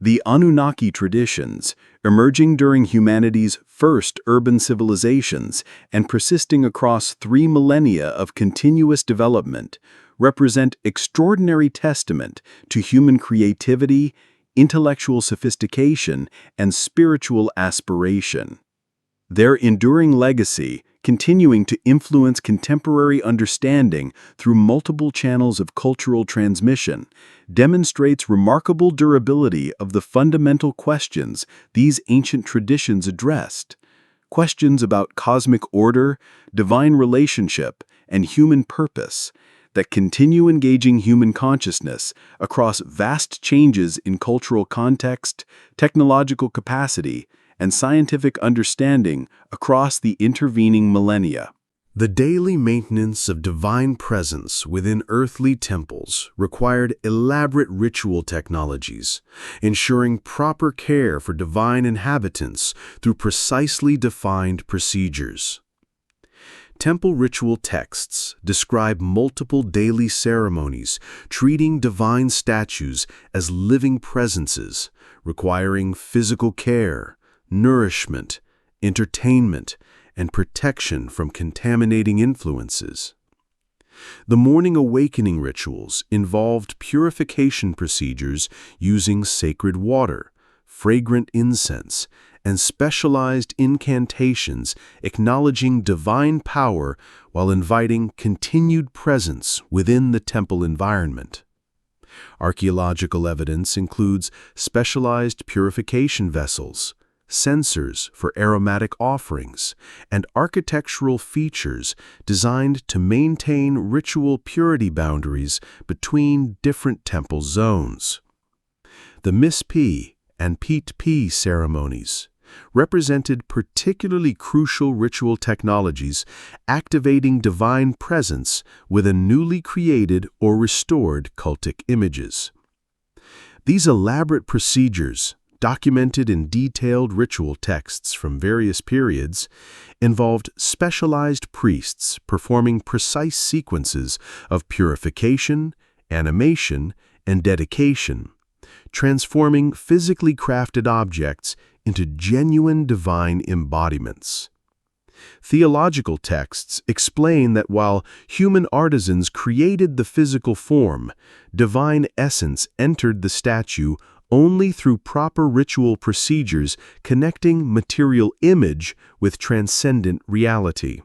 The Anunnaki traditions, emerging during humanity's first urban civilizations and persisting across 3 millennia of continuous development, represent extraordinary testament to human creativity, intellectual sophistication, and spiritual aspiration. Their enduring legacy, continuing to influence contemporary understanding through multiple channels of cultural transmission, demonstrates remarkable durability of the fundamental questions these ancient traditions addressed. Questions about cosmic order, divine relationship, and human purpose that continue engaging human consciousness across vast changes in cultural context, technological capacity, and scientific understanding across the intervening millennia. The daily maintenance of divine presence within earthly temples required elaborate ritual technologies, ensuring proper care for divine inhabitants through precisely defined procedures. Temple ritual texts describe multiple daily ceremonies, treating divine statues as living presences, requiring physical care, nourishment, entertainment, and protection from contaminating influences. The morning awakening rituals involved purification procedures using sacred water, fragrant incense, and specialized incantations acknowledging divine power while inviting continued presence within the temple environment. Archaeological evidence includes specialized purification vessels, censers for aromatic offerings, and architectural features designed to maintain ritual purity boundaries between different temple zones. The Mis-P and Pit-P ceremonies represented particularly crucial ritual technologies activating divine presence within newly created or restored cultic images. These elaborate procedures, documented in detailed ritual texts from various periods, involved specialized priests performing precise sequences of purification, animation, and dedication, transforming physically crafted objects into genuine divine embodiments. Theological texts explain that while human artisans created the physical form, divine essence entered the statue only through proper ritual procedures connecting material image with transcendent reality.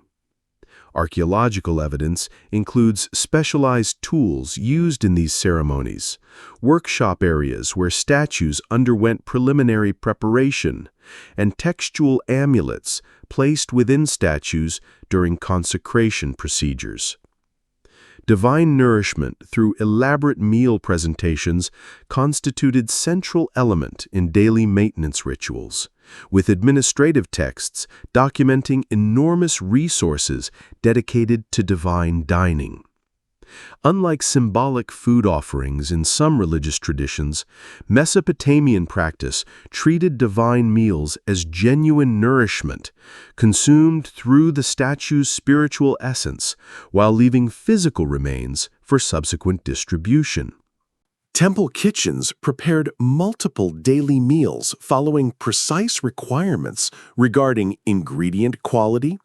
Archaeological evidence includes specialized tools used in these ceremonies, workshop areas where statues underwent preliminary preparation, and textual amulets placed within statues during consecration procedures. Divine nourishment through elaborate meal presentations constituted central element in daily maintenance rituals, with administrative texts documenting enormous resources dedicated to divine dining. Unlike symbolic food offerings in some religious traditions, Mesopotamian practice treated divine meals as genuine nourishment, consumed through the statue's spiritual essence, while leaving physical remains for subsequent distribution. Temple kitchens prepared multiple daily meals following precise requirements regarding ingredient quality,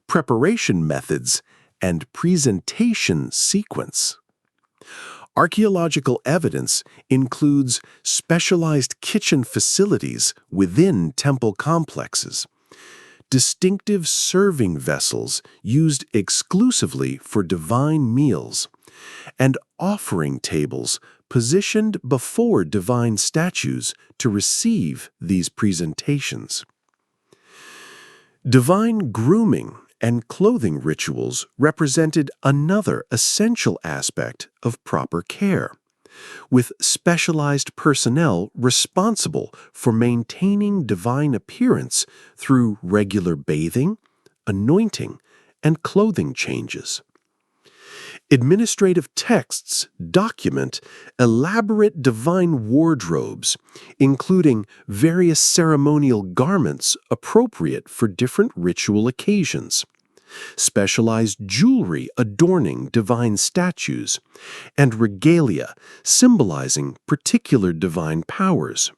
preparation methods, and presentation sequence. Archaeological evidence includes specialized kitchen facilities within temple complexes, distinctive serving vessels used exclusively for divine meals, and offering tables positioned before divine statues to receive these presentations. Divine grooming and clothing rituals represented another essential aspect of proper care, with specialized personnel responsible for maintaining divine appearance through regular bathing, anointing, and clothing changes. Administrative texts document elaborate divine wardrobes, including various ceremonial garments appropriate for different ritual occasions, specialized jewelry adorning divine statues, and regalia symbolizing particular divine powers.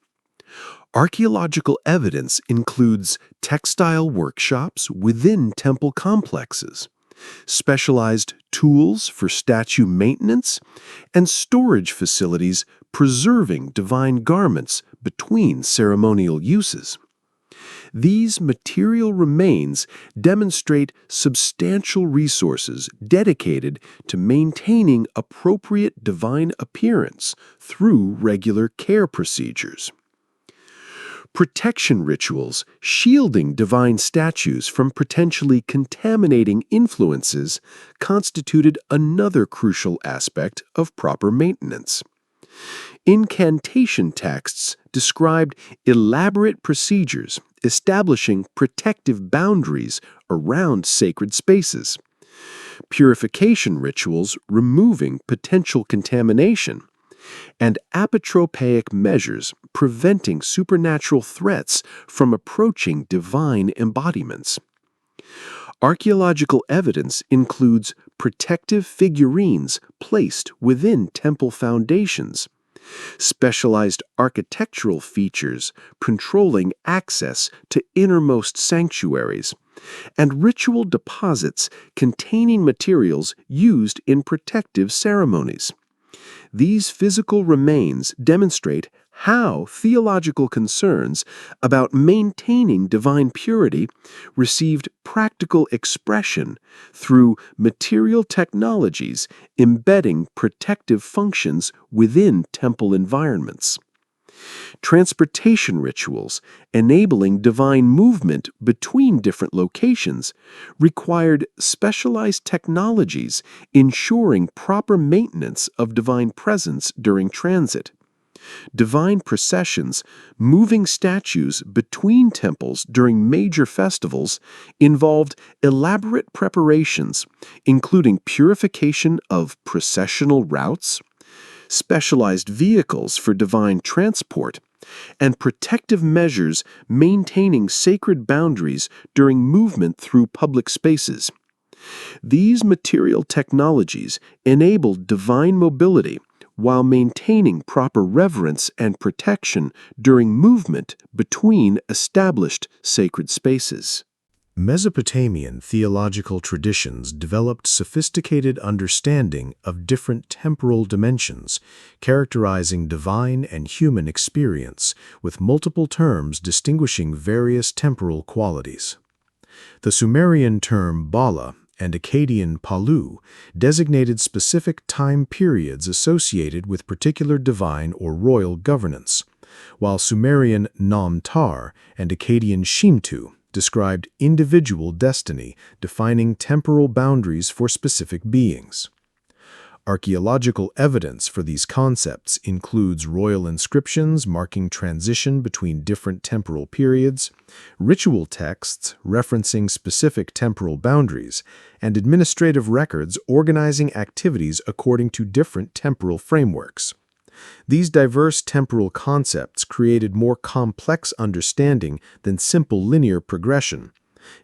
Archaeological evidence includes textile workshops within temple complexes, specialized tools for statue maintenance, and storage facilities preserving divine garments between ceremonial uses. These material remains demonstrate substantial resources dedicated to maintaining appropriate divine appearance through regular care procedures. Protection rituals shielding divine statues from potentially contaminating influences constituted another crucial aspect of proper maintenance. Incantation texts described elaborate procedures establishing protective boundaries around sacred spaces, purification rituals removing potential contamination, and apotropaic measures preventing supernatural threats from approaching divine embodiments. Archaeological evidence includes protective figurines placed within temple foundations, specialized architectural features controlling access to innermost sanctuaries, and ritual deposits containing materials used in protective ceremonies. These physical remains demonstrate how theological concerns about maintaining divine purity received practical expression through material technologies embedding protective functions within temple environments. Transportation rituals, enabling divine movement between different locations, required specialized technologies ensuring proper maintenance of divine presence during transit. Divine processions, moving statues between temples during major festivals, involved elaborate preparations, including purification of processional routes, specialized vehicles for divine transport, and protective measures maintaining sacred boundaries during movement through public spaces. These material technologies enabled divine mobility while maintaining proper reverence and protection during movement between established sacred spaces. Mesopotamian theological traditions developed sophisticated understanding of different temporal dimensions, characterizing divine and human experience, with multiple terms distinguishing various temporal qualities. The Sumerian term Bala and Akkadian Palu designated specific time periods associated with particular divine or royal governance, while Sumerian Nam-Tar and Akkadian Shimtu described individual destiny, defining temporal boundaries for specific beings. Archaeological evidence for these concepts includes royal inscriptions marking transition between different temporal periods, ritual texts referencing specific temporal boundaries, and administrative records organizing activities according to different temporal frameworks. These diverse temporal concepts created more complex understanding than simple linear progression,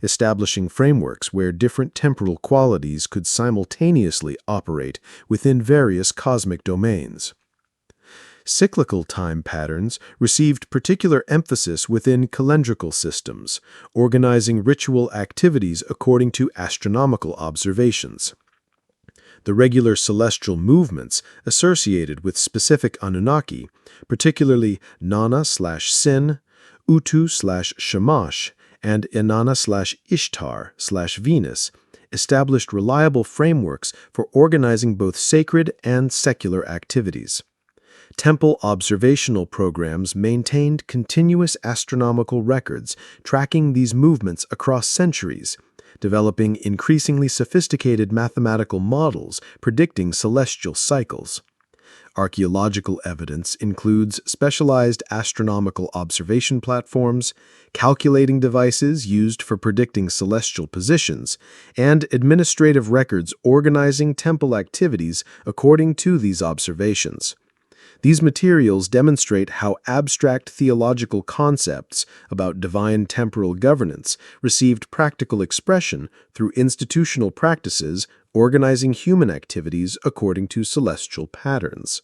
establishing frameworks where different temporal qualities could simultaneously operate within various cosmic domains. Cyclical time patterns received particular emphasis within calendrical systems, organizing ritual activities according to astronomical observations. The regular celestial movements associated with specific Anunnaki, particularly Nana/Sin, Utu/Shamash, and Inanna/Ishtar/Venus, established reliable frameworks for organizing both sacred and secular activities. Temple observational programs maintained continuous astronomical records tracking these movements across centuries, developing increasingly sophisticated mathematical models predicting celestial cycles. Archaeological evidence includes specialized astronomical observation platforms, calculating devices used for predicting celestial positions, and administrative records organizing temple activities according to these observations. These materials demonstrate how abstract theological concepts about divine temporal governance received practical expression through institutional practices organizing human activities according to celestial patterns.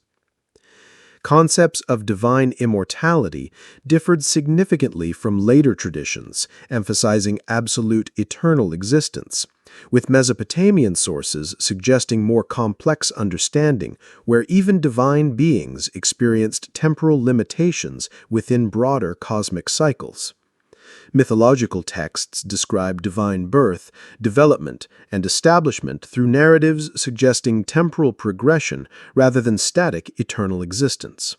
Concepts of divine immortality differed significantly from later traditions, emphasizing absolute eternal existence, with Mesopotamian sources suggesting more complex understanding where even divine beings experienced temporal limitations within broader cosmic cycles. Mythological texts describe divine birth, development, and establishment through narratives suggesting temporal progression rather than static eternal existence.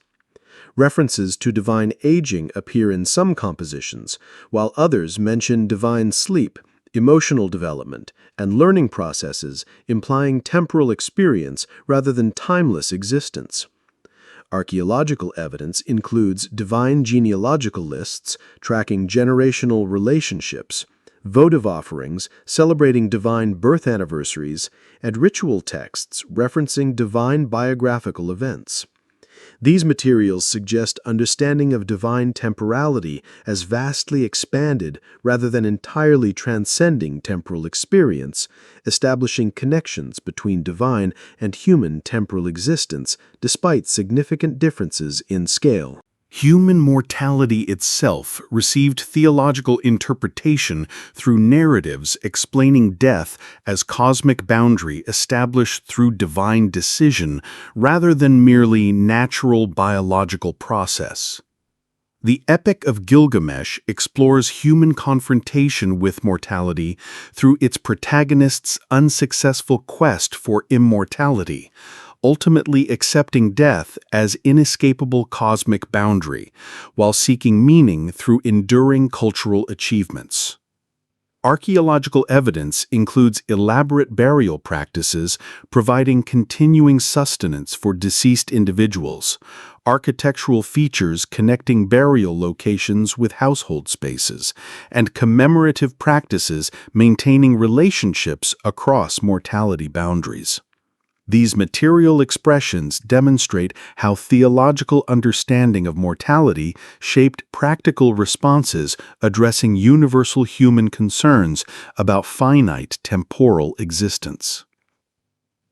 References to divine aging appear in some compositions, while others mention divine sleep, emotional development, and learning processes, implying temporal experience rather than timeless existence. Archaeological evidence includes divine genealogical lists tracking generational relationships, votive offerings celebrating divine birth anniversaries, and ritual texts referencing divine biographical events. These materials suggest understanding of divine temporality as vastly expanded rather than entirely transcending temporal experience, establishing connections between divine and human temporal existence despite significant differences in scale. Human mortality itself received theological interpretation through narratives explaining death as cosmic boundary established through divine decision rather than merely natural biological process. The Epic of Gilgamesh explores human confrontation with mortality through its protagonist's unsuccessful quest for immortality, ultimately accepting death as inescapable cosmic boundary, while seeking meaning through enduring cultural achievements. Archaeological evidence includes elaborate burial practices providing continuing sustenance for deceased individuals, architectural features connecting burial locations with household spaces, and commemorative practices maintaining relationships across mortality boundaries. These material expressions demonstrate how theological understanding of mortality shaped practical responses addressing universal human concerns about finite temporal existence.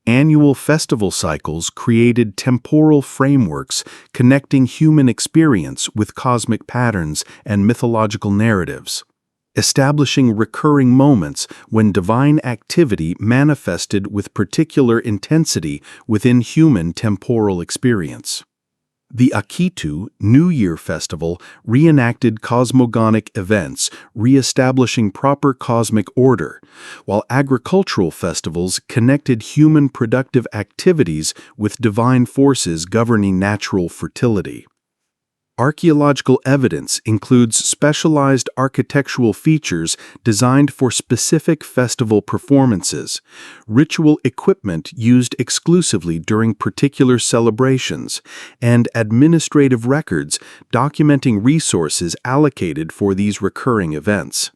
Annual festival cycles created temporal frameworks connecting human experience with cosmic patterns and mythological narratives, establishing recurring moments when divine activity manifested with particular intensity within human temporal experience. The Akitu New Year Festival reenacted cosmogonic events, reestablishing proper cosmic order, while agricultural festivals connected human productive activities with divine forces governing natural fertility. Archaeological evidence includes specialized architectural features designed for specific festival performances, ritual equipment used exclusively during particular celebrations, and administrative records documenting resources allocated for these recurring events.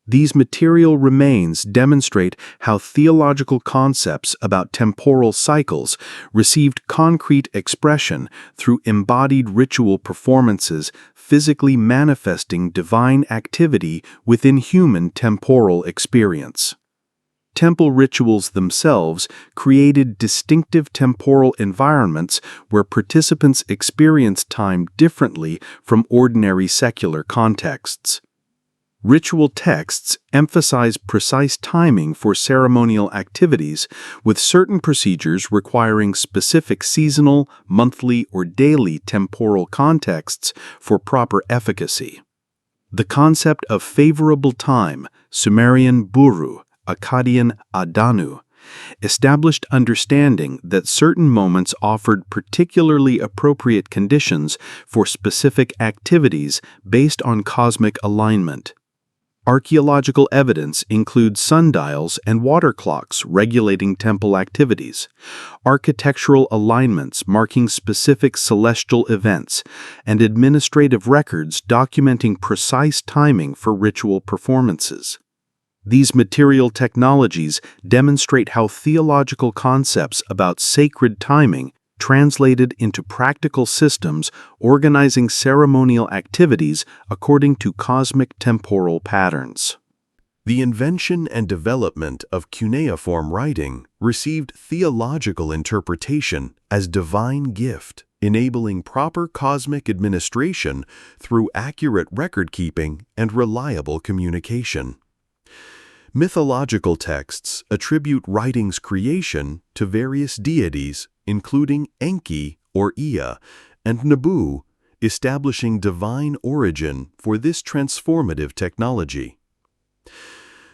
These material remains demonstrate how theological concepts about temporal cycles received concrete expression through embodied ritual performances physically manifesting divine activity within human temporal experience. Temple rituals themselves created distinctive temporal environments where participants experienced time differently from ordinary secular contexts. Ritual texts emphasize precise timing for ceremonial activities, with certain procedures requiring specific seasonal, monthly, or daily temporal contexts for proper efficacy. The concept of favorable time, Sumerian buru, Akkadian adanu, established understanding that certain moments offered particularly appropriate conditions for specific activities based on cosmic alignment. Archaeological evidence includes sundials and water clocks regulating temple activities, architectural alignments marking specific celestial events, and administrative records documenting precise timing for ritual performances. These material technologies demonstrate how theological concepts about sacred timing translated into practical systems organizing ceremonial activities according to cosmic temporal patterns. The invention and development of cuneiform writing received theological interpretation as divine gift, enabling proper cosmic administration through accurate record-keeping and reliable communication. Mythological texts attribute writing's creation to various deities, including Enki or Ea and Nabu, establishing divine origin for this transformative technology.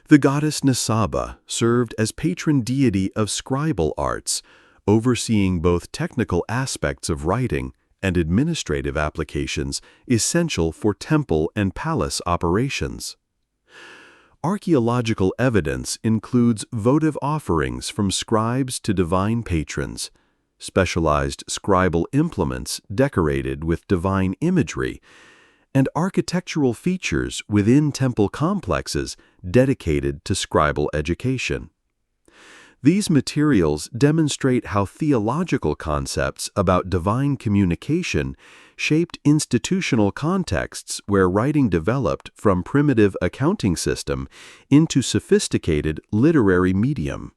The goddess Nisaba served as patron deity of scribal arts, overseeing both technical aspects of writing and administrative applications essential for temple and palace operations. Archaeological evidence includes votive offerings from scribes to divine patrons, specialized scribal implements decorated with divine imagery, and architectural features within temple complexes dedicated to scribal education. These materials demonstrate how theological concepts about divine communication shaped institutional contexts where writing developed from primitive accounting system into sophisticated literary medium.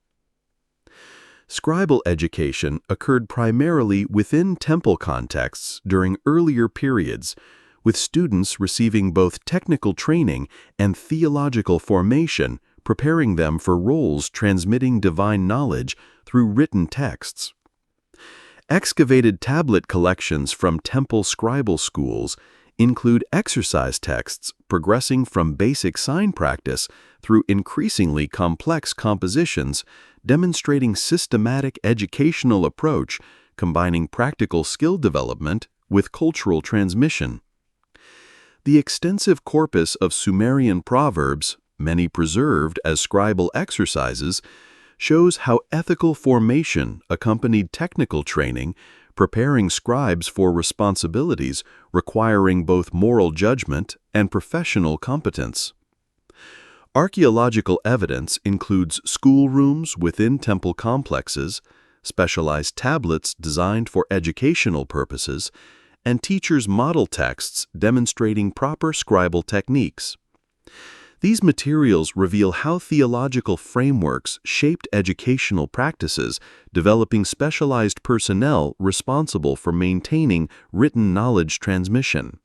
Scribal education occurred primarily within temple contexts during earlier periods, with students receiving both technical training and theological formation, preparing them for roles transmitting divine knowledge through written texts. Excavated tablet collections from temple scribal schools include exercise texts progressing from basic sign practice through increasingly complex compositions, demonstrating systematic educational approach combining practical skill development with cultural transmission. The extensive corpus of Sumerian proverbs, many preserved as scribal exercises, shows how ethical formation accompanied technical training, preparing scribes for responsibilities requiring both moral judgment and professional competence. Archaeological evidence includes schoolrooms within temple complexes, specialized tablets designed for educational purposes, and teachers' model texts demonstrating proper scribal techniques. These materials reveal how theological frameworks shaped educational practices, developing specialized personnel responsible for maintaining written knowledge transmission.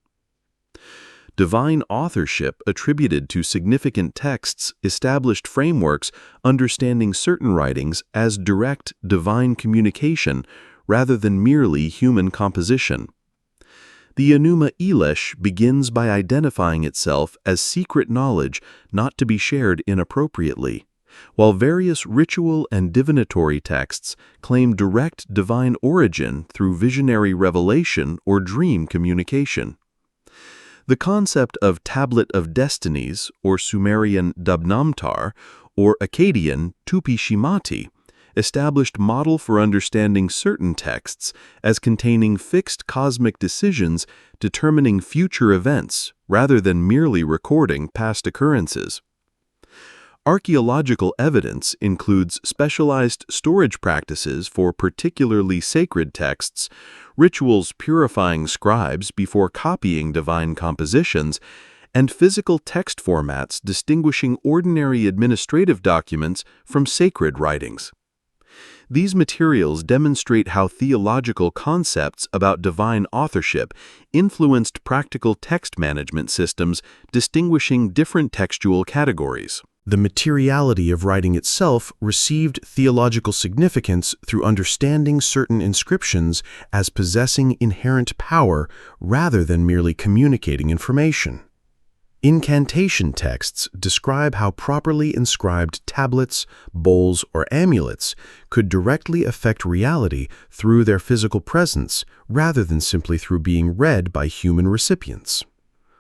Divine authorship attributed to significant texts established frameworks understanding certain writings as direct divine communication rather than merely human composition. The Enuma Elish begins by identifying itself as secret knowledge not to be shared inappropriately, while various ritual and divinatory texts claim direct divine origin through visionary revelation or dream communication. The concept of Tablet of Destinies, or Sumerian Dabnamtar, or Akkadian Tupi-Shimati, established model for understanding certain texts as containing fixed cosmic decisions determining future events rather than merely recording past occurrences. Archaeological evidence includes specialized storage practices for particularly sacred texts, rituals purifying scribes before copying divine compositions, and physical text formats distinguishing ordinary administrative documents from sacred writings. These materials demonstrate how theological concepts about divine authorship influenced practical text management systems, distinguishing different textual categories. The materiality of writing itself received theological significance through understanding certain inscriptions as possessing inherent power rather than merely communicating information. Incantation texts describe how properly inscribed tablets, bowls, or amulets could directly affect reality through their physical presence rather than simply through being read by human recipients.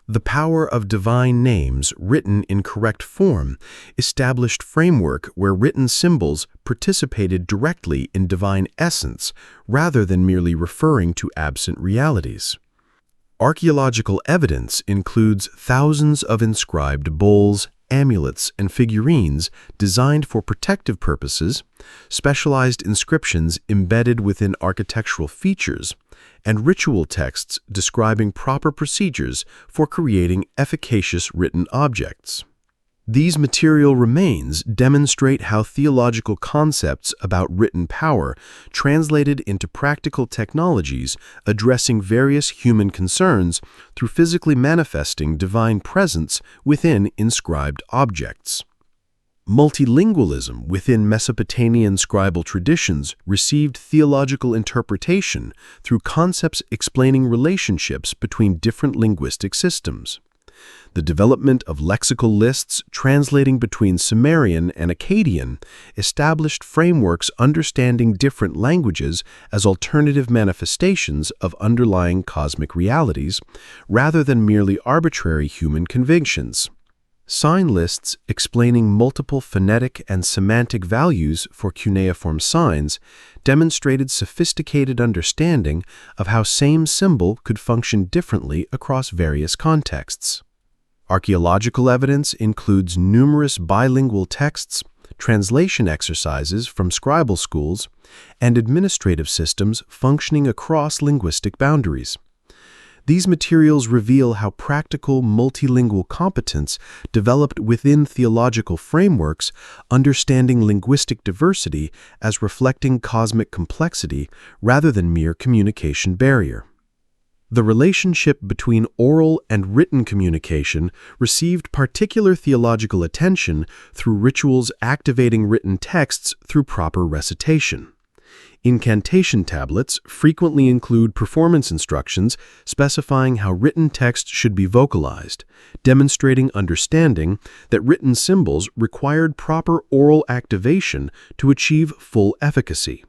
The power of divine names written in correct form established framework where written symbols participated directly in divine essence rather than merely referring to absent realities. Archaeological evidence includes thousands of inscribed bowls, amulets, and figurines designed for protective purposes, specialized inscriptions embedded within architectural features, and ritual texts describing proper procedures for creating efficacious written objects. These material remains demonstrate how theological concepts about written power translated into practical technologies addressing various human concerns through physically manifesting divine presence within inscribed objects. Multilingualism within Mesopotamian scribal traditions received theological interpretation through concepts explaining relationships between different linguistic systems. The development of lexical lists translating between Sumerian and Akkadian established frameworks understanding different languages as alternative manifestations of underlying cosmic realities, rather than merely arbitrary human conventions. Sign lists explaining multiple phonetic and semantic values for cuneiform signs demonstrated sophisticated understanding of how same symbol could function differently across various contexts. Archaeological evidence includes numerous bilingual texts, translation exercises from scribal schools, and administrative systems functioning across linguistic boundaries. These materials reveal how practical multilingual competence developed within theological frameworks, understanding linguistic diversity as reflecting cosmic complexity rather than mere communication barrier. The relationship between oral and written communication received particular theological attention through rituals activating written texts through proper recitation. Incantation tablets frequently include performance instructions specifying how written text should be vocalized, demonstrating understanding that written symbols required proper oral activation to achieve full efficacy.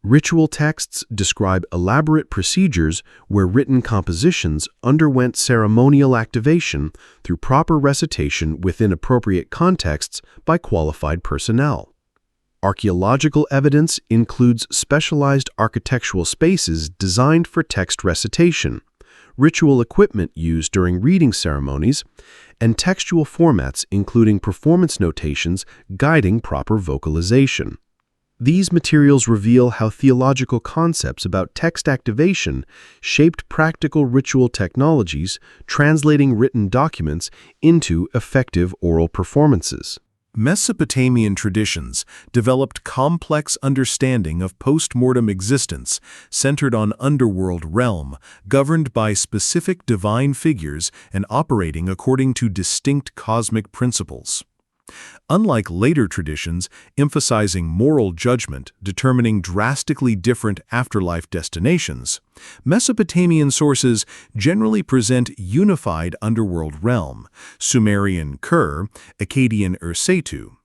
Ritual texts describe elaborate procedures where written compositions underwent ceremonial activation through proper recitation within appropriate contexts by qualified personnel. Archaeological evidence includes specialized architectural spaces designed for text recitation, ritual equipment used during reading ceremonies, and textual formats including performance notations guiding proper vocalization. These materials reveal how theological concepts about text activation shaped practical ritual technologies, translating written documents into effective oral performances. Mesopotamian traditions developed complex understanding of post-mortem existence centered on underworld realm, governed by specific divine figures and operating according to distinct cosmic principles. Unlike later traditions emphasizing moral judgment determining drastically different afterlife destinations, Mesopotamian sources generally present unified underworld realm, Sumerian Ker, Akkadian Ursetu,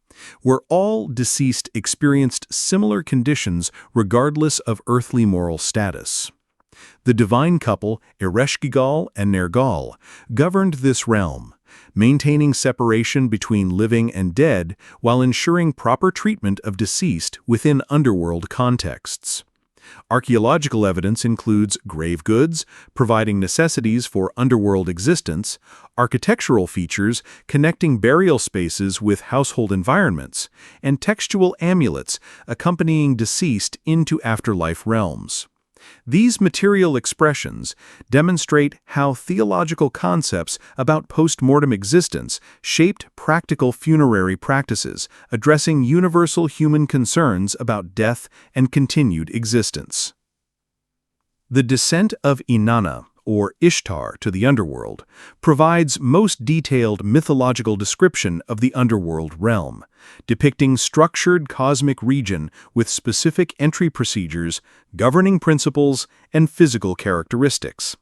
where all deceased experienced similar conditions regardless of earthly moral status. The divine couple, Ereshkigal and Nergal, governed this realm, maintaining separation between living and dead while ensuring proper treatment of deceased within underworld contexts. Archaeological evidence includes grave goods, providing necessities for underworld existence, architectural features connecting burial spaces with household environments, and textual amulets accompanying deceased into afterlife realms. These material expressions demonstrate how theological concepts about post-mortem existence shaped practical funerary practices, addressing universal human concerns about death and continued existence. The descent of Inanna, or Ishtar, to the underworld, provides most detailed mythological description of the underworld realm, depicting structured cosmic region with specific entry procedures, governing principles, and physical characteristics.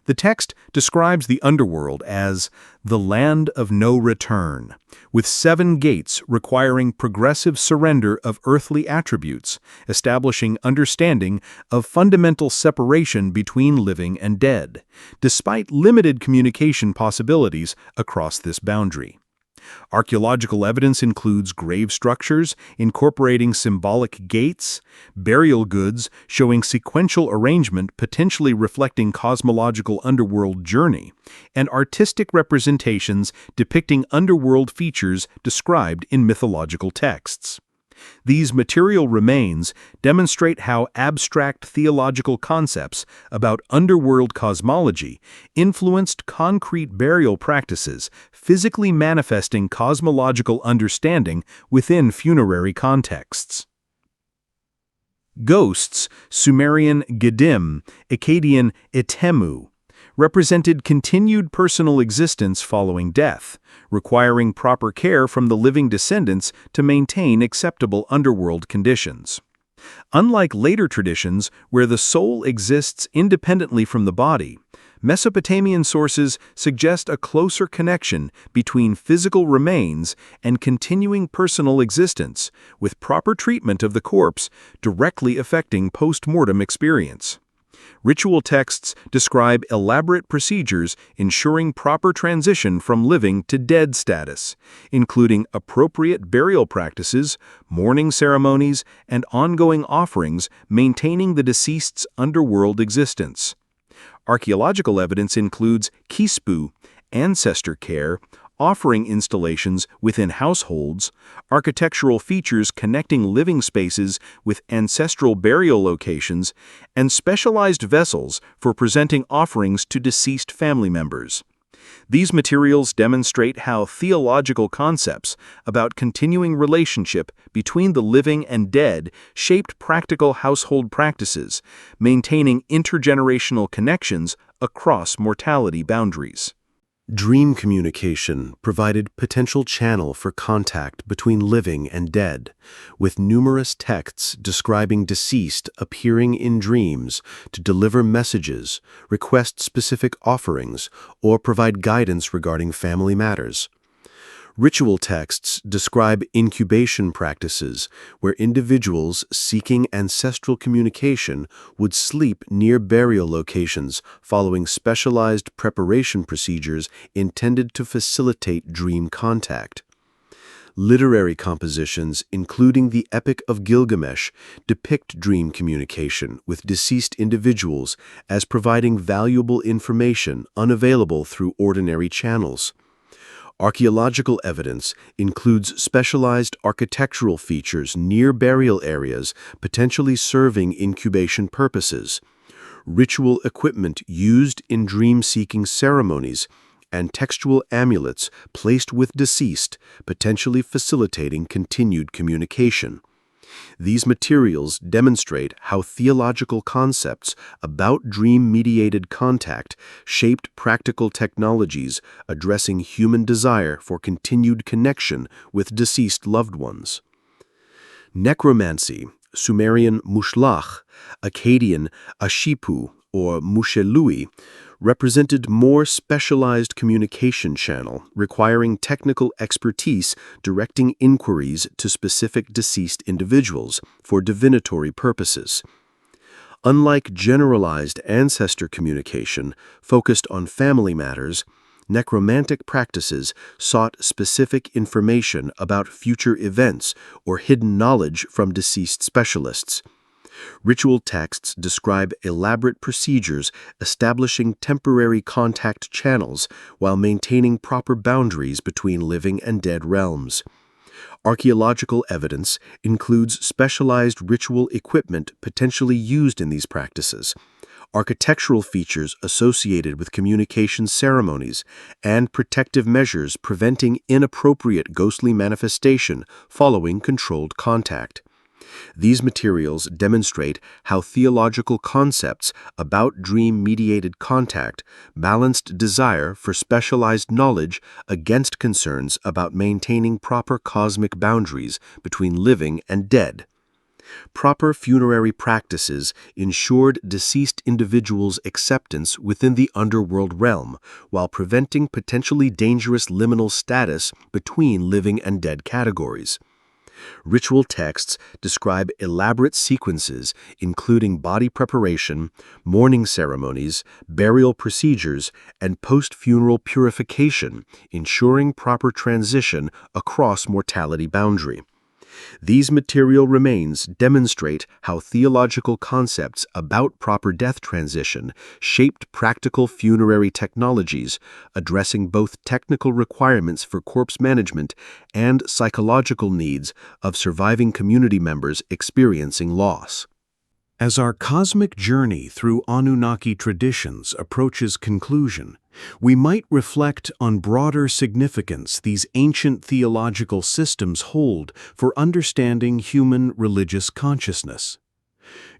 The text describes the underworld as the land of no return, with 7 gates requiring progressive surrender of earthly attributes, establishing understanding of fundamental separation between living and dead, despite limited communication possibilities across this boundary. Archaeological evidence includes grave structures incorporating symbolic gates, burial goods showing sequential arrangement potentially reflecting cosmological underworld journey, and artistic representations depicting underworld features described in mythological texts. These material remains demonstrate how abstract theological concepts about underworld cosmology influenced concrete burial practices, physically manifesting cosmological understanding within funerary contexts. Ghosts, Sumerian Gedim, Akkadian Etemu, represented continued personal existence following death, requiring proper care from the living descendants to maintain acceptable underworld conditions. Unlike later traditions where the soul exists independently from the body, Mesopotamian sources suggest a closer connection between physical remains and continuing personal existence, with proper treatment of the corpse directly affecting post-mortem experience. Ritual texts describe elaborate procedures ensuring proper transition from living to dead status, including appropriate burial practices, mourning ceremonies, and ongoing offerings maintaining the deceased's underworld existence. Archaeological evidence includes kispu, ancestor care, offering installations within households, architectural features connecting living spaces with ancestral burial locations, and specialized vessels for presenting offerings to deceased family members. These materials demonstrate how theological concepts about continuing relationship between the living and dead shaped practical household practices, maintaining intergenerational connections across mortality boundaries. Dream communication provided potential channel for contact between living and dead, with numerous texts describing deceased appearing in dreams to deliver messages, request specific offerings, or provide guidance regarding family matters. Ritual texts describe incubation practices where individuals seeking ancestral communication would sleep near burial locations following specialized preparation procedures intended to facilitate dream contact. Literary compositions, including the Epic of Gilgamesh, depict dream communication with deceased individuals as providing valuable information unavailable through ordinary channels. Archaeological evidence includes specialized architectural features near burial areas potentially serving incubation purposes, ritual equipment used in dream-seeking ceremonies, and textual amulets placed with deceased, potentially facilitating continued communication. These materials demonstrate how theological concepts about dream-mediated contact shaped practical technologies addressing human desire for continued connection with deceased loved ones. Necromancy, Sumerian mushlach, Akkadian ashipu or mushelui, represented more specialized communication channel requiring technical expertise directing inquiries to specific deceased individuals for divinatory purposes. Unlike generalized ancestor communication focused on family matters, necromantic practices sought specific information about future events or hidden knowledge from deceased specialists. Ritual texts describe elaborate procedures establishing temporary contact channels while maintaining proper boundaries between living and dead realms. Archaeological evidence includes specialized ritual equipment potentially used in these practices, architectural features associated with communication ceremonies, and protective measures preventing inappropriate ghostly manifestation following controlled contact. These materials demonstrate how theological concepts about dream-mediated contact balanced desire for specialized knowledge against concerns about maintaining proper cosmic boundaries between living and dead. Proper funerary practices ensured deceased individuals' acceptance within the underworld realm, while preventing potentially dangerous liminal status between living and dead categories. Ritual texts describe elaborate sequences including body preparation, mourning ceremonies, burial procedures, and post-funeral purification, ensuring proper transition across mortality boundary. These material remains demonstrate how theological concepts about proper death transition shaped practical funerary technologies, addressing both technical requirements for corpse management and psychological needs of surviving community members experiencing loss. As our cosmic journey through Anunnaki traditions approaches conclusion, we might reflect on broader significance these ancient theological systems hold for understanding human religious consciousness.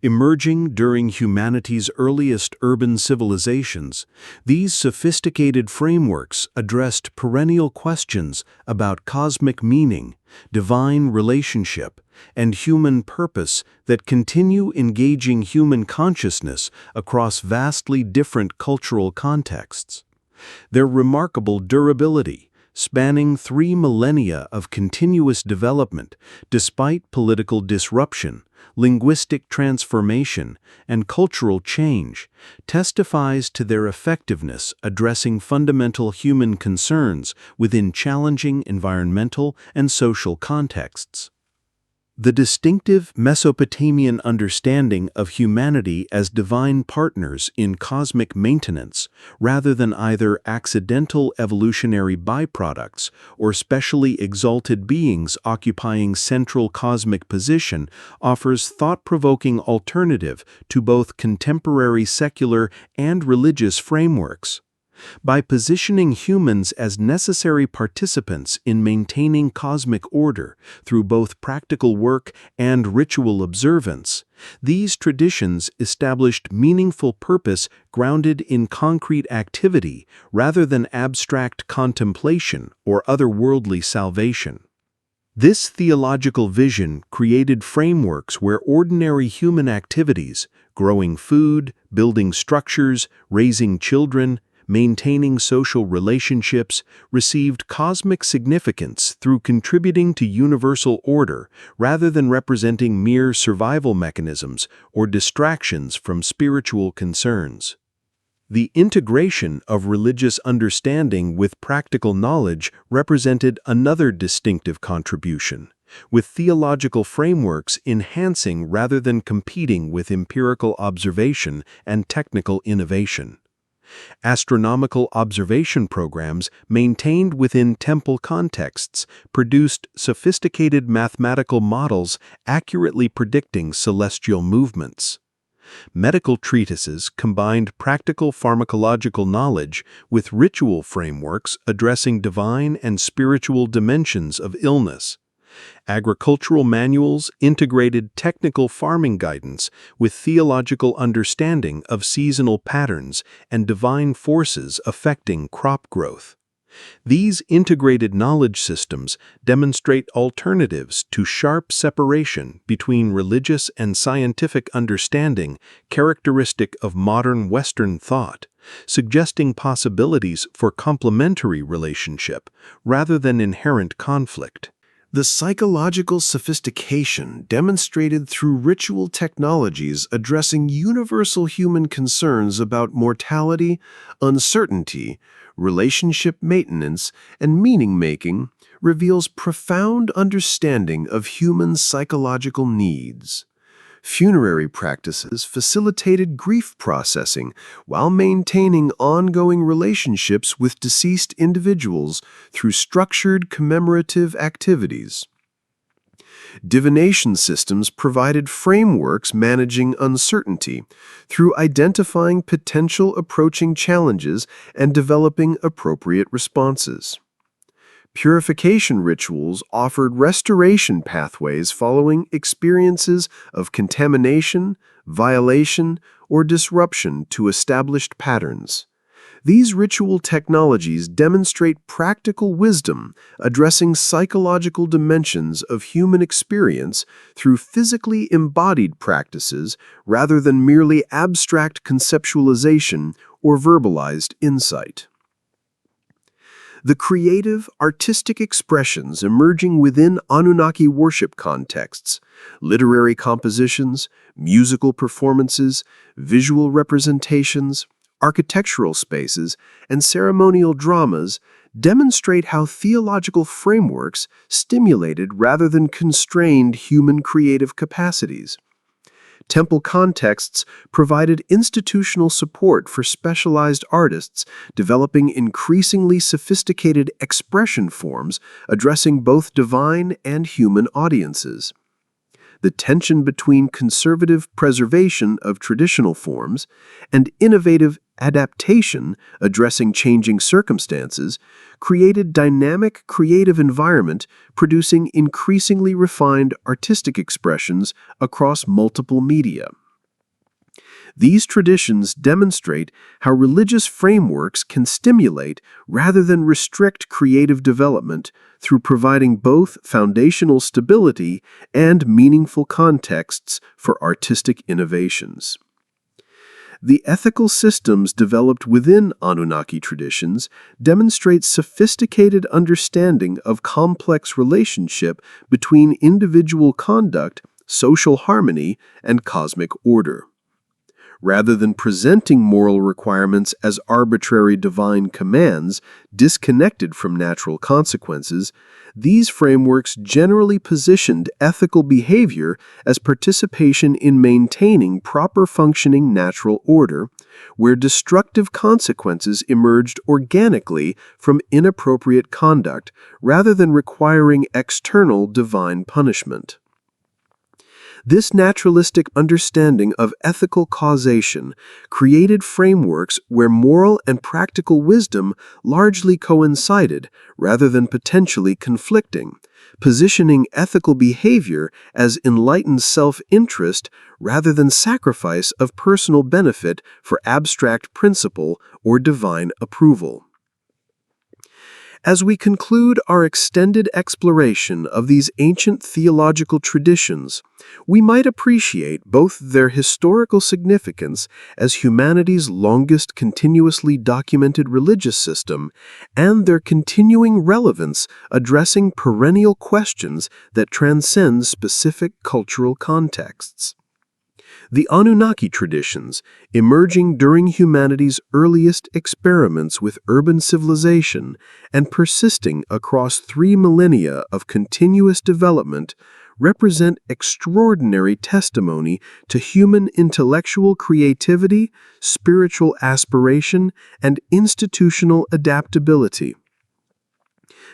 Emerging during humanity's earliest urban civilizations, these sophisticated frameworks addressed perennial questions about cosmic meaning, divine relationship, and human purpose that continue engaging human consciousness across vastly different cultural contexts. Their remarkable durability, spanning 3 millennia of continuous development despite political disruption, linguistic transformation, and cultural change, testifies to their effectiveness addressing fundamental human concerns within challenging environmental and social contexts. The distinctive Mesopotamian understanding of humanity as divine partners in cosmic maintenance, rather than either accidental evolutionary byproducts or specially exalted beings occupying central cosmic position, offers thought-provoking alternative to both contemporary secular and religious frameworks. By positioning humans as necessary participants in maintaining cosmic order through both practical work and ritual observance, these traditions established meaningful purpose grounded in concrete activity rather than abstract contemplation or otherworldly salvation. This theological vision created frameworks where ordinary human activities, growing food, building structures, raising children, maintaining social relationships, received cosmic significance through contributing to universal order rather than representing mere survival mechanisms or distractions from spiritual concerns. The integration of religious understanding with practical knowledge represented another distinctive contribution, with theological frameworks enhancing rather than competing with empirical observation and technical innovation. Astronomical observation programs maintained within temple contexts produced sophisticated mathematical models accurately predicting celestial movements. Medical treatises combined practical pharmacological knowledge with ritual frameworks addressing divine and spiritual dimensions of illness. Agricultural manuals integrated technical farming guidance with theological understanding of seasonal patterns and divine forces affecting crop growth. These integrated knowledge systems demonstrate alternatives to sharp separation between religious and scientific understanding characteristic of modern Western thought, suggesting possibilities for complementary relationship rather than inherent conflict. The psychological sophistication demonstrated through ritual technologies addressing universal human concerns about mortality, uncertainty, relationship maintenance, and meaning-making reveals profound understanding of human psychological needs. Funerary practices facilitated grief processing while maintaining ongoing relationships with deceased individuals through structured commemorative activities. Divination systems provided frameworks managing uncertainty through identifying potential approaching challenges and developing appropriate responses. Purification rituals offered restoration pathways following experiences of contamination, violation, or disruption to established patterns. These ritual technologies demonstrate practical wisdom addressing psychological dimensions of human experience through physically embodied practices rather than merely abstract conceptualization or verbalized insight. The creative, artistic expressions emerging within Anunnaki worship contexts, literary compositions, musical performances, visual representations, architectural spaces, and ceremonial dramas demonstrate how theological frameworks stimulated rather than constrained human creative capacities. Temple contexts provided institutional support for specialized artists developing increasingly sophisticated expression forms addressing both divine and human audiences. The tension between conservative preservation of traditional forms and innovative adaptation addressing changing circumstances created dynamic creative environment producing increasingly refined artistic expressions across multiple media. These traditions demonstrate how religious frameworks can stimulate rather than restrict creative development through providing both foundational stability and meaningful contexts for artistic innovations. The ethical systems developed within Anunnaki traditions demonstrate sophisticated understanding of complex relationship between individual conduct, social harmony, and cosmic order. Rather than presenting moral requirements as arbitrary divine commands disconnected from natural consequences, these frameworks generally positioned ethical behavior as participation in maintaining proper functioning natural order, where destructive consequences emerged organically from inappropriate conduct rather than requiring external divine punishment. This naturalistic understanding of ethical causation created frameworks where moral and practical wisdom largely coincided rather than potentially conflicting, positioning ethical behavior as enlightened self-interest rather than sacrifice of personal benefit for abstract principle or divine approval. As we conclude our extended exploration of these ancient theological traditions, we might appreciate both their historical significance as humanity's longest continuously documented religious system and their continuing relevance addressing perennial questions that transcend specific cultural contexts. The Anunnaki traditions, emerging during humanity's earliest experiments with urban civilization and persisting across 3 millennia of continuous development, represent extraordinary testimony to human intellectual creativity, spiritual aspiration, and institutional adaptability.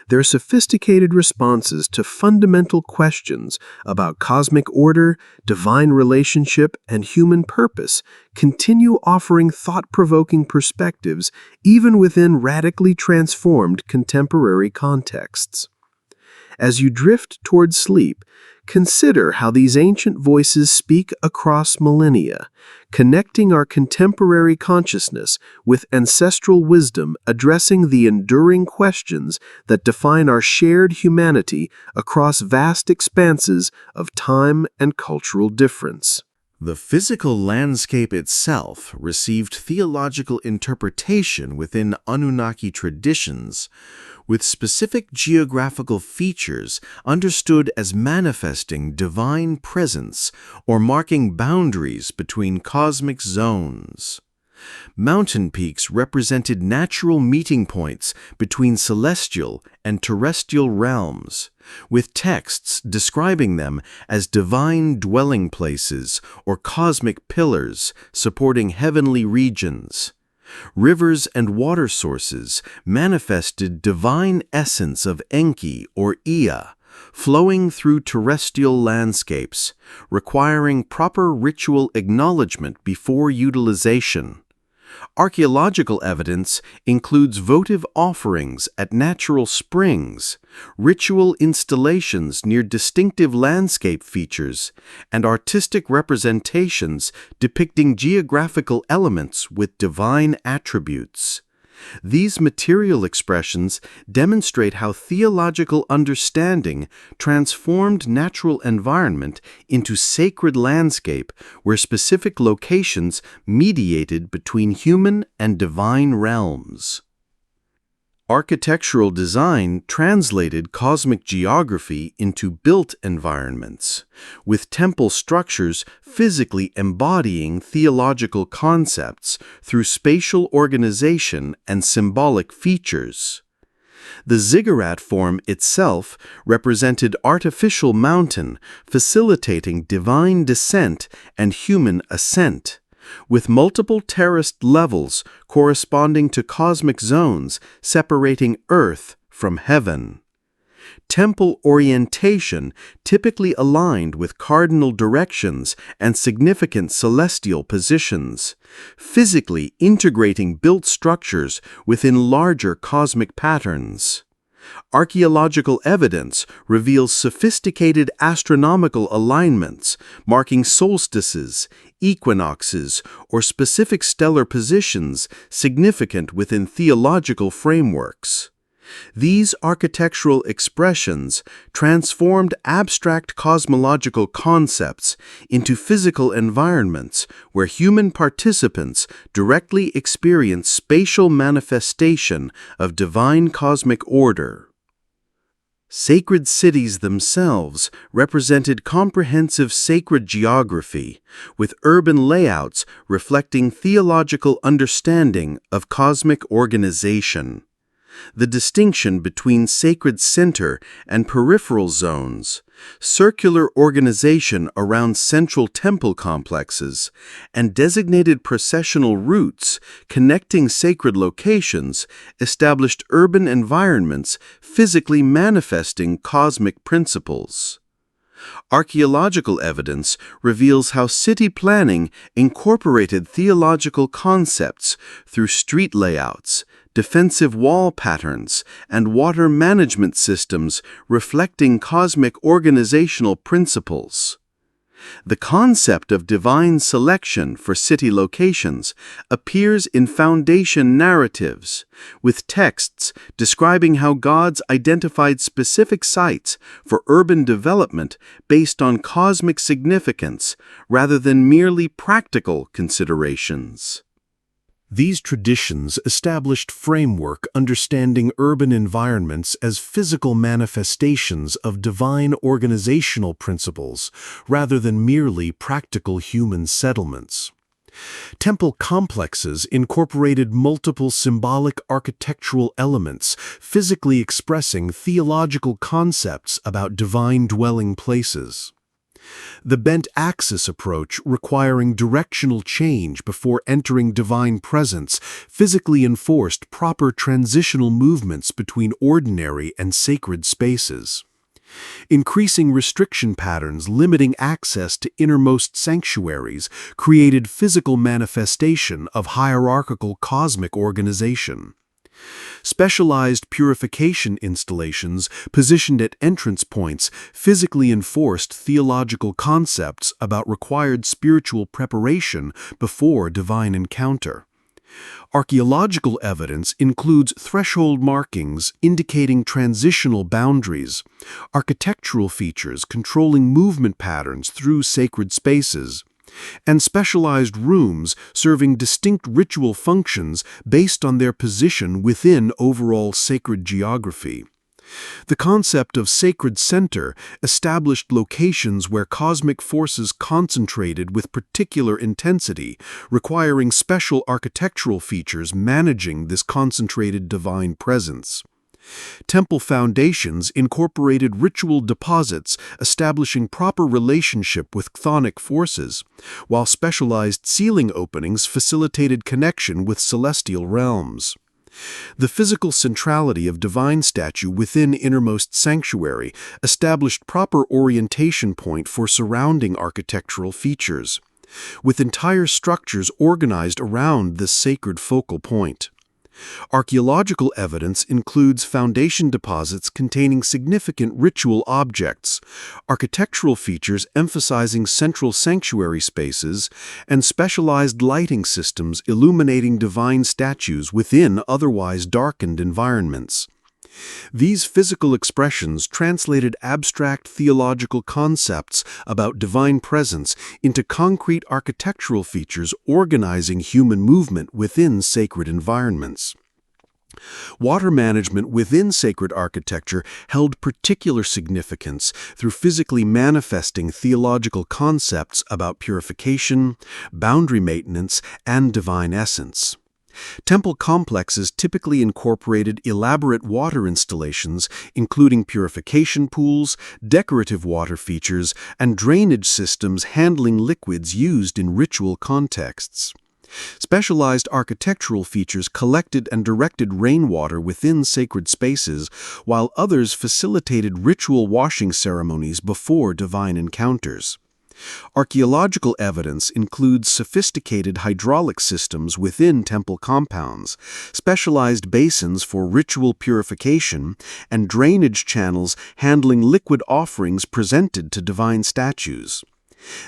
Their sophisticated responses to fundamental questions about cosmic order, divine relationship, and human purpose continue offering thought-provoking perspectives even within radically transformed contemporary contexts. As you drift toward sleep, consider how these ancient voices speak across millennia, connecting our contemporary consciousness with ancestral wisdom addressing the enduring questions that define our shared humanity across vast expanses of time and cultural difference. The physical landscape itself received theological interpretation within Anunnaki traditions, with specific geographical features understood as manifesting divine presence or marking boundaries between cosmic zones. Mountain peaks represented natural meeting points between celestial and terrestrial realms, with texts describing them as divine dwelling places or cosmic pillars supporting heavenly regions. Rivers and water sources manifested divine essence of enki or Ea, flowing through terrestrial landscapes, requiring proper ritual acknowledgement before utilization. Archaeological evidence includes votive offerings at natural springs, ritual installations near distinctive landscape features, and artistic representations depicting geographical elements with divine attributes. These material expressions demonstrate how theological understanding transformed natural environment into sacred landscape where specific locations mediated between human and divine realms. Architectural design translated cosmic geography into built environments, with temple structures physically embodying theological concepts through spatial organization and symbolic features. The ziggurat form itself represented artificial mountain, facilitating divine descent and human ascent, with multiple terraced levels corresponding to cosmic zones separating earth from heaven. Temple orientation typically aligned with cardinal directions and significant celestial positions, physically integrating built structures within larger cosmic patterns. Archaeological evidence reveals sophisticated astronomical alignments, marking solstices, equinoxes, or specific stellar positions significant within theological frameworks. These architectural expressions transformed abstract cosmological concepts into physical environments where human participants directly experience spatial manifestation of divine cosmic order. Sacred cities themselves represented comprehensive sacred geography, with urban layouts reflecting theological understanding of cosmic organization. The distinction between sacred center and peripheral zones, circular organization around central temple complexes, and designated processional routes connecting sacred locations established urban environments physically manifesting cosmic principles. Archaeological evidence reveals how city planning incorporated theological concepts through street layouts, defensive wall patterns, and water management systems reflecting cosmic organizational principles. The concept of divine selection for city locations appears in foundation narratives, with texts describing how gods identified specific sites for urban development based on cosmic significance rather than merely practical considerations. These traditions established framework understanding urban environments as physical manifestations of divine organizational principles rather than merely practical human settlements. Temple complexes incorporated multiple symbolic architectural elements, physically expressing theological concepts about divine dwelling places. The bent axis approach, requiring directional change before entering divine presence, physically enforced proper transitional movements between ordinary and sacred spaces. Increasing restriction patterns limiting access to innermost sanctuaries created physical manifestation of hierarchical cosmic organization. Specialized purification installations positioned at entrance points physically enforced theological concepts about required spiritual preparation before divine encounter. Archaeological evidence includes threshold markings indicating transitional boundaries, architectural features controlling movement patterns through sacred spaces, and specialized rooms serving distinct ritual functions based on their position within overall sacred geography. The concept of sacred center established locations where cosmic forces concentrated with particular intensity, requiring special architectural features managing this concentrated divine presence. Temple foundations incorporated ritual deposits establishing proper relationship with chthonic forces, while specialized ceiling openings facilitated connection with celestial realms. The physical centrality of divine statue within innermost sanctuary established proper orientation point for surrounding architectural features, with entire structures organized around this sacred focal point. Archaeological evidence includes foundation deposits containing significant ritual objects, architectural features emphasizing central sanctuary spaces, and specialized lighting systems illuminating divine statues within otherwise darkened environments. These physical expressions translated abstract theological concepts about divine presence into concrete architectural features organizing human movement within sacred environments. Water management within sacred architecture held particular significance through physically manifesting theological concepts about purification, boundary maintenance, and divine essence. Temple complexes typically incorporated elaborate water installations, including purification pools, decorative water features, and drainage systems handling liquids used in ritual contexts. Specialized architectural features collected and directed rainwater within sacred spaces, while others facilitated ritual washing ceremonies before divine encounters. Archaeological evidence includes sophisticated hydraulic systems within temple compounds, specialized basins for ritual purification, and drainage channels handling liquid offerings presented to divine statues.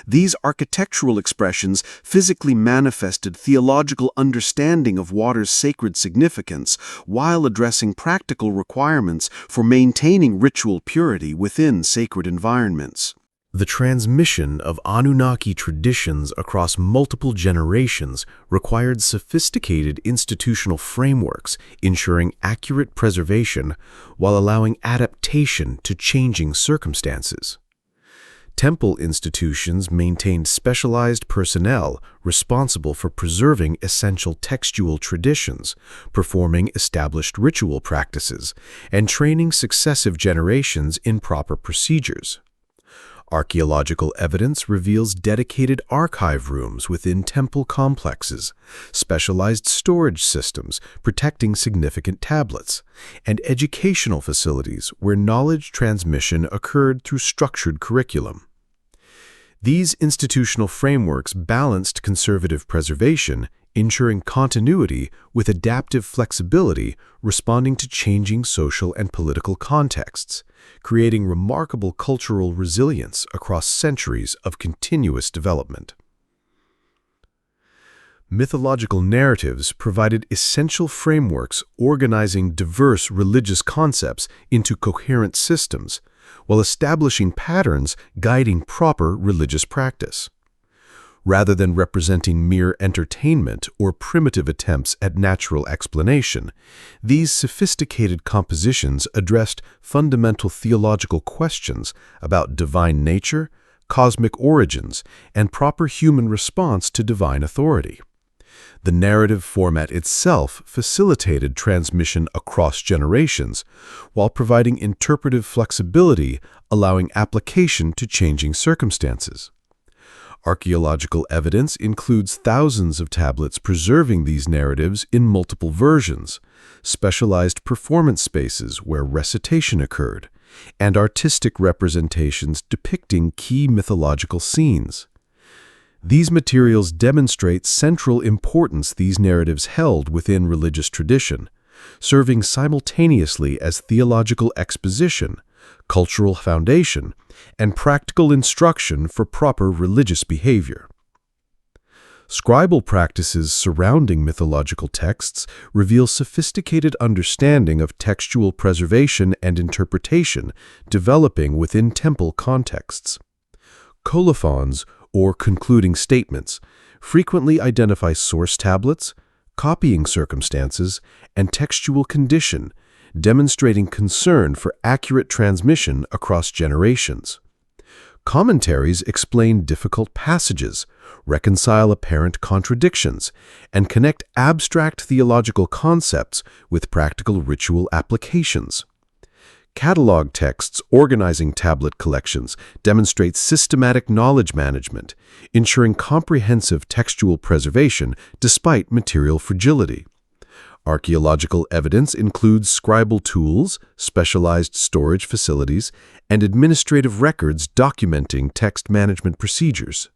These architectural expressions physically manifested theological understanding of water's sacred significance while addressing practical requirements for maintaining ritual purity within sacred environments. The transmission of Anunnaki traditions across multiple generations required sophisticated institutional frameworks, ensuring accurate preservation while allowing adaptation to changing circumstances. Temple institutions maintained specialized personnel responsible for preserving essential textual traditions, performing established ritual practices, and training successive generations in proper procedures. Archaeological evidence reveals dedicated archive rooms within temple complexes, specialized storage systems protecting significant tablets, and educational facilities where knowledge transmission occurred through structured curriculum. These institutional frameworks balanced conservative preservation, ensuring continuity with adaptive flexibility, responding to changing social and political contexts, creating remarkable cultural resilience across centuries of continuous development. Mythological narratives provided essential frameworks organizing diverse religious concepts into coherent systems, while establishing patterns guiding proper religious practice. Rather than representing mere entertainment or primitive attempts at natural explanation, these sophisticated compositions addressed fundamental theological questions about divine nature, cosmic origins, and proper human response to divine authority. The narrative format itself facilitated transmission across generations, while providing interpretive flexibility, allowing application to changing circumstances. Archaeological evidence includes thousands of tablets preserving these narratives in multiple versions, specialized performance spaces where recitation occurred, and artistic representations depicting key mythological scenes. These materials demonstrate central importance these narratives held within religious tradition, serving simultaneously as theological exposition, cultural foundation, and practical instruction for proper religious behavior. Scribal practices surrounding mythological texts reveal sophisticated understanding of textual preservation and interpretation developing within temple contexts. Colophons, or concluding statements, frequently identify source tablets, copying circumstances, and textual condition, demonstrating concern for accurate transmission across generations. Commentaries explain difficult passages, reconcile apparent contradictions, and connect abstract theological concepts with practical ritual applications. Catalog texts organizing tablet collections demonstrate systematic knowledge management, ensuring comprehensive textual preservation despite material fragility. Archaeological evidence includes scribal tools, specialized storage facilities, and administrative records documenting text management procedures.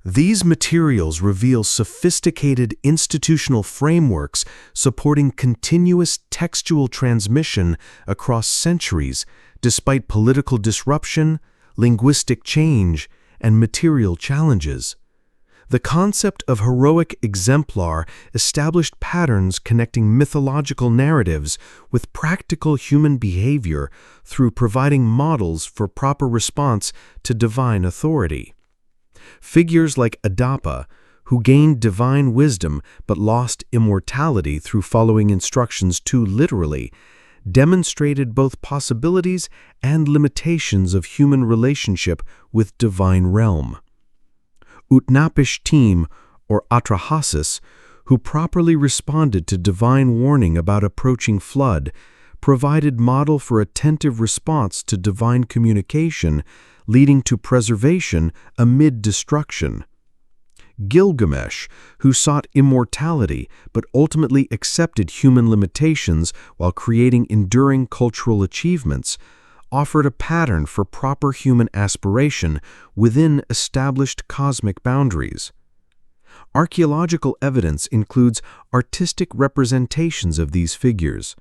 These materials reveal sophisticated institutional frameworks supporting continuous textual transmission across centuries despite political disruption, linguistic change, and material challenges. The concept of heroic exemplar established patterns connecting mythological narratives with practical human behavior through providing models for proper response to divine authority. Figures like Adapa, who gained divine wisdom but lost immortality through following instructions too literally, demonstrated both possibilities and limitations of human relationship with divine realm. Utnapishtim, or Atrahasis, who properly responded to divine warning about approaching flood, provided model for attentive response to divine communication, leading to preservation amid destruction. Gilgamesh, who sought immortality but ultimately accepted human limitations while creating enduring cultural achievements, offered a pattern for proper human aspiration within established cosmic boundaries. Archaeological evidence includes artistic representations of these figures,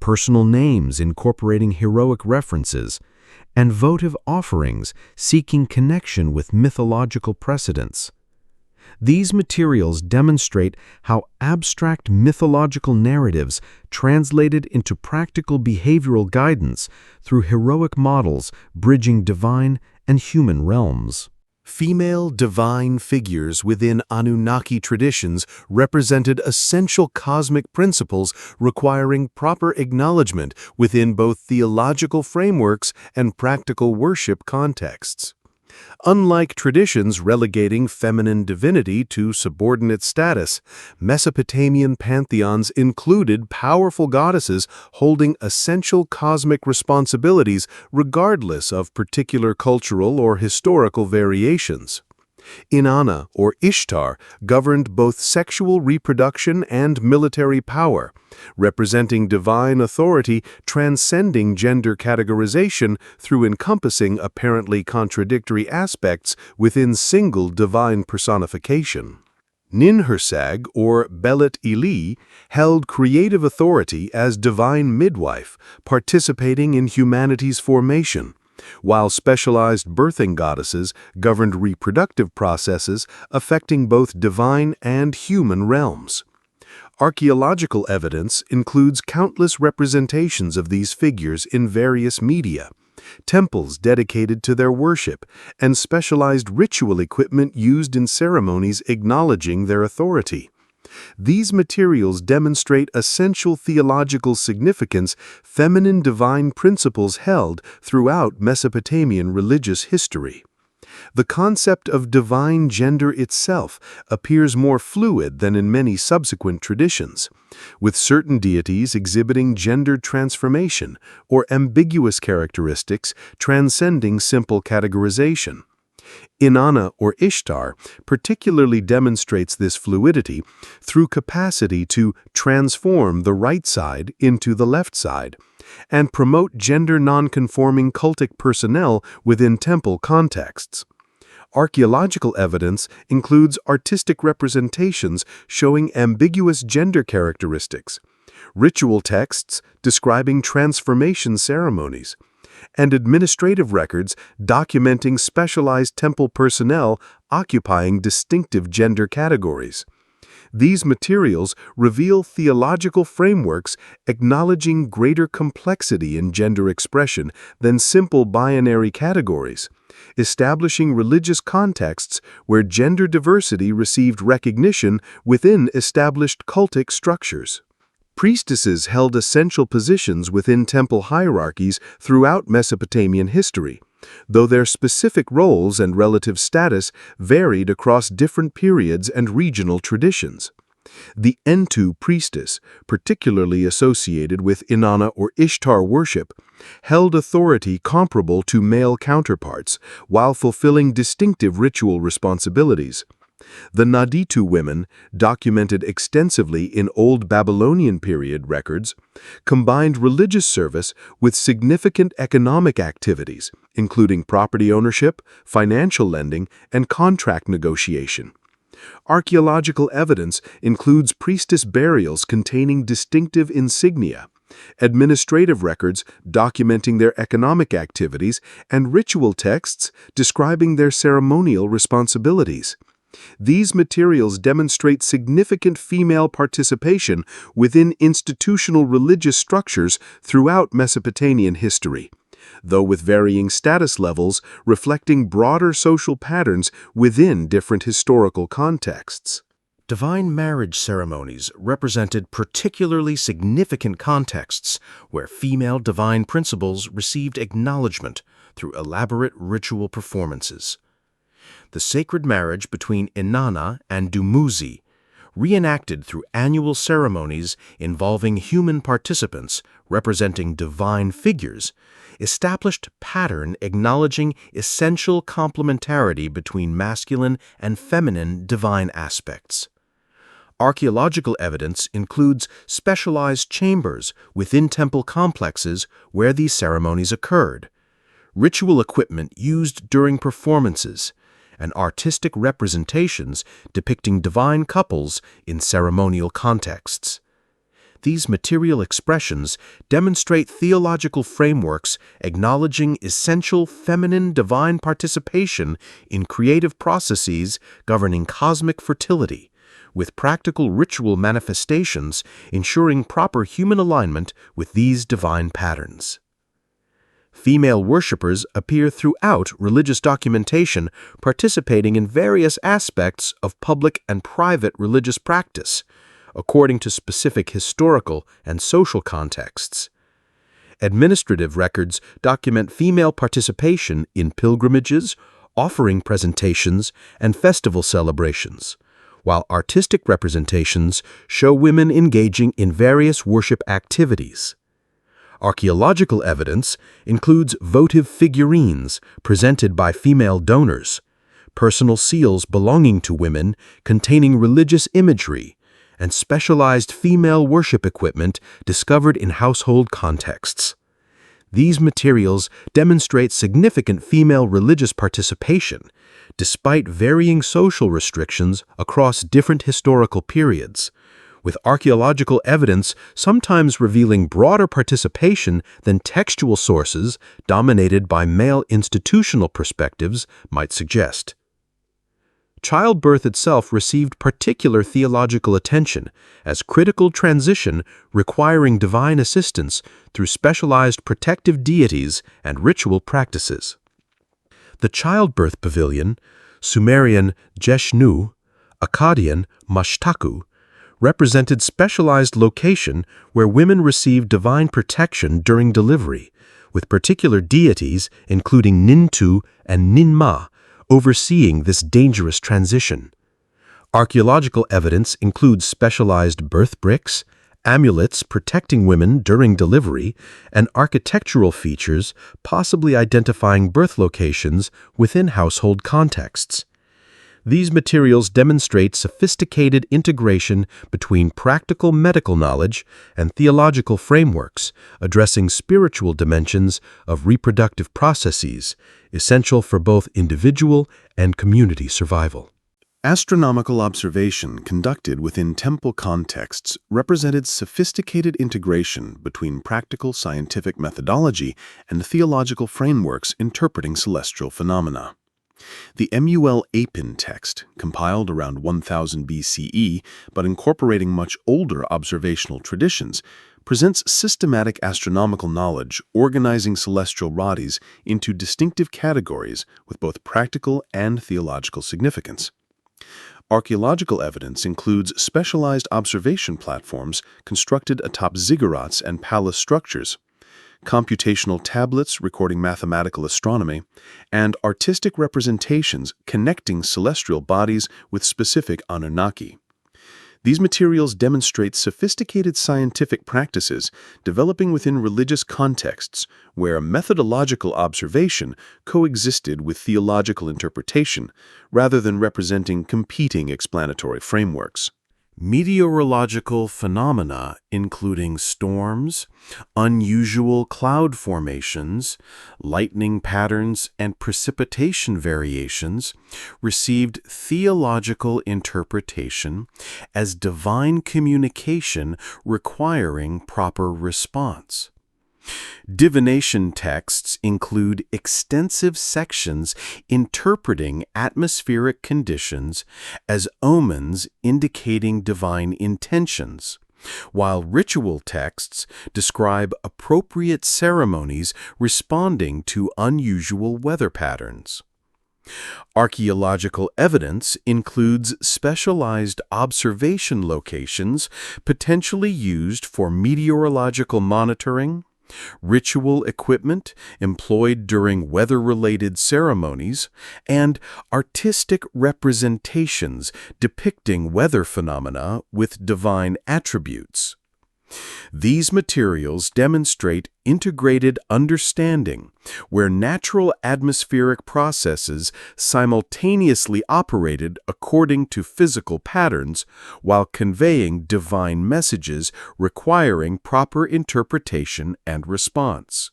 personal names incorporating heroic references, and votive offerings seeking connection with mythological precedents. These materials demonstrate how abstract mythological narratives translated into practical behavioral guidance through heroic models bridging divine and human realms. Female divine figures within Anunnaki traditions represented essential cosmic principles requiring proper acknowledgement within both theological frameworks and practical worship contexts. Unlike traditions relegating feminine divinity to subordinate status, Mesopotamian pantheons included powerful goddesses holding essential cosmic responsibilities regardless of particular cultural or historical variations. Inanna, or Ishtar, governed both sexual reproduction and military power, representing divine authority transcending gender categorization through encompassing apparently contradictory aspects within single divine personification. Ninhursag, or Belit Ili, held creative authority as divine midwife, participating in humanity's formation, while specialized birthing goddesses governed reproductive processes affecting both divine and human realms. Archaeological evidence includes countless representations of these figures in various media, temples dedicated to their worship, and specialized ritual equipment used in ceremonies acknowledging their authority. These materials demonstrate essential theological significance feminine divine principles held throughout Mesopotamian religious history. The concept of divine gender itself appears more fluid than in many subsequent traditions, with certain deities exhibiting gender transformation or ambiguous characteristics transcending simple categorization. Inanna, or Ishtar, particularly demonstrates this fluidity through capacity to transform the right side into the left side and promote gender nonconforming cultic personnel within temple contexts. Archaeological evidence includes artistic representations showing ambiguous gender characteristics, ritual texts describing transformation ceremonies, and administrative records documenting specialized temple personnel occupying distinctive gender categories. These materials reveal theological frameworks acknowledging greater complexity in gender expression than simple binary categories, establishing religious contexts where gender diversity received recognition within established cultic structures. Priestesses held essential positions within temple hierarchies throughout Mesopotamian history, though their specific roles and relative status varied across different periods and regional traditions. The Entu priestess, particularly associated with Inanna or Ishtar worship, held authority comparable to male counterparts while fulfilling distinctive ritual responsibilities. The Naditu women, documented extensively in Old Babylonian period records, combined religious service with significant economic activities, including property ownership, financial lending, and contract negotiation. Archaeological evidence includes priestess burials containing distinctive insignia, administrative records documenting their economic activities, and ritual texts describing their ceremonial responsibilities. These materials demonstrate significant female participation within institutional religious structures throughout Mesopotamian history, though with varying status levels reflecting broader social patterns within different historical contexts. Divine marriage ceremonies represented particularly significant contexts where female divine principles received acknowledgement through elaborate ritual performances. The sacred marriage between Inanna and Dumuzi, reenacted through annual ceremonies involving human participants representing divine figures, established pattern acknowledging essential complementarity between masculine and feminine divine aspects. Archaeological evidence includes specialized chambers within temple complexes where these ceremonies occurred, ritual equipment used during performances, and artistic representations depicting divine couples in ceremonial contexts. These material expressions demonstrate theological frameworks acknowledging essential feminine divine participation in creative processes governing cosmic fertility, with practical ritual manifestations ensuring proper human alignment with these divine patterns. Female worshippers appear throughout religious documentation, participating in various aspects of public and private religious practice, according to specific historical and social contexts. Administrative records document female participation in pilgrimages, offering presentations, and festival celebrations, while artistic representations show women engaging in various worship activities. Archaeological evidence includes votive figurines presented by female donors, personal seals belonging to women containing religious imagery, and specialized female worship equipment discovered in household contexts. These materials demonstrate significant female religious participation, despite varying social restrictions across different historical periods, with archaeological evidence sometimes revealing broader participation than textual sources dominated by male institutional perspectives might suggest. Childbirth itself received particular theological attention as critical transition requiring divine assistance through specialized protective deities and ritual practices. The childbirth pavilion, Sumerian Jeshnu, Akkadian Mashtaku, represented specialized location where women received divine protection during delivery, with particular deities including Nintu and Ninma overseeing this dangerous transition. Archaeological evidence includes specialized birth bricks, amulets protecting women during delivery, and architectural features possibly identifying birth locations within household contexts. These materials demonstrate sophisticated integration between practical medical knowledge and theological frameworks, addressing spiritual dimensions of reproductive processes, essential for both individual and community survival. Astronomical observation conducted within temple contexts represented sophisticated integration between practical scientific methodology and theological frameworks interpreting celestial phenomena. The Mul Apin text, compiled around 1000 BCE but incorporating much older observational traditions, presents systematic astronomical knowledge organizing celestial bodies into distinctive categories with both practical and theological significance. Archaeological evidence includes specialized observation platforms constructed atop ziggurats and palace structures, computational tablets recording mathematical astronomy, and artistic representations connecting celestial bodies with specific Anunnaki. These materials demonstrate sophisticated scientific practices developing within religious contexts where methodological observation coexisted with theological interpretation rather than representing competing explanatory frameworks. Meteorological phenomena, including storms, unusual cloud formations, lightning patterns, and precipitation variations, received theological interpretation as divine communication requiring proper response. Divination texts include extensive sections interpreting atmospheric conditions as omens indicating divine intentions, while ritual texts describe appropriate ceremonies responding to unusual weather patterns. Archaeological evidence includes specialized observation locations potentially used for meteorological monitoring, ritual equipment employed during weather-related ceremonies, and artistic representations depicting weather phenomena with divine attributes. These materials demonstrate integrated understanding where natural atmospheric processes simultaneously operated according to physical patterns while conveying divine messages requiring proper interpretation and response.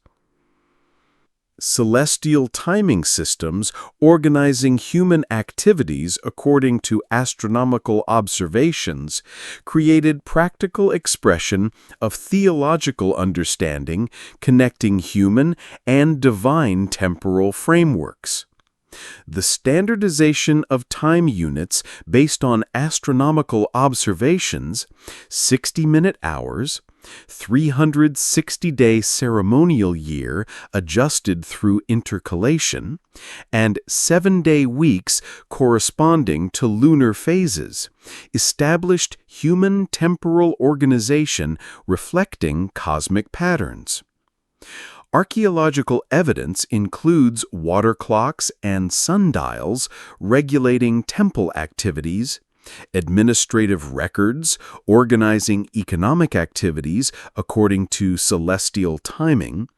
Celestial timing systems organizing human activities according to astronomical observations created practical expression of theological understanding connecting human and divine temporal frameworks. The standardization of time units based on astronomical observations, 60-minute hours, 360-day ceremonial year adjusted through intercalation, and 7-day weeks corresponding to lunar phases, established human temporal organization reflecting cosmic patterns. Archaeological evidence includes water clocks and sundials regulating temple activities, administrative records organizing economic activities according to celestial timing,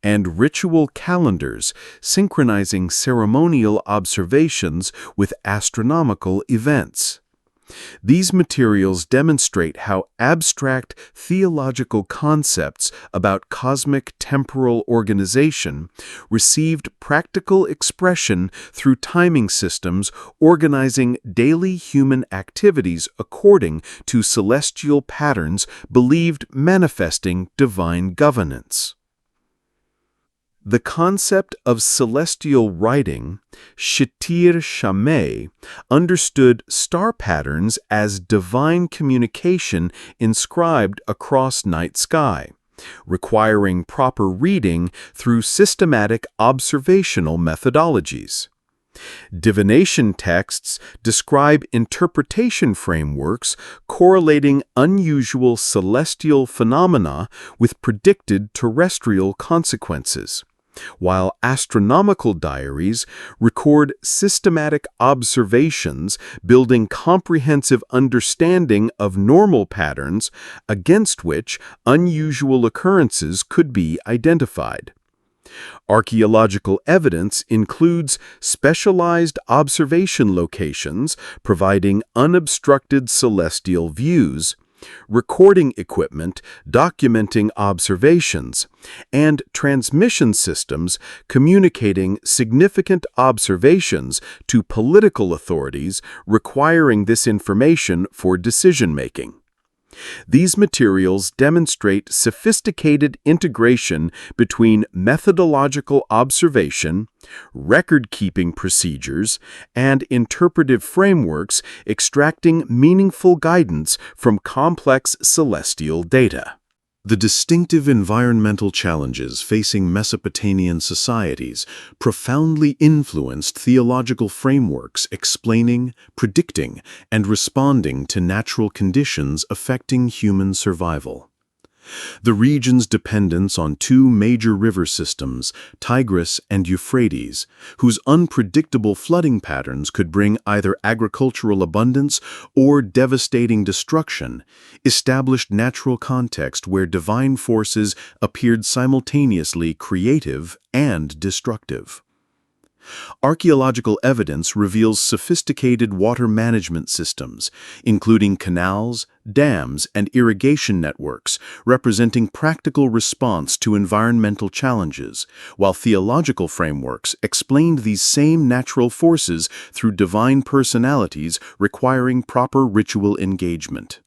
and ritual calendars synchronizing ceremonial observations with astronomical events. These materials demonstrate how abstract theological concepts about cosmic temporal organization received practical expression through timing systems organizing daily human activities according to celestial patterns believed manifesting divine governance. The concept of celestial writing, Shitir Shamay, understood star patterns as divine communication inscribed across night sky, requiring proper reading through systematic observational methodologies. Divination texts describe interpretation frameworks correlating unusual celestial phenomena with predicted terrestrial consequences, while astronomical diaries record systematic observations building comprehensive understanding of normal patterns against which unusual occurrences could be identified. Archaeological evidence includes specialized observation locations providing unobstructed celestial views, recording equipment documenting observations, and transmission systems communicating significant observations to political authorities requiring this information for decision-making. These materials demonstrate sophisticated integration between methodological observation, record-keeping procedures, and interpretive frameworks extracting meaningful guidance from complex celestial data. The distinctive environmental challenges facing Mesopotamian societies profoundly influenced theological frameworks explaining, predicting, and responding to natural conditions affecting human survival. The region's dependence on two major river systems, Tigris and Euphrates, whose unpredictable flooding patterns could bring either agricultural abundance or devastating destruction, established natural context where divine forces appeared simultaneously creative and destructive. Archaeological evidence reveals sophisticated water management systems, including canals, dams, and irrigation networks, representing practical response to environmental challenges, while theological frameworks explained these same natural forces through divine personalities requiring proper ritual engagement.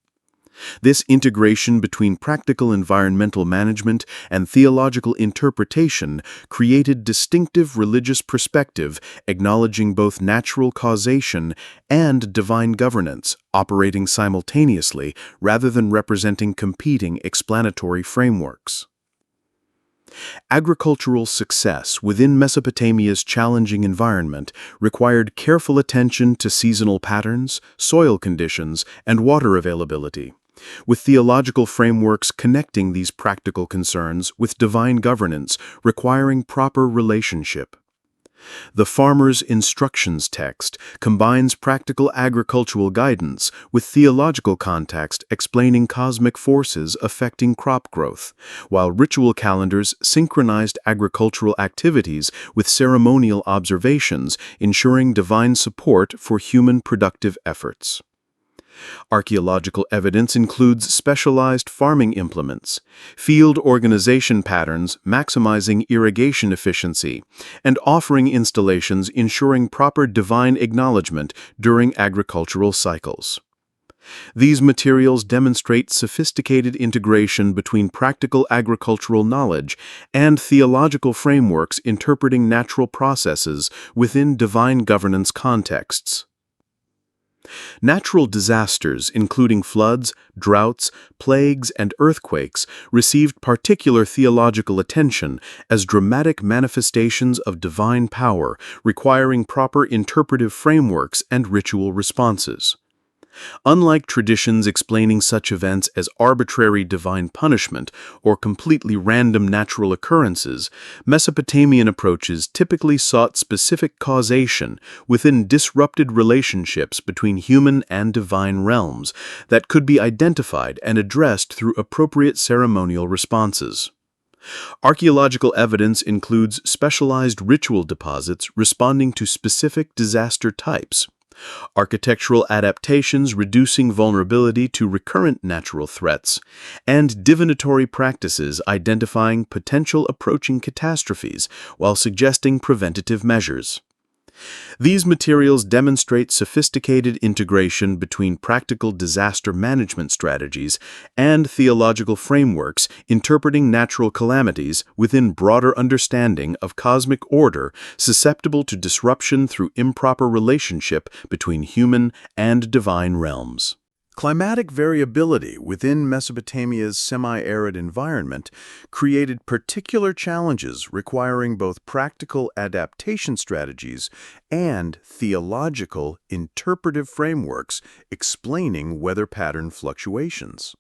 This integration between practical environmental management and theological interpretation created distinctive religious perspective acknowledging both natural causation and divine governance, operating simultaneously rather than representing competing explanatory frameworks. Agricultural success within Mesopotamia's challenging environment required careful attention to seasonal patterns, soil conditions, and water availability, with theological frameworks connecting these practical concerns with divine governance requiring proper relationship. The Farmer's Instructions text combines practical agricultural guidance with theological context explaining cosmic forces affecting crop growth, while ritual calendars synchronized agricultural activities with ceremonial observations, ensuring divine support for human productive efforts. Archaeological evidence includes specialized farming implements, field organization patterns maximizing irrigation efficiency, and offering installations ensuring proper divine acknowledgement during agricultural cycles. These materials demonstrate sophisticated integration between practical agricultural knowledge and theological frameworks interpreting natural processes within divine governance contexts. Natural disasters, including floods, droughts, plagues, and earthquakes, received particular theological attention as dramatic manifestations of divine power, requiring proper interpretive frameworks and ritual responses. Unlike traditions explaining such events as arbitrary divine punishment or completely random natural occurrences, Mesopotamian approaches typically sought specific causation within disrupted relationships between human and divine realms that could be identified and addressed through appropriate ceremonial responses. Archaeological evidence includes specialized ritual deposits responding to specific disaster types, architectural adaptations reducing vulnerability to recurrent natural threats, and divinatory practices identifying potential approaching catastrophes while suggesting preventative measures. These materials demonstrate sophisticated integration between practical disaster management strategies and theological frameworks interpreting natural calamities within broader understanding of cosmic order susceptible to disruption through improper relationship between human and divine realms. Climatic variability within Mesopotamia's semi-arid environment created particular challenges requiring both practical adaptation strategies and theological interpretive frameworks explaining weather pattern fluctuations.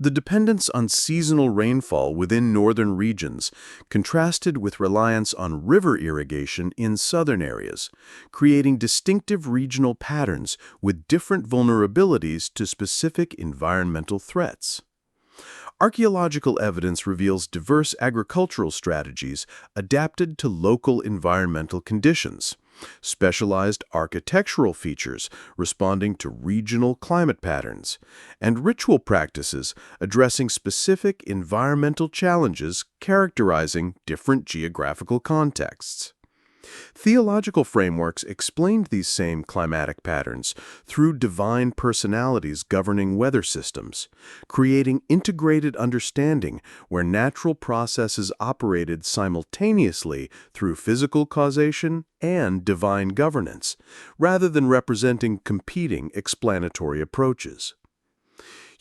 The dependence on seasonal rainfall within northern regions contrasted with reliance on river irrigation in southern areas, creating distinctive regional patterns with different vulnerabilities to specific environmental threats. Archaeological evidence reveals diverse agricultural strategies adapted to local environmental conditions, specialized architectural features responding to regional climate patterns, and ritual practices addressing specific environmental challenges characterizing different geographical contexts. Theological frameworks explained these same climatic patterns through divine personalities governing weather systems, creating integrated understanding where natural processes operated simultaneously through physical causation and divine governance, rather than representing competing explanatory approaches.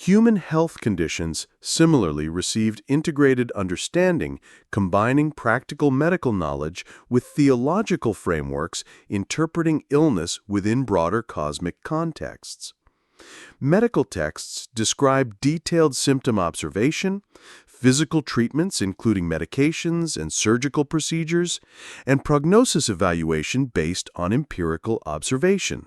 Human health conditions similarly received integrated understanding, combining practical medical knowledge with theological frameworks interpreting illness within broader cosmic contexts. Medical texts describe detailed symptom observation, physical treatments including medications and surgical procedures, and prognosis evaluation based on empirical observation.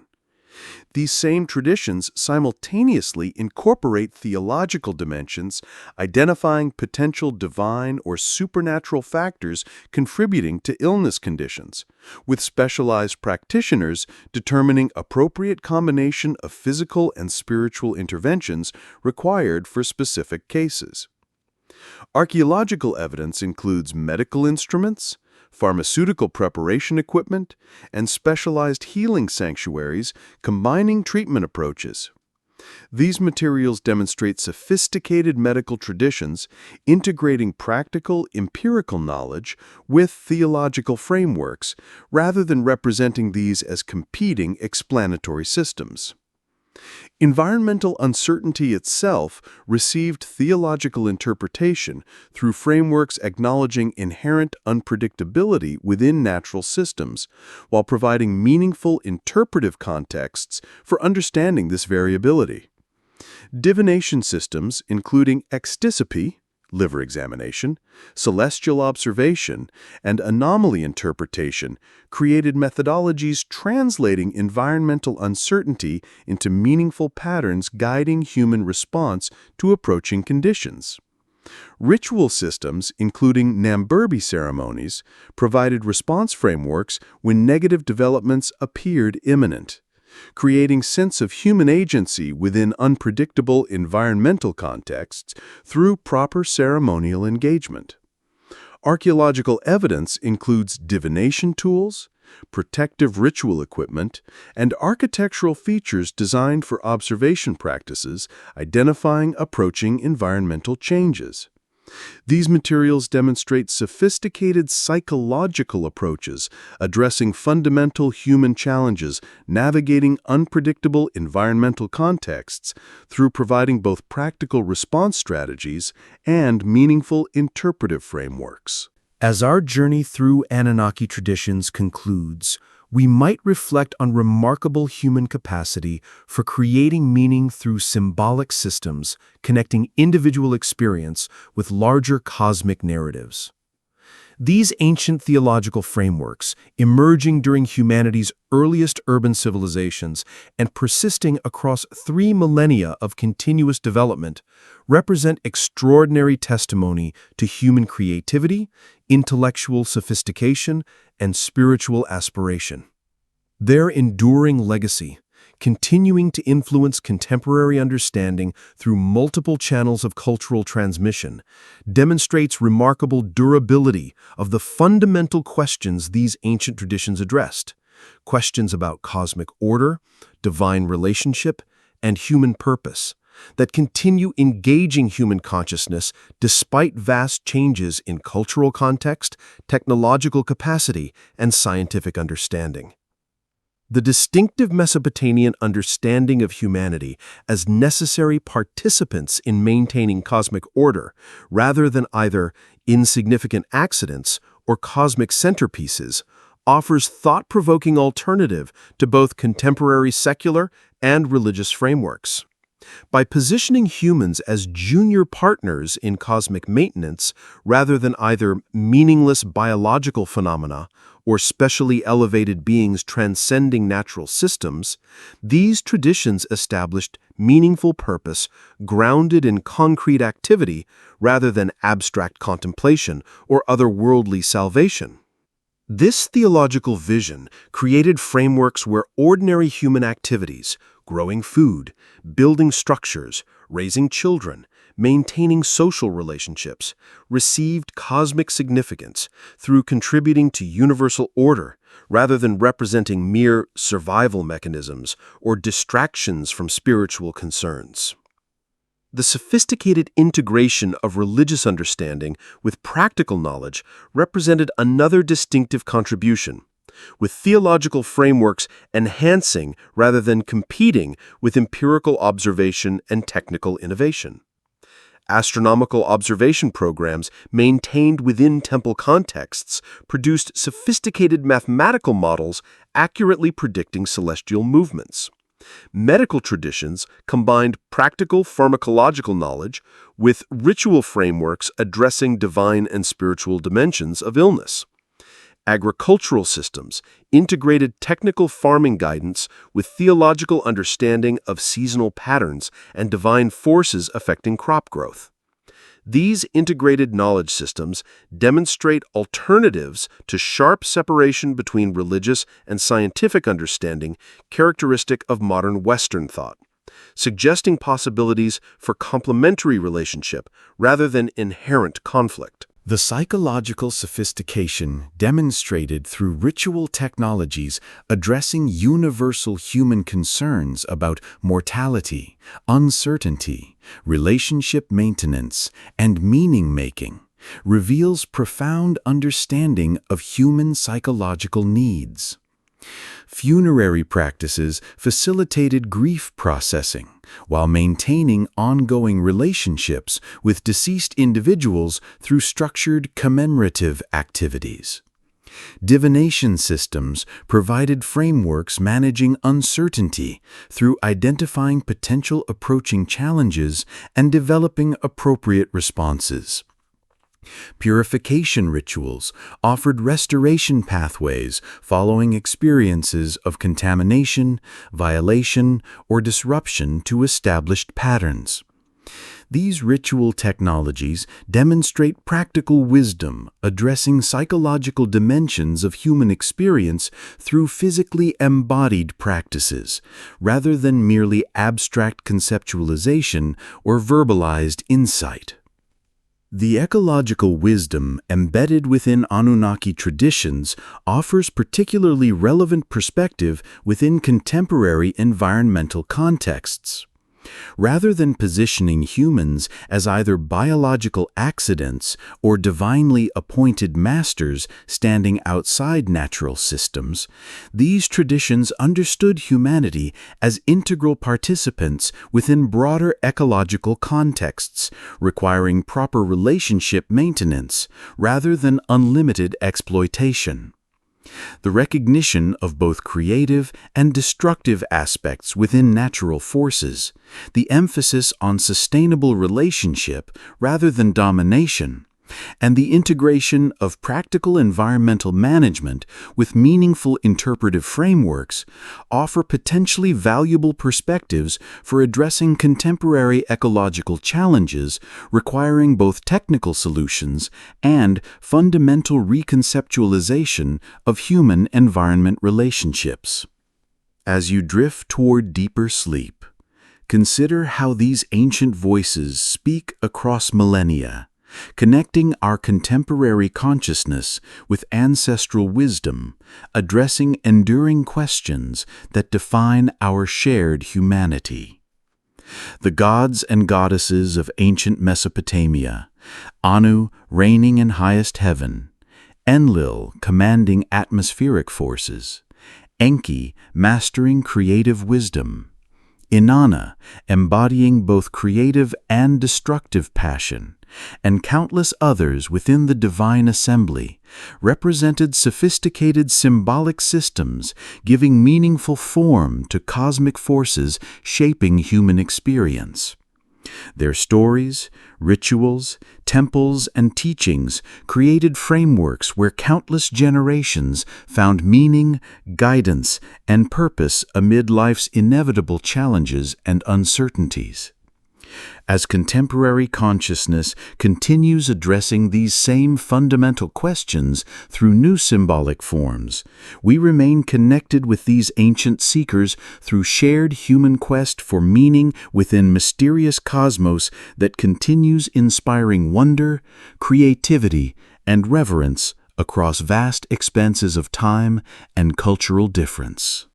These same traditions simultaneously incorporate theological dimensions, identifying potential divine or supernatural factors contributing to illness conditions, with specialized practitioners determining appropriate combination of physical and spiritual interventions required for specific cases. Archaeological evidence includes medical instruments, pharmaceutical preparation equipment, and specialized healing sanctuaries combining treatment approaches. These materials demonstrate sophisticated medical traditions integrating practical, empirical knowledge with theological frameworks, rather than representing these as competing explanatory systems. Environmental uncertainty itself received theological interpretation through frameworks acknowledging inherent unpredictability within natural systems, while providing meaningful interpretive contexts for understanding this variability. Divination systems, including extisipy, liver examination, celestial observation, and anomaly interpretation, created methodologies translating environmental uncertainty into meaningful patterns guiding human response to approaching conditions. Ritual systems, including Namburbi ceremonies, provided response frameworks when negative developments appeared imminent, creating sense of human agency within unpredictable environmental contexts through proper ceremonial engagement. Archaeological evidence includes divination tools, protective ritual equipment, and architectural features designed for observation practices identifying approaching environmental changes. These materials demonstrate sophisticated psychological approaches addressing fundamental human challenges, navigating unpredictable environmental contexts through providing both practical response strategies and meaningful interpretive frameworks. As our journey through Anunnaki traditions concludes, we might reflect on remarkable human capacity for creating meaning through symbolic systems, connecting individual experience with larger cosmic narratives. These ancient theological frameworks, emerging during humanity's earliest urban civilizations and persisting across 3 millennia of continuous development, represent extraordinary testimony to human creativity, intellectual sophistication, and spiritual aspiration. Their enduring legacy, continuing to influence contemporary understanding through multiple channels of cultural transmission, demonstrates remarkable durability of the fundamental questions these ancient traditions addressed: questions about cosmic order, divine relationship, and human purpose, that continue engaging human consciousness despite vast changes in cultural context, technological capacity, and scientific understanding. The distinctive Mesopotamian understanding of humanity as necessary participants in maintaining cosmic order, rather than either insignificant accidents or cosmic centerpieces, offers thought-provoking alternative to both contemporary secular and religious frameworks. By positioning humans as junior partners in cosmic maintenance rather than either meaningless biological phenomena or specially elevated beings transcending natural systems, these traditions established meaningful purpose grounded in concrete activity rather than abstract contemplation or otherworldly salvation. This theological vision created frameworks where ordinary human activities, growing food, building structures, raising children, maintaining social relationships, received cosmic significance through contributing to universal order rather than representing mere survival mechanisms or distractions from spiritual concerns. The sophisticated integration of religious understanding with practical knowledge represented another distinctive contribution, with theological frameworks enhancing rather than competing with empirical observation and technical innovation. Astronomical observation programs maintained within temple contexts produced sophisticated mathematical models accurately predicting celestial movements. Medical traditions combined practical pharmacological knowledge with ritual frameworks addressing divine and spiritual dimensions of illness. Agricultural systems integrated technical farming guidance with theological understanding of seasonal patterns and divine forces affecting crop growth. These integrated knowledge systems demonstrate alternatives to sharp separation between religious and scientific understanding characteristic of modern Western thought, suggesting possibilities for complementary relationship rather than inherent conflict. The psychological sophistication demonstrated through ritual technologies addressing universal human concerns about mortality, uncertainty, relationship maintenance, and meaning-making reveals profound understanding of human psychological needs. Funerary practices facilitated grief processing while maintaining ongoing relationships with deceased individuals through structured commemorative activities. Divination systems provided frameworks managing uncertainty through identifying potential approaching challenges and developing appropriate responses. Purification rituals offered restoration pathways following experiences of contamination, violation, or disruption to established patterns. These ritual technologies demonstrate practical wisdom addressing psychological dimensions of human experience through physically embodied practices, rather than merely abstract conceptualization or verbalized insight. The ecological wisdom embedded within Anunnaki traditions offers particularly relevant perspective within contemporary environmental contexts. Rather than positioning humans as either biological accidents or divinely appointed masters standing outside natural systems, these traditions understood humanity as integral participants within broader ecological contexts, requiring proper relationship maintenance rather than unlimited exploitation. The recognition of both creative and destructive aspects within natural forces, the emphasis on sustainable relationship rather than domination, and the integration of practical environmental management with meaningful interpretive frameworks offer potentially valuable perspectives for addressing contemporary ecological challenges requiring both technical solutions and fundamental reconceptualization of human-environment relationships. As you drift toward deeper sleep, consider how these ancient voices speak across millennia, connecting our contemporary consciousness with ancestral wisdom, addressing enduring questions that define our shared humanity. The gods and goddesses of ancient Mesopotamia, Anu reigning in highest heaven, Enlil commanding atmospheric forces, Enki mastering creative wisdom, Inanna embodying both creative and destructive passion, and countless others within the divine assembly, represented sophisticated symbolic systems giving meaningful form to cosmic forces shaping human experience. Their stories, rituals, temples, and teachings created frameworks where countless generations found meaning, guidance, and purpose amid life's inevitable challenges and uncertainties. As contemporary consciousness continues addressing these same fundamental questions through new symbolic forms, we remain connected with these ancient seekers through shared human quest for meaning within mysterious cosmos that continues inspiring wonder, creativity, and reverence across vast expanses of time and cultural difference.